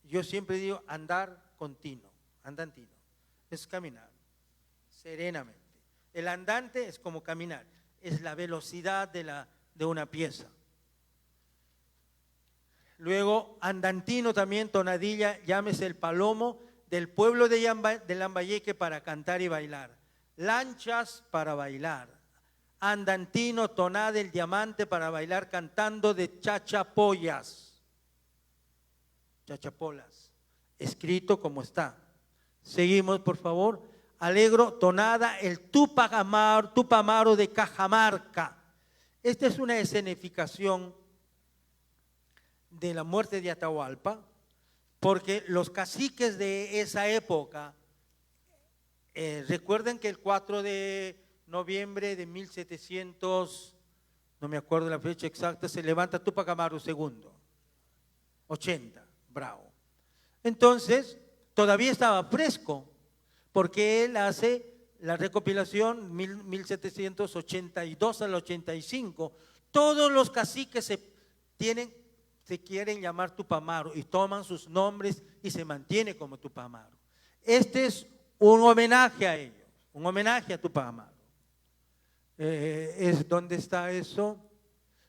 Yo siempre digo andar continuo, andantino. Es caminar serenamente. El andante es como caminar, es la velocidad de una pieza. Luego, andantino también, tonadilla, llámese el palomo, del pueblo de Lambayeque para cantar y bailar. Lanchas para bailar. Andantino, tonada, el diamante para bailar cantando de chachapoyas. Chachapolas. Escrito como está. Seguimos, por favor. Alegro, tonada, el Tupamaro de Cajamarca. Esta es una escenificación de la muerte de Atahualpa, porque los caciques de esa época, recuerden que el 4 de noviembre de 1700, no me acuerdo la fecha exacta, se levanta Tupac Amaru II, 80, bravo. Entonces, todavía estaba fresco, porque él hace la recopilación 1782 al 85. Todos los caciques se quieren llamar Tupamaro y toman sus nombres y se mantiene como Tupamaro. Este es un homenaje a ellos, un homenaje a Tupamaro. ¿Dónde está eso?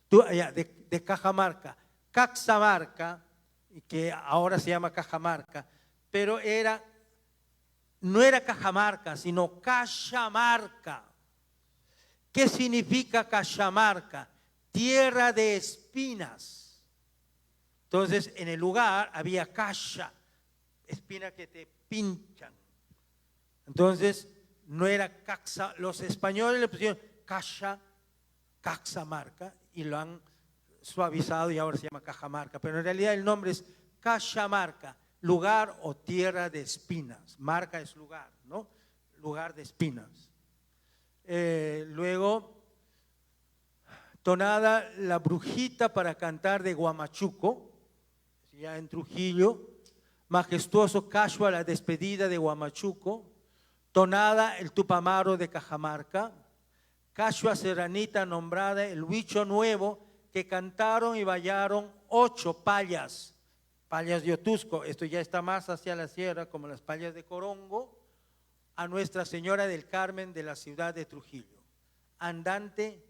De Cajamarca. Caxamarca, que ahora se llama Cajamarca, pero no era Cajamarca, sino Cachamarca. ¿Qué significa Cachamarca? Tierra de espinas. Entonces, en el lugar había cacha, espinas que te pinchan. Entonces, no era Caxa, los españoles le pusieron Caxamarca y lo han suavizado y ahora se llama Cajamarca, pero en realidad el nombre es Cachamarca, lugar o tierra de espinas. Marca es lugar, ¿no? Lugar de espinas. Luego, tonada La Brujita para cantar de Huamachuco, ya en Trujillo. Majestuoso Cachua, la despedida de Huamachuco. Tonada El Tupamaro de Cajamarca. Cachua Serranita nombrada El Huicho Nuevo, que cantaron y bailaron 8 payas de Otusco, esto ya está más hacia la sierra, como las payas de Corongo, a Nuestra Señora del Carmen de la ciudad de Trujillo. Andante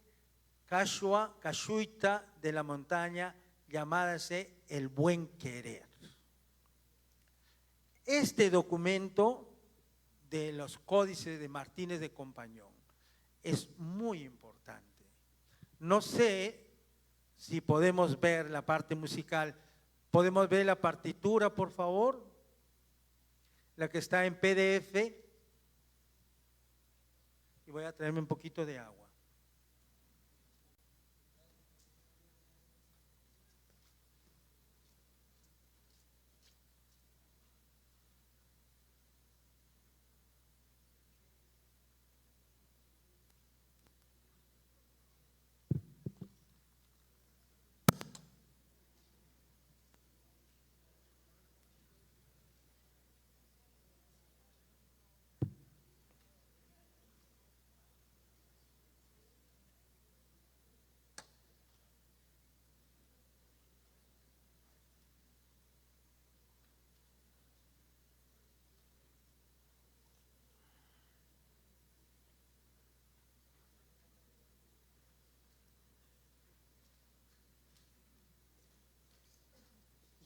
Cachua, Cachuita de la montaña, llamádase El Buen Querer. Este documento de los códices de Martínez de Compañón es muy importante. No sé si podemos ver la parte musical. ¿Podemos ver la partitura, por favor? La que está en PDF. Y voy a traerme un poquito de agua.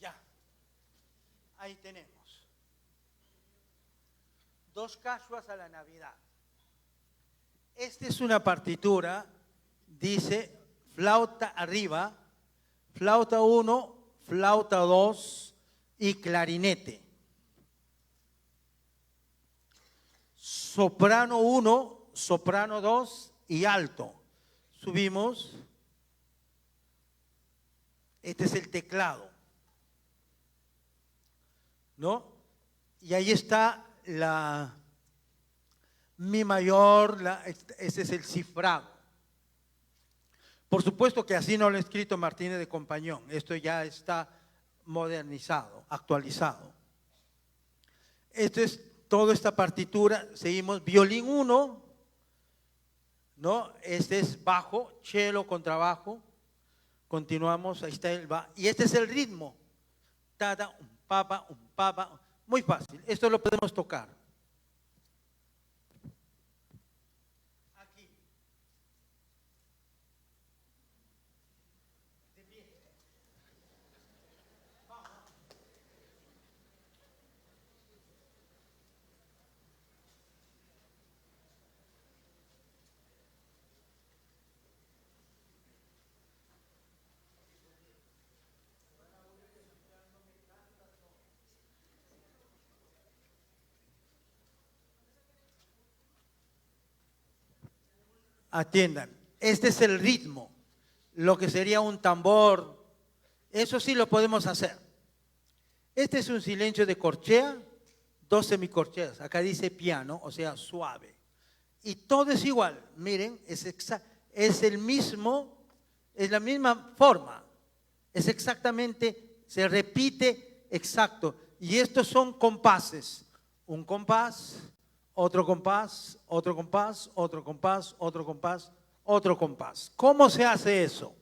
Ya, ahí tenemos. 2 cachuas a la Navidad. Esta es una partitura, dice flauta arriba, flauta 1, flauta 2 y clarinete. Soprano 1, soprano 2 y alto. Subimos. Este es el teclado, ¿no? Y ahí está la mi mayor, ese es el cifrado. Por supuesto que así no lo ha escrito Martínez de Compañón, esto ya está modernizado, actualizado. Esto es toda esta partitura, seguimos violín 1, ¿no? Este es bajo, cello, contrabajo, continuamos, ahí está el bajo, y este es el ritmo, tada, un papa, muy fácil, esto lo podemos tocar. Atiendan, este es el ritmo, lo que sería un tambor, eso sí lo podemos hacer. Este es un silencio de corchea, 2 semicorcheas, acá dice piano, o sea suave. Y todo es igual, miren, es el mismo, es la misma forma, es exactamente, se repite exacto. Y estos son compases, un compás, otro compás, otro compás, otro compás, otro compás, otro compás. ¿Cómo se hace eso?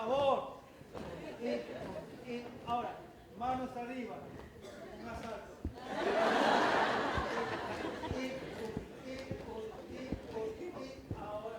favor. Y ahora, manos arriba. Un asalto. Y ahora.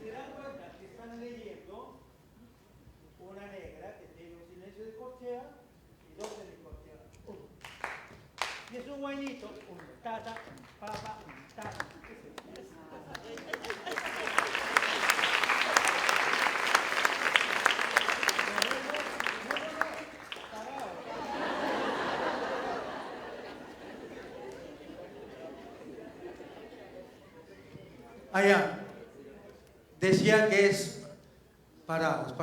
Se dan cuenta que están leyendo una negra que tiene un silencio de corchea y dos semicorcheas. Y es un guainito, un tata, un papa, un tata. Allá. Decía que es parados.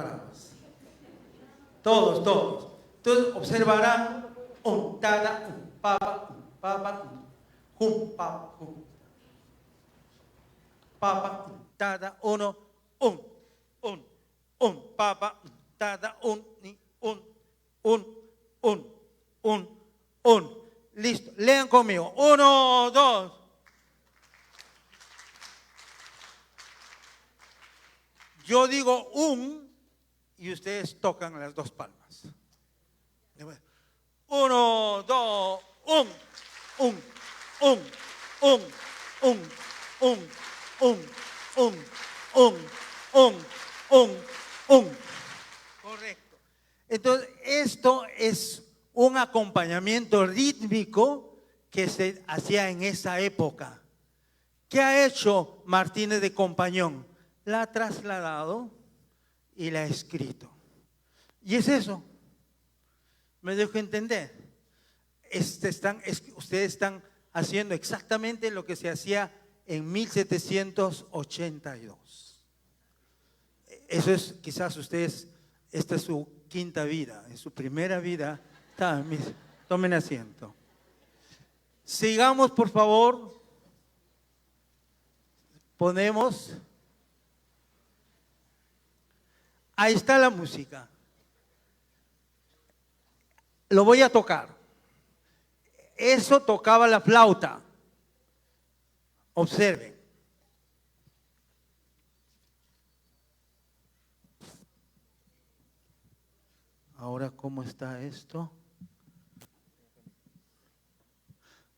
Todos. Entonces observarán un tada, un papa, un papa, un papa, un tada, uno, un papa, un tada, un. Listo. Lean conmigo. 1, 2. Yo digo y ustedes tocan las dos palmas. 1, 2, Correcto. Entonces, esto es un acompañamiento rítmico que se hacía en esa época. ¿Qué ha hecho Martínez de Compañón? La ha trasladado y la ha escrito. Y es eso. ¿Me dejo entender? Ustedes están haciendo exactamente lo que se hacía en 1782. Eso es, quizás ustedes, esta es su quinta vida, en su primera vida. Tomen asiento. Sigamos, por favor. Ponemos. Ahí está la música. Lo voy a tocar. Eso tocaba la flauta. Observen. Ahora, ¿cómo está esto?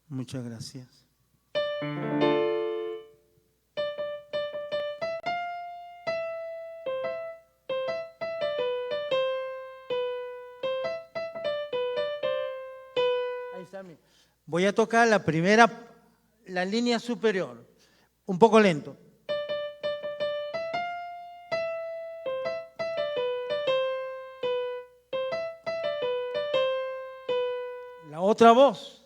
Muchas gracias. Voy a tocar la línea superior, un poco lento. La otra voz.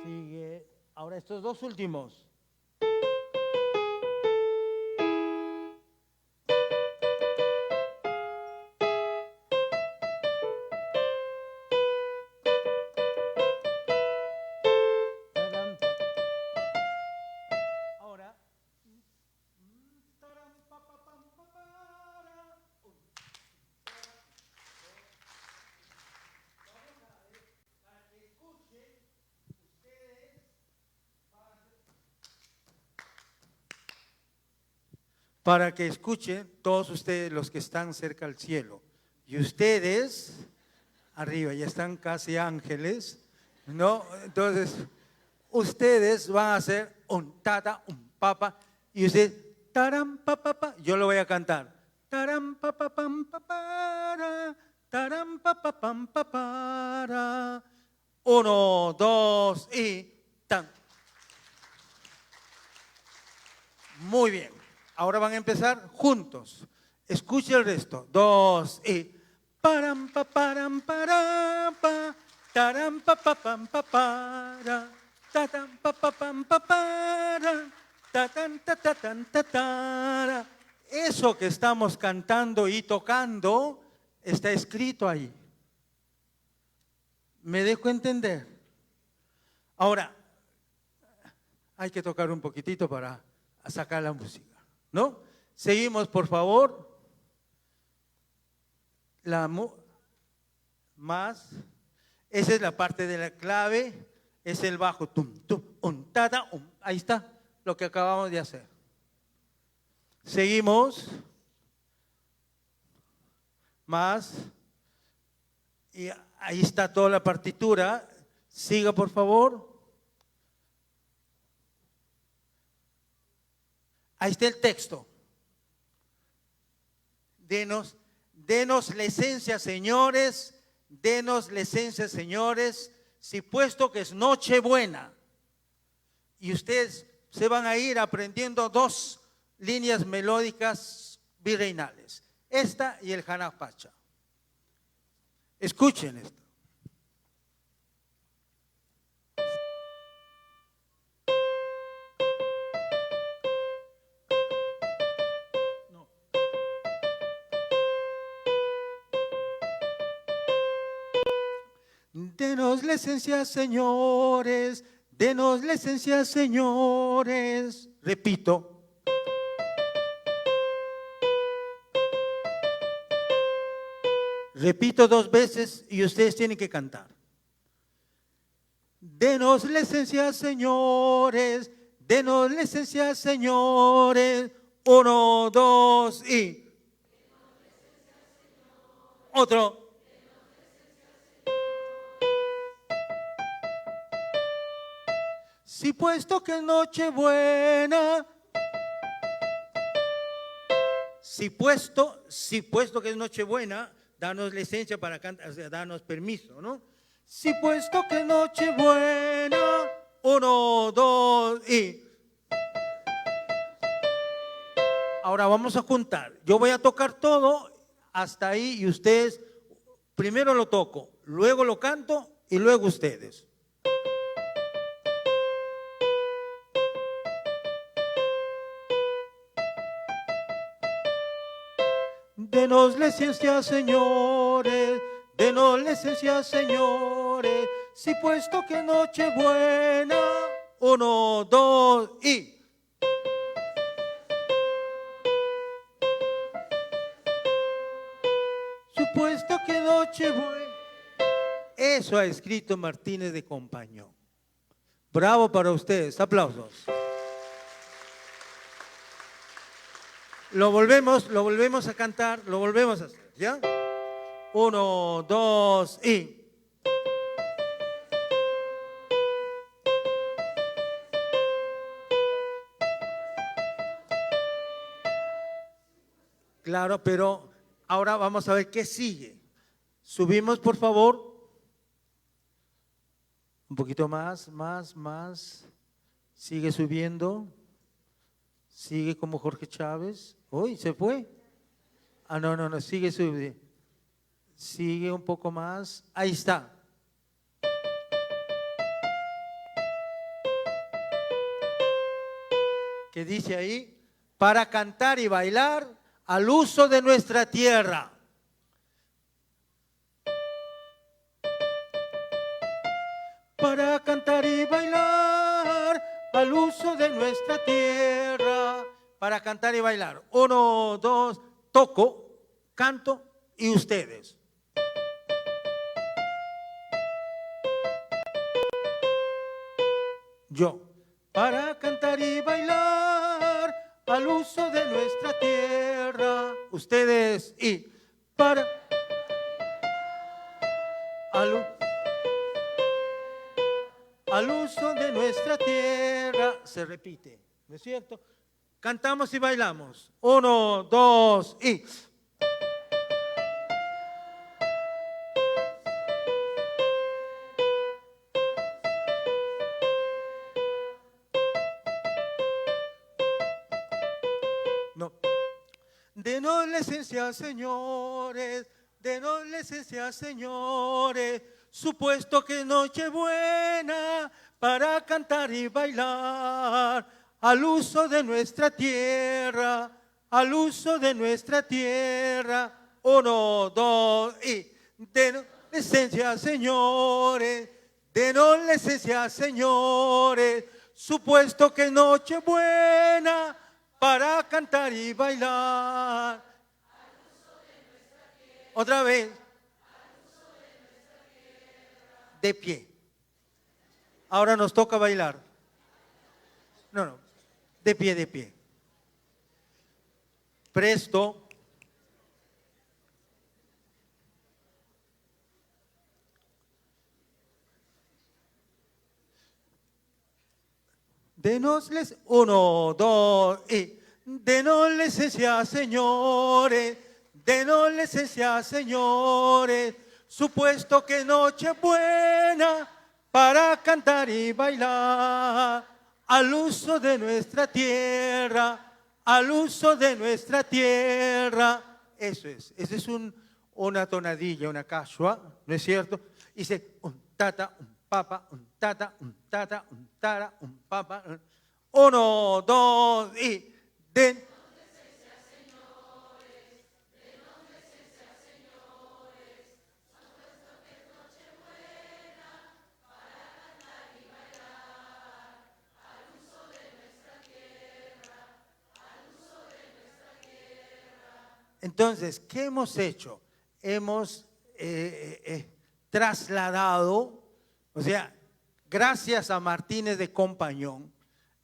Sigue. Ahora estos dos últimos. Para que escuchen todos ustedes los que están cerca al cielo. Y ustedes, arriba, ya están casi ángeles, ¿no? Entonces, ustedes van a hacer un tata, un papa, y ustedes, taram, papapa, yo lo voy a cantar. Taram, papapam, papara, taram, papapam, papara. 1, 2 y tan. Muy bien. Ahora van a empezar juntos. Escuche el resto. 2 y param pa param para pa taram pa pa pam pa para tatam pa pa pam pa para Ta, tan, ta, ta, tan, ta, ta. Eso que estamos cantando y tocando está escrito ahí. ¿Me dejo entender? Ahora, hay que tocar un poquitito para sacar la música, ¿no? Seguimos, por favor. Más. Esa es la parte de la clave. Es el bajo. Tum, tum, tada, ahí está lo que acabamos de hacer. Seguimos. Más. Y ahí está toda la partitura. Siga, por favor. Ahí está el texto. Denos la esencia, señores. Denos la esencia, señores. Si puesto que es Nochebuena y ustedes se van a ir aprendiendo 2 líneas melódicas virreinales, esta y el Hanak Pacha. Escuchen esto. Denos la esencia, señores, denos la esencia, señores. Repito. Repito 2 veces y ustedes tienen que cantar. Denos la esencia, señores, denos la esencia, señores. 1, 2 y otro. Si puesto que es Nochebuena, si puesto que es Nochebuena, danos licencia para cantar, o sea, danos permiso, ¿no? Si puesto que es Nochebuena, 1, 2 y... Ahora vamos a juntar. Yo voy a tocar todo hasta ahí y ustedes, primero lo toco, luego lo canto y luego ustedes. Denos la esencia, señores, denos la esencia, señores, si puesto que Nochebuena, 1, 2 y... Supuesto que Nochebuena. Eso ha escrito Martínez de Compañón. Bravo para ustedes, aplausos. Lo volvemos a cantar, lo volvemos a hacer, ¿ya? 1, 2 y... Claro, pero ahora vamos a ver qué sigue. Subimos, por favor. Un poquito más. Sigue subiendo. Sigue como Jorge Chávez. Uy, ¿se fue? Ah, no, sigue subiendo. Sigue un poco más. Ahí está. ¿Qué dice ahí? Para cantar y bailar al uso de nuestra tierra. Para cantar y bailar al uso de nuestra tierra. Para cantar y bailar. 1, 2, toco, canto y ustedes. Yo. Para cantar y bailar al uso de nuestra tierra. Ustedes y para al uso de nuestra tierra. Se repite, ¿no es cierto? Cantamos y bailamos. 1, 2 y... No. Denos la esencia, señores, denos la esencia, señores, supuesto que Nochebuena para cantar y bailar al uso de nuestra tierra, al uso de nuestra tierra. 1, 2 y denos licencia, señores, denos licencia, señores, supuesto que noche buena para cantar y bailar. Otra vez. De pie. Ahora nos toca bailar. No, de pie, de pie. Presto. Denosles 1, 2 y denos licencia, señores, denos licencia, señores, supuesto que noche buena para cantar y bailar, al uso de nuestra tierra, al uso de nuestra tierra. Eso es una tonadilla, una cachua, ¿no es cierto? Dice un tata, un papa, un tata, un tata, un tara, un papa. 1, 2 y den. Entonces, ¿qué hemos hecho? Hemos trasladado, o sea, gracias a Martínez de Compañón,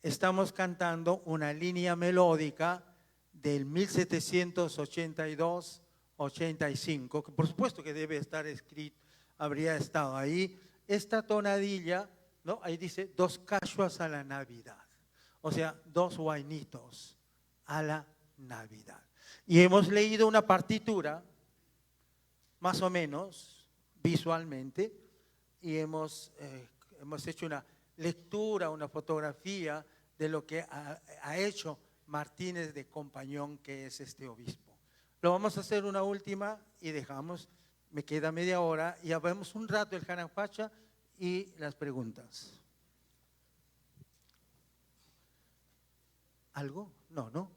estamos cantando una línea melódica del 1782-85, que por supuesto que debe estar escrito, habría estado ahí. Esta tonadilla, ¿no? Ahí dice 2 cachuas a la Navidad, o sea, 2 guainitos a la Navidad. Y hemos leído una partitura, más o menos, visualmente, y hemos hecho una lectura, una fotografía de lo que ha hecho Martínez de Compañón, que es este obispo. Lo vamos a hacer una última y dejamos, me queda media hora, y hablamos un rato el Hanak Pacha y las preguntas. ¿Algo? No, ¿no?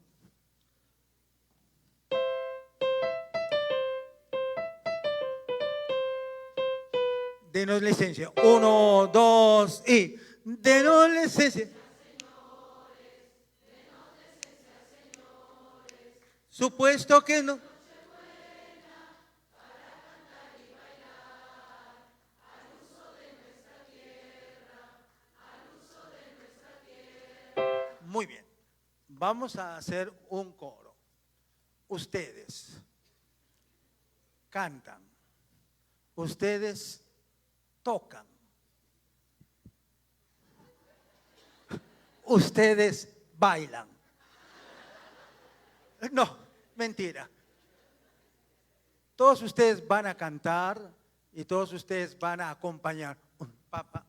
Denos licencia. 1, 2 y denos licencia. Supuesto que no. Muy bien. Vamos a hacer un coro. Ustedes cantan. Ustedes tocan. Ustedes bailan. No, mentira. Todos ustedes van a cantar y todos ustedes van a acompañar. Papá.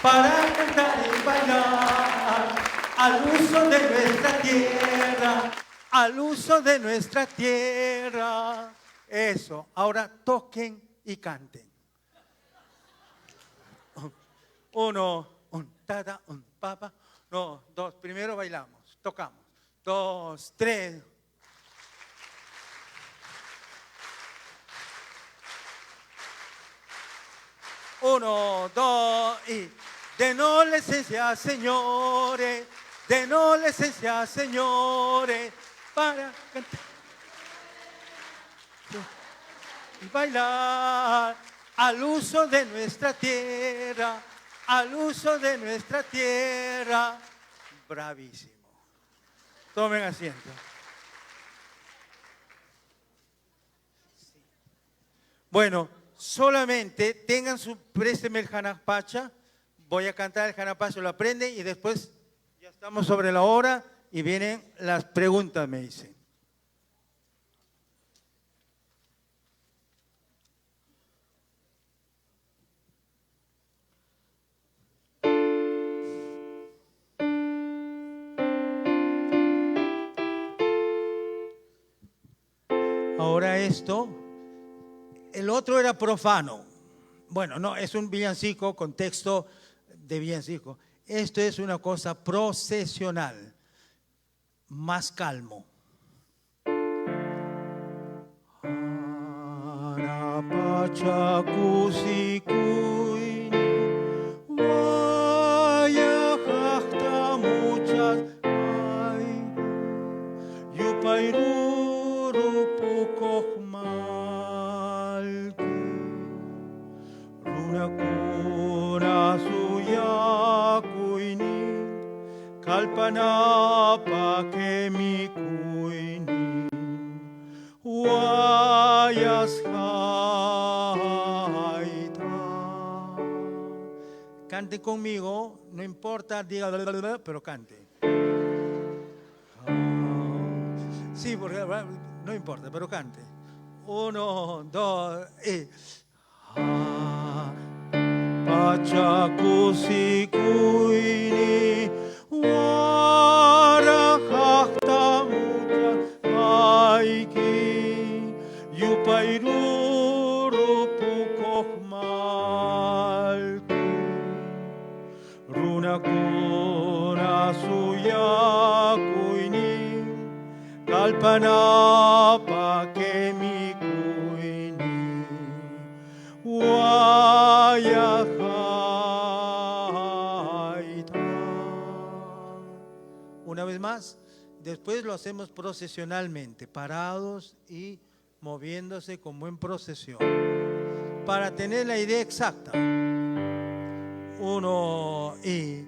para cantar y bailar al uso de nuestra tierra, al uso de nuestra tierra. Eso, ahora toquen y canten. Uno, un tada, un papa. No, dos, primero bailamos, tocamos. Dos, tres. Uno, dos y de no licencia, señores, de no licencia, señores, para cantar y bailar al uso de nuestra tierra, al uso de nuestra tierra. Bravísimo. Tomen asiento. Bueno, solamente tengan présteme el Janapacha. Voy a cantar el Janapacha, lo aprenden y después ya estamos sobre la hora y vienen las preguntas, me dicen. Ahora esto, el otro era profano. Bueno, no, es un villancico, contexto de villancico. Esto es una cosa procesional, más calmo. Kalpanapa que mi kuini wayas haita. Cante conmigo, no importa, diga pero cante. Sí, porque no importa, pero cante. Uno, dos y Pachakusi kuini warakakta mucha aiki yupairuru pukokmalki runakuna suya kuini kalpanapa kemi kuini una vez más, después lo hacemos procesionalmente, parados y moviéndose como en procesión, para tener la idea exacta. Uno y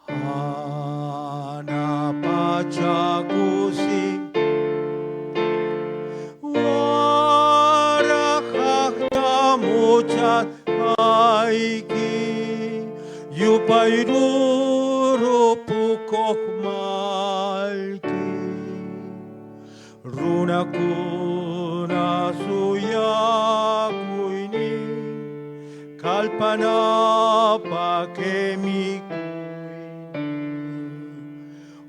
Anapachakusi Warakakta muchas aiki Yupairuru pukokmalki Runakuna suyakuini Kalpanapa kemi kuini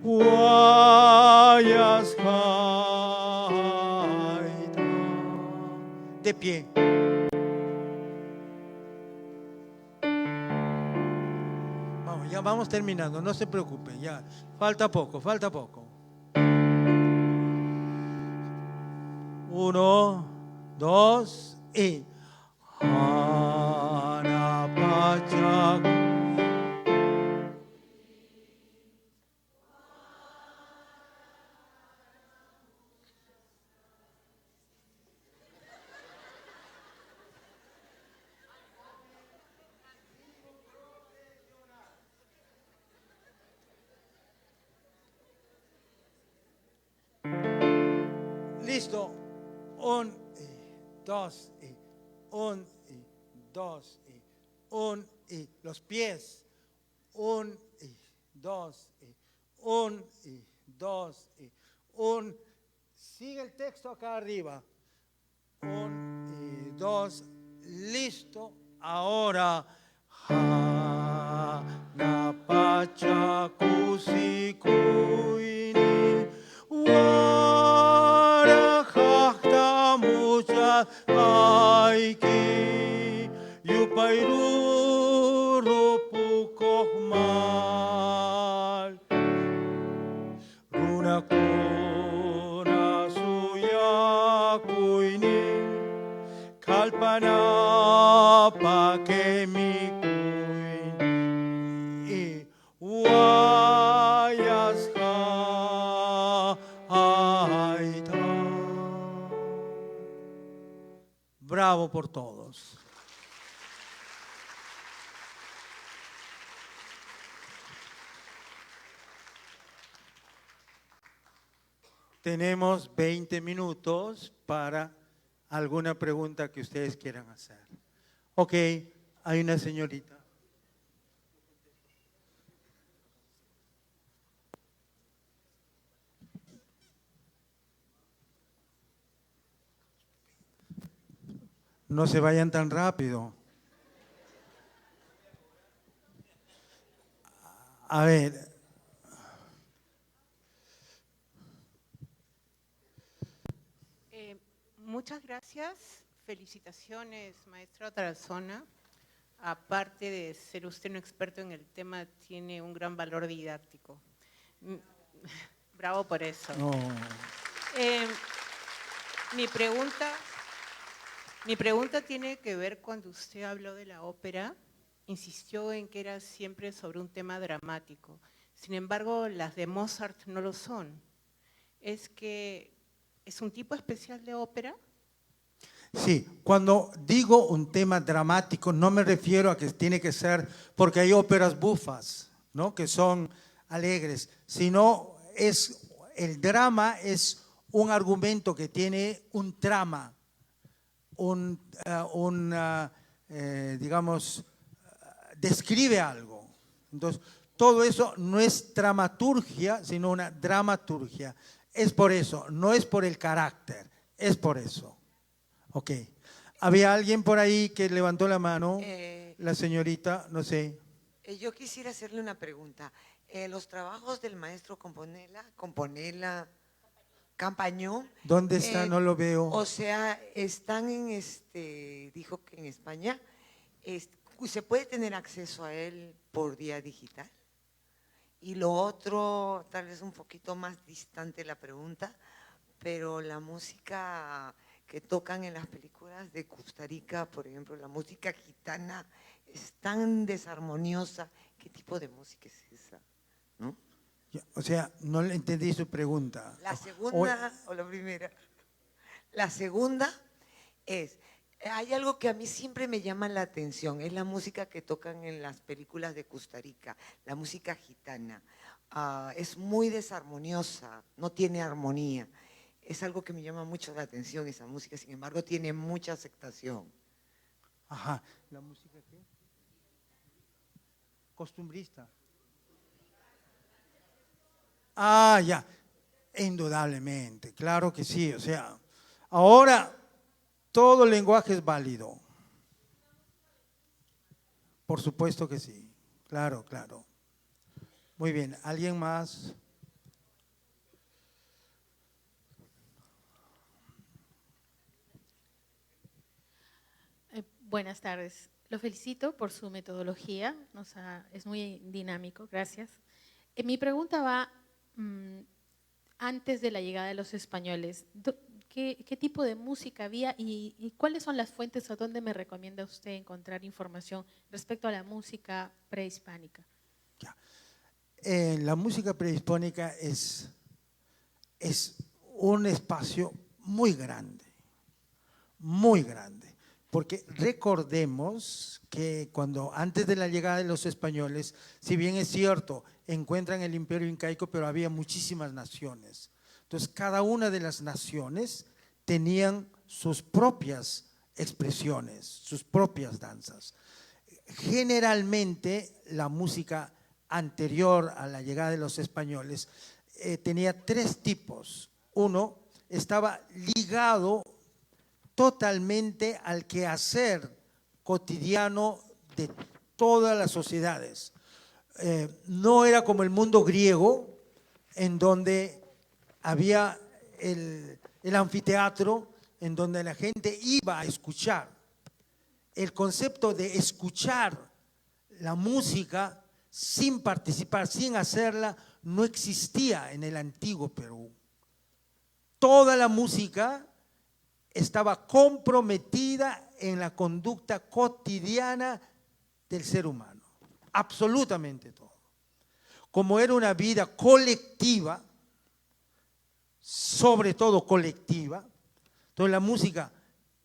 Wayas haita. De pie. Vamos, ya vamos terminando, no se preocupen, ya. Falta poco, falta poco. Uno, dos y Anapachaku. Listo. Un y dos y un y dos y un y los pies. Un y dos y un y dos y un. Sigue el texto acá arriba. Un y dos. Listo. Ahora. Ha, pacha kusikuini warajajta mucha aiki yupairuru pukohmal runakuna suyakuini kalpana pakemikuin wayasha aita. Bravo por todos. Tenemos 20 minutos para alguna pregunta que ustedes quieran hacer. Ok, hay una señorita. No se vayan tan rápido. A ver. Muchas gracias. Felicitaciones, maestro Tarazona. Aparte de ser usted un experto en el tema, tiene un gran valor didáctico. Bravo por eso. No. Mi pregunta tiene que ver cuando usted habló de la ópera, insistió en que era siempre sobre un tema dramático. Sin embargo, las de Mozart no lo son. ¿Es que es un tipo especial de ópera? Sí, cuando digo un tema dramático no me refiero a que tiene que ser porque hay óperas bufas, ¿no? Que son alegres, sino el drama es un argumento que tiene un trama, digamos, describe algo. Entonces, todo eso no es dramaturgia, sino una dramaturgia. Es por eso, no es por el carácter, es por eso. Ok. ¿Había alguien por ahí que levantó la mano? La señorita, no sé. Yo quisiera hacerle una pregunta. Los trabajos del maestro Componela, Campañó. ¿Dónde está? No lo veo. O sea, están dijo que en España. ¿Se puede tener acceso a él por vía digital? Y lo otro, tal vez un poquito más distante la pregunta, pero la música que tocan en las películas de Costa Rica, por ejemplo, la música gitana, es tan desarmoniosa. ¿Qué tipo de música es esa? ¿No? O sea, no le entendí su pregunta. La segunda o la primera. La segunda es, hay algo que a mí siempre me llama la atención, es la música que tocan en las películas de Costa Rica, la música gitana. Es muy desarmoniosa, no tiene armonía. Es algo que me llama mucho la atención esa música, sin embargo tiene mucha aceptación. Ajá, ¿la música qué? Costumbrista. Ah, ya, indudablemente, claro que sí. O sea, ahora todo lenguaje es válido. Por supuesto que sí, claro, claro. Muy bien, ¿alguien más? Buenas tardes. Lo felicito por su metodología, es muy dinámico, gracias. Mi pregunta va antes de la llegada de los españoles. ¿Qué tipo de música había y cuáles son las fuentes o dónde me recomienda usted encontrar información respecto a la música prehispánica? La música prehispánica es un espacio muy grande, porque recordemos que antes de la llegada de los españoles, si bien es cierto, encuentran el imperio incaico, pero había muchísimas naciones. Entonces, cada una de las naciones tenían sus propias expresiones, sus propias danzas. Generalmente, la música anterior a la llegada de los españoles tenía tres tipos. Uno, estaba ligado totalmente al quehacer cotidiano de todas las sociedades. No era como el mundo griego, en donde había el anfiteatro, en donde la gente iba a escuchar. El concepto de escuchar la música sin participar, sin hacerla, no existía en el antiguo Perú. Toda la música estaba comprometida en la conducta cotidiana del ser humano, absolutamente todo. Como era una vida colectiva, sobre todo colectiva, entonces la música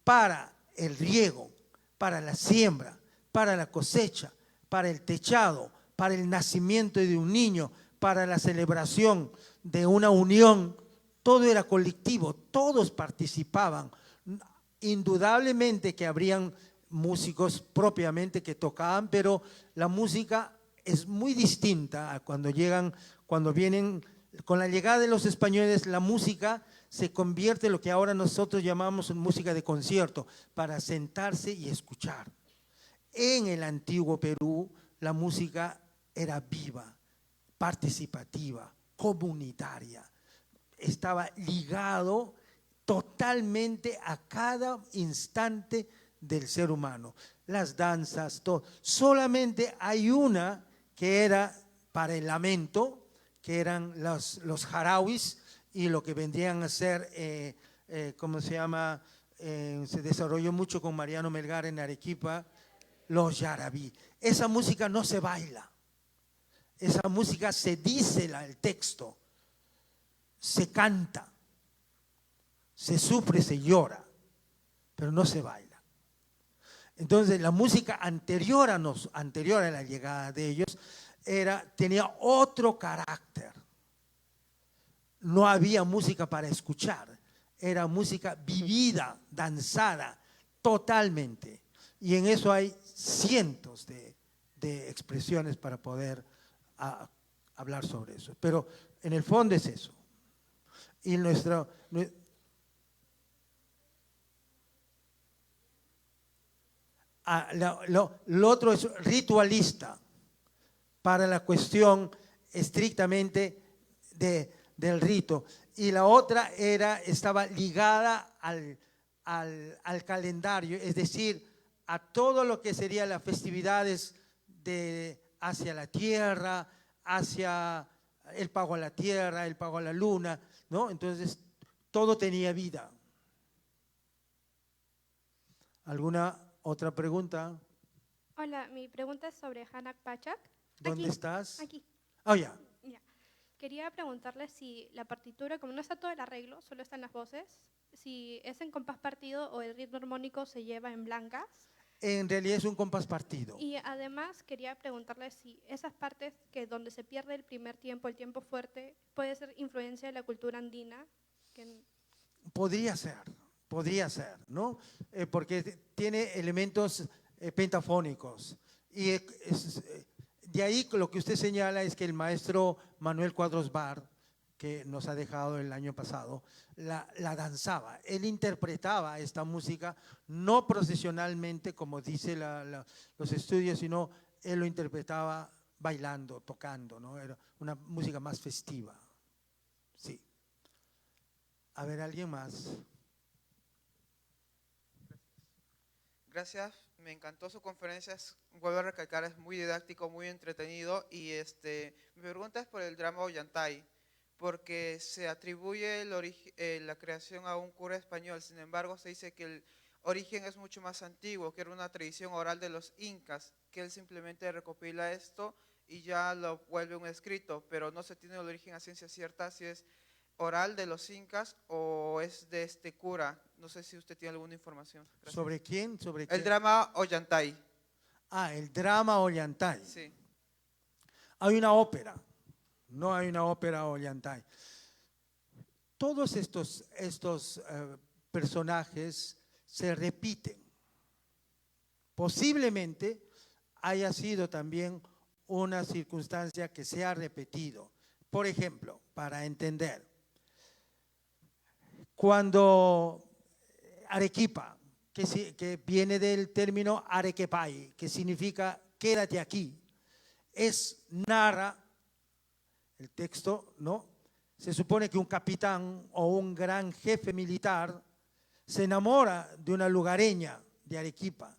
para el riego, para la siembra, para la cosecha, para el techado, para el nacimiento de un niño, para la celebración de una unión, todo era colectivo, todos participaban. Indudablemente que habrían músicos propiamente que tocaban, pero la música es muy distinta a cuando vienen, con la llegada de los españoles, la música se convierte en lo que ahora nosotros llamamos música de concierto, para sentarse y escuchar. En el antiguo Perú, la música era viva, participativa, comunitaria. Estaba ligado totalmente a cada instante del ser humano. Las danzas, todo. Solamente hay una que era para el lamento, que eran los jarauis, y lo que vendrían a ser, ¿cómo se llama? Se desarrolló mucho con Mariano Melgar en Arequipa, los yarabí. Esa música no se baila, esa música se dice el texto, se canta, se sufre, se llora, pero no se baila. Entonces la música anterior a la llegada de ellos tenía otro carácter. No había música para escuchar, era música vivida, danzada, totalmente. Y en eso hay cientos de expresiones para poder hablar sobre eso. Pero en el fondo es eso. Y lo otro es ritualista, para la cuestión estrictamente del rito. Y la otra estaba ligada al calendario, es decir, a todo lo que serían las festividades hacia la tierra, hacia el pago a la tierra, el pago a la luna, ¿no? Entonces, todo tenía vida. ¿Alguna otra pregunta? Hola, mi pregunta es sobre Hanak Pachak. ¿Dónde estás? Aquí. Oh, ya. Ya. Quería preguntarle si la partitura, como no está todo el arreglo, solo están las voces, si es en compás partido o el ritmo armónico se lleva en blancas. En realidad es un compás partido. Y además quería preguntarle si esas partes donde se pierde el primer tiempo, el tiempo fuerte, puede ser influencia de la cultura andina. Podría ser, ¿no? Porque tiene elementos pentafónicos. Y de ahí lo que usted señala es que el maestro Manuel Cuadros Bar, que nos ha dejado el año pasado, la danzaba. Él interpretaba esta música no procesionalmente, como dice los estudios, sino él lo interpretaba bailando, tocando, ¿no? Era una música más festiva. Sí. A ver, ¿alguien más? Gracias, me encantó su conferencia, vuelvo a recalcar, es muy didáctico, muy entretenido y mi pregunta es por el drama Ollantay, porque se atribuye la creación a un cura español, sin embargo se dice que el origen es mucho más antiguo, que era una tradición oral de los incas, que él simplemente recopila esto y ya lo vuelve un escrito, pero no se tiene el origen a ciencia cierta si es oral de los incas o es de este cura. No sé si usted tiene alguna información. Gracias. ¿Sobre quién? El drama Ollantay. Ah, el drama Ollantay. Sí. Hay una ópera, no hay una ópera Ollantay. Todos estos personajes se repiten. Posiblemente haya sido también una circunstancia que se ha repetido. Por ejemplo, para entender, cuando Arequipa, que viene del término Arequepay, que significa quédate aquí, narra el texto, ¿no? Se supone que un capitán o un gran jefe militar se enamora de una lugareña de Arequipa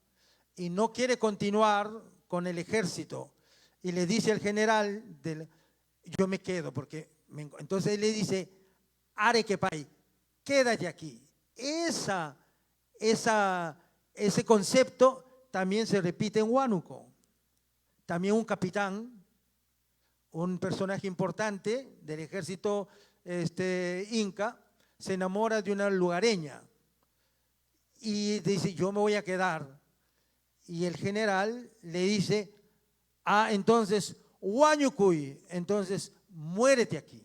y no quiere continuar con el ejército y le dice al general, yo me quedo porque entonces él le dice, Arequepay, quédate aquí. Ese concepto también se repite en Huánuco. También un capitán, un personaje importante del ejército inca, se enamora de una lugareña y dice, yo me voy a quedar. Y el general le dice, entonces, Huánucuy, entonces muérete aquí.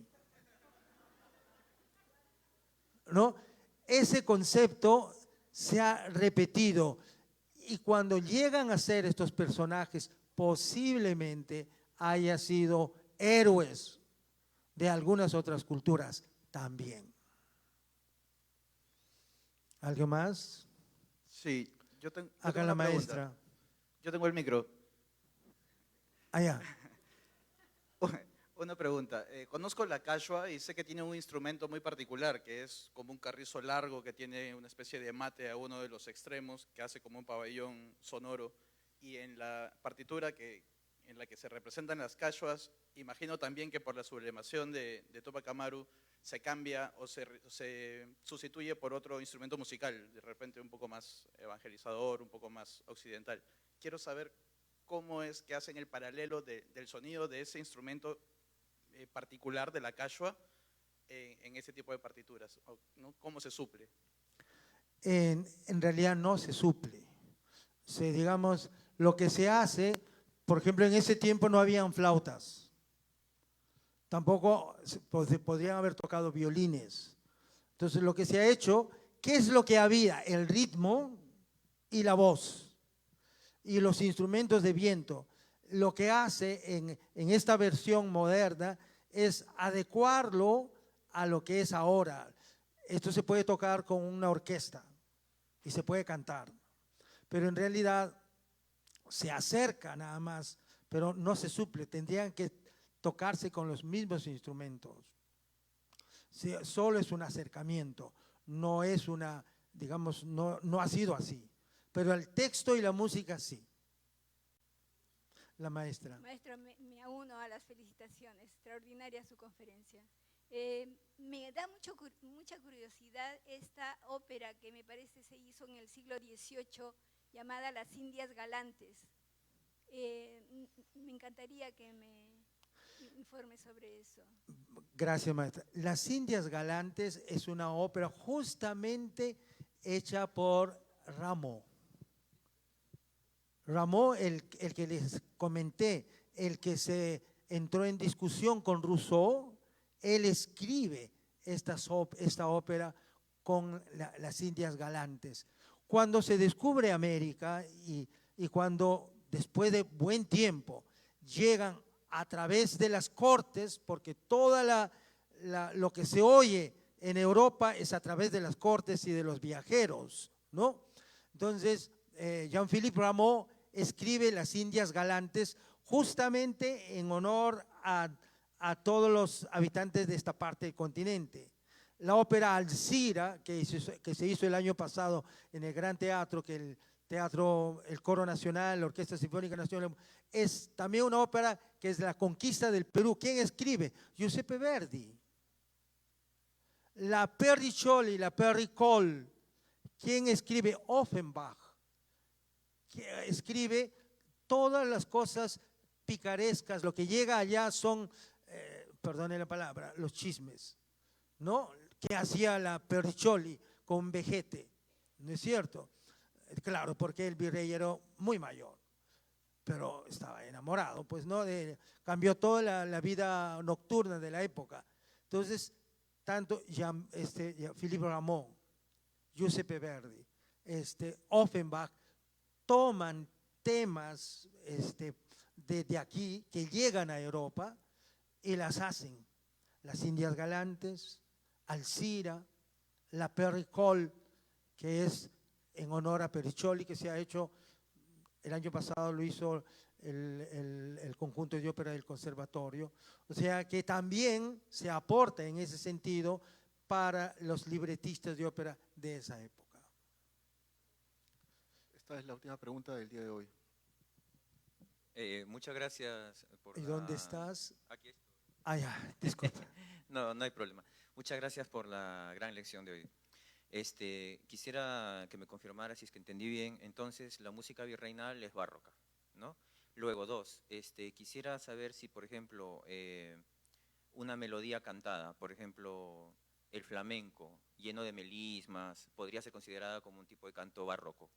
¿No? Ese concepto se ha repetido y cuando llegan a ser estos personajes, posiblemente haya sido héroes de algunas otras culturas también. ¿Algo más? Sí, yo tengo Acá una la pregunta. maestra. Yo tengo el micro. Allá. Una pregunta. Conozco la cachua y sé que tiene un instrumento muy particular, que es como un carrizo largo que tiene una especie de mate a uno de los extremos, que hace como un pabellón sonoro. Y en la partitura en la que se representan las cachuas, imagino también que por la sublimación de Tupac Amaru se cambia o se sustituye por otro instrumento musical, de repente un poco más evangelizador, un poco más occidental. Quiero saber cómo es que hacen el paralelo del sonido de ese instrumento particular de la cachua en ese tipo de partituras, ¿no? ¿Cómo se suple? En realidad no se suple. Digamos, lo que se hace, por ejemplo, en ese tiempo no habían flautas. Tampoco podrían haber tocado violines. Entonces, lo que se ha hecho, ¿qué es lo que había? El ritmo y la voz y los instrumentos de viento. Lo que hace en esta versión moderna es adecuarlo a lo que es ahora. Esto se puede tocar con una orquesta y se puede cantar, pero en realidad se acerca nada más, pero no se suple, tendrían que tocarse con los mismos instrumentos. Solo es un acercamiento, no es una, digamos, no ha sido así, pero el texto y la música sí. La maestra. Maestro, me uno a las felicitaciones, extraordinaria su conferencia. Me da mucha curiosidad esta ópera que me parece se hizo en el siglo XVIII, llamada Las Indias Galantes. Me encantaría que me informe sobre eso. Gracias, maestra. Las Indias Galantes es una ópera justamente hecha por Rameau. Rameau, el que les comenté, el que se entró en discusión con Rousseau, él escribe esta ópera con las Indias Galantes. Cuando se descubre América y cuando después de buen tiempo llegan a través de las cortes, porque toda lo que se oye en Europa es a través de las cortes y de los viajeros, ¿no? Entonces, Jean-Philippe Rameau escribe Las Indias Galantes justamente en honor a todos los habitantes de esta parte del continente. La ópera Alcira, que se hizo el año pasado en el Gran Teatro, que el Coro Nacional, la Orquesta Sinfónica Nacional, es también una ópera que es la conquista del Perú. ¿Quién escribe? Giuseppe Verdi. La Perriccioli, la Perricol. ¿Quién escribe? Offenbach. Que escribe todas las cosas picarescas. Lo que llega allá son, perdone la palabra, los chismes, ¿no? Que hacía la Perriccioli con Vegete, ¿no es cierto? Claro, porque el virrey era muy mayor, pero estaba enamorado, pues, ¿no? Cambió toda la vida nocturna de la época. Entonces, tanto Philippe Rameau, Giuseppe Verdi, Offenbach, toman temas de aquí que llegan a Europa y las hacen. Las Indias Galantes, Alcira, la Perricol, que es en honor a Perriccioli, que se ha hecho el año pasado lo hizo el conjunto de ópera del conservatorio, o sea que también se aporta en ese sentido para los libretistas de ópera de esa época. Esta es la última pregunta del día de hoy. Muchas gracias por ¿Y dónde estás? Aquí estoy. Ah, ya, disculpa. No, no hay problema. Muchas gracias por la gran lección de hoy. Quisiera que me confirmara si es que entendí bien. Entonces, la música virreinal es barroca, ¿no? Luego, dos, quisiera saber si, por ejemplo, una melodía cantada, por ejemplo, el flamenco, lleno de melismas, podría ser considerada como un tipo de canto barroco.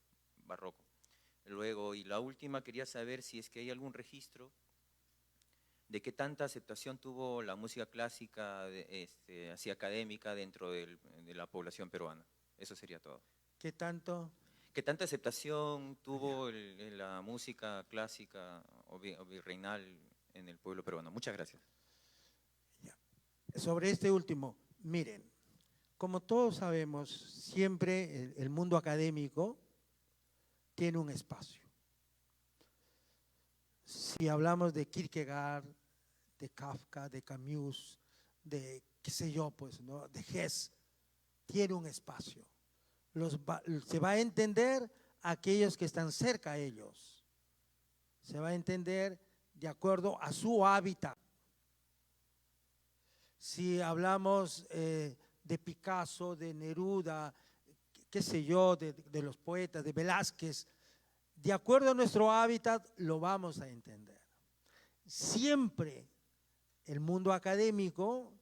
Luego, y la última, quería saber si es que hay algún registro de qué tanta aceptación tuvo la música clásica, así académica, dentro de la población peruana. Eso sería todo. ¿Qué tanto? ¿Qué tanta aceptación tuvo la música clásica o virreinal en el pueblo peruano? Muchas gracias. Sobre este último, miren, como todos sabemos, siempre el mundo académico tiene un espacio. Si hablamos de Kierkegaard, de Kafka, de Camus, de qué sé yo, pues, ¿no?, de Hess, tiene un espacio. Se va a entender a aquellos que están cerca a ellos. Se va a entender de acuerdo a su hábitat. Si hablamos de Picasso, de Neruda, qué sé yo, de los poetas, de Velázquez, de acuerdo a nuestro hábitat lo vamos a entender. Siempre el mundo académico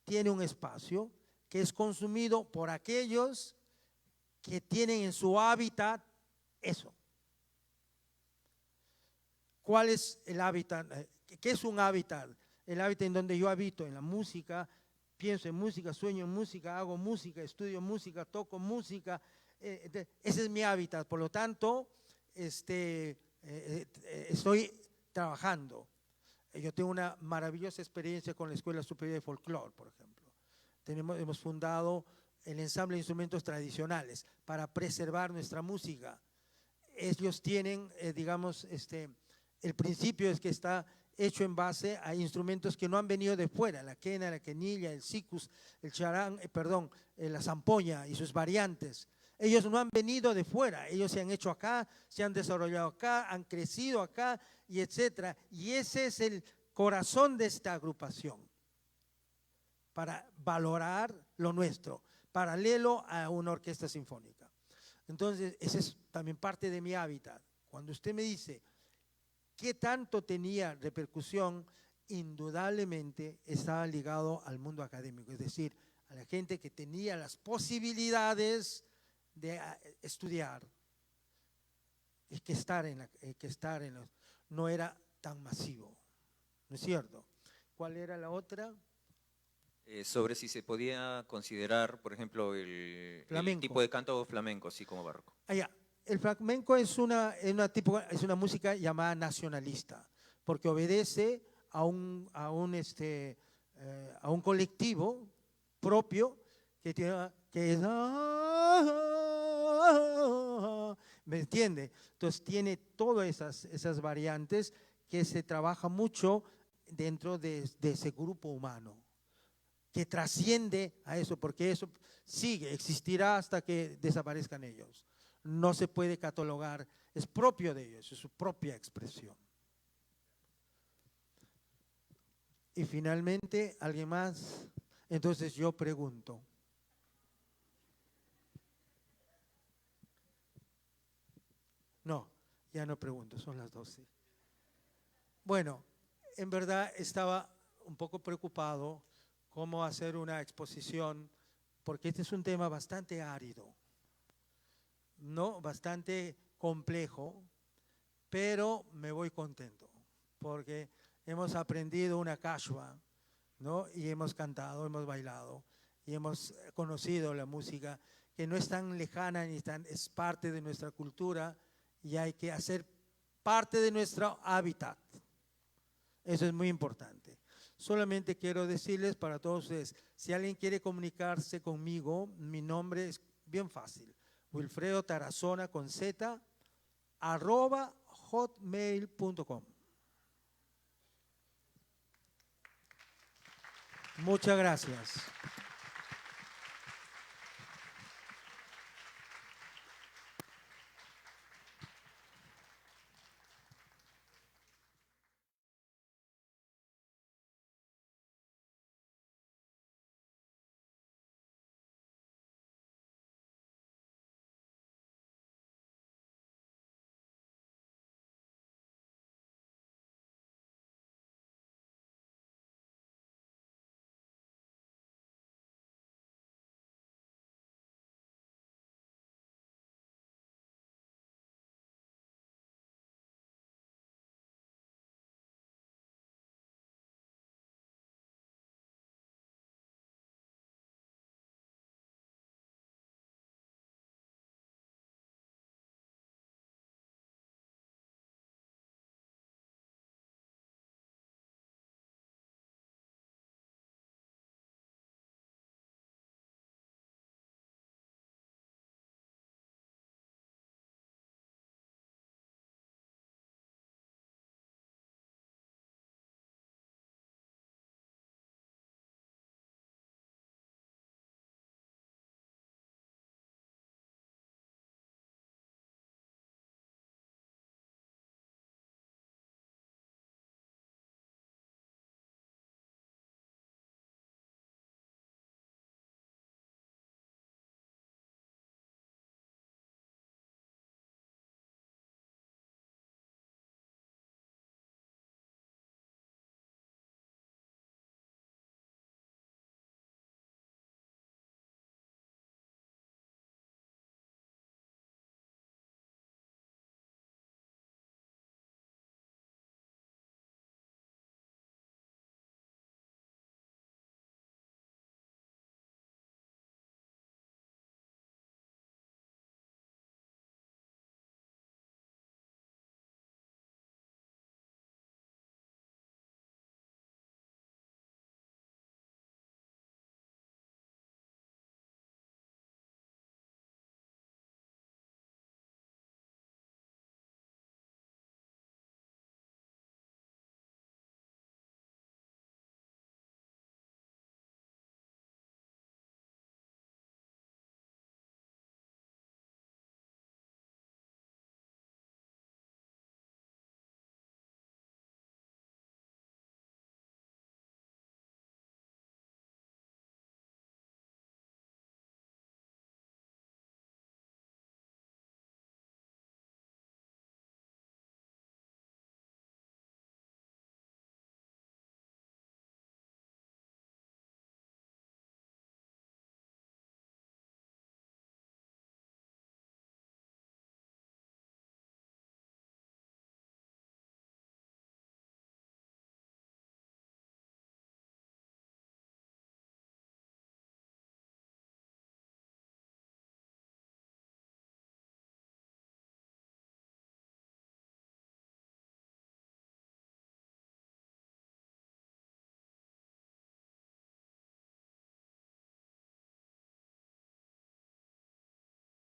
tiene un espacio que es consumido por aquellos que tienen en su hábitat eso. ¿Cuál es el hábitat? ¿Qué es un hábitat? El hábitat en donde yo habito, en la música, pienso en música, sueño en música, hago música, estudio música, toco música. Ese es mi hábitat, por lo tanto, estoy trabajando. Yo tengo una maravillosa experiencia con la Escuela Superior de Folclore, por ejemplo. Hemos fundado el ensamble de instrumentos tradicionales para preservar nuestra música. Ellos tienen, digamos, el principio es que está hecho en base a instrumentos que no han venido de fuera, la quena, la quenilla, el sikus, el charán, la zampoña y sus variantes. Ellos no han venido de fuera, ellos se han hecho acá, se han desarrollado acá, han crecido acá, y etcétera. Y ese es el corazón de esta agrupación, para valorar lo nuestro, paralelo a una orquesta sinfónica. Entonces, ese es también parte de mi hábitat. Cuando usted me dice qué tanto tenía repercusión, indudablemente estaba ligado al mundo académico, es decir, a la gente que tenía las posibilidades de estudiar y que no era tan masivo, ¿no es cierto? ¿Cuál era la otra? Sobre si se podía considerar, por ejemplo, el tipo de canto flamenco, así como barroco. El flamenco es una música llamada nacionalista, porque obedece a un colectivo propio que es, ¿me entiende? Entonces tiene todas esas variantes que se trabaja mucho dentro de ese grupo humano, que trasciende a eso, porque eso existirá hasta que desaparezcan ellos. No se puede catalogar, es propio de ellos, es su propia expresión. Y finalmente, ¿alguien más? Entonces yo pregunto. No, ya no pregunto, son las 12. Bueno, en verdad estaba un poco preocupado cómo hacer una exposición, porque este es un tema bastante árido, ¿no? Bastante complejo, pero me voy contento, porque hemos aprendido una cachua, ¿no? Y hemos cantado, hemos bailado, y hemos conocido la música, que no es tan lejana ni es parte de nuestra cultura, y hay que hacer parte de nuestro hábitat. Eso es muy importante. Solamente quiero decirles para todos ustedes, si alguien quiere comunicarse conmigo, mi nombre es bien fácil, Wilfredo Tarazona con Z, hotmail.com. Muchas gracias.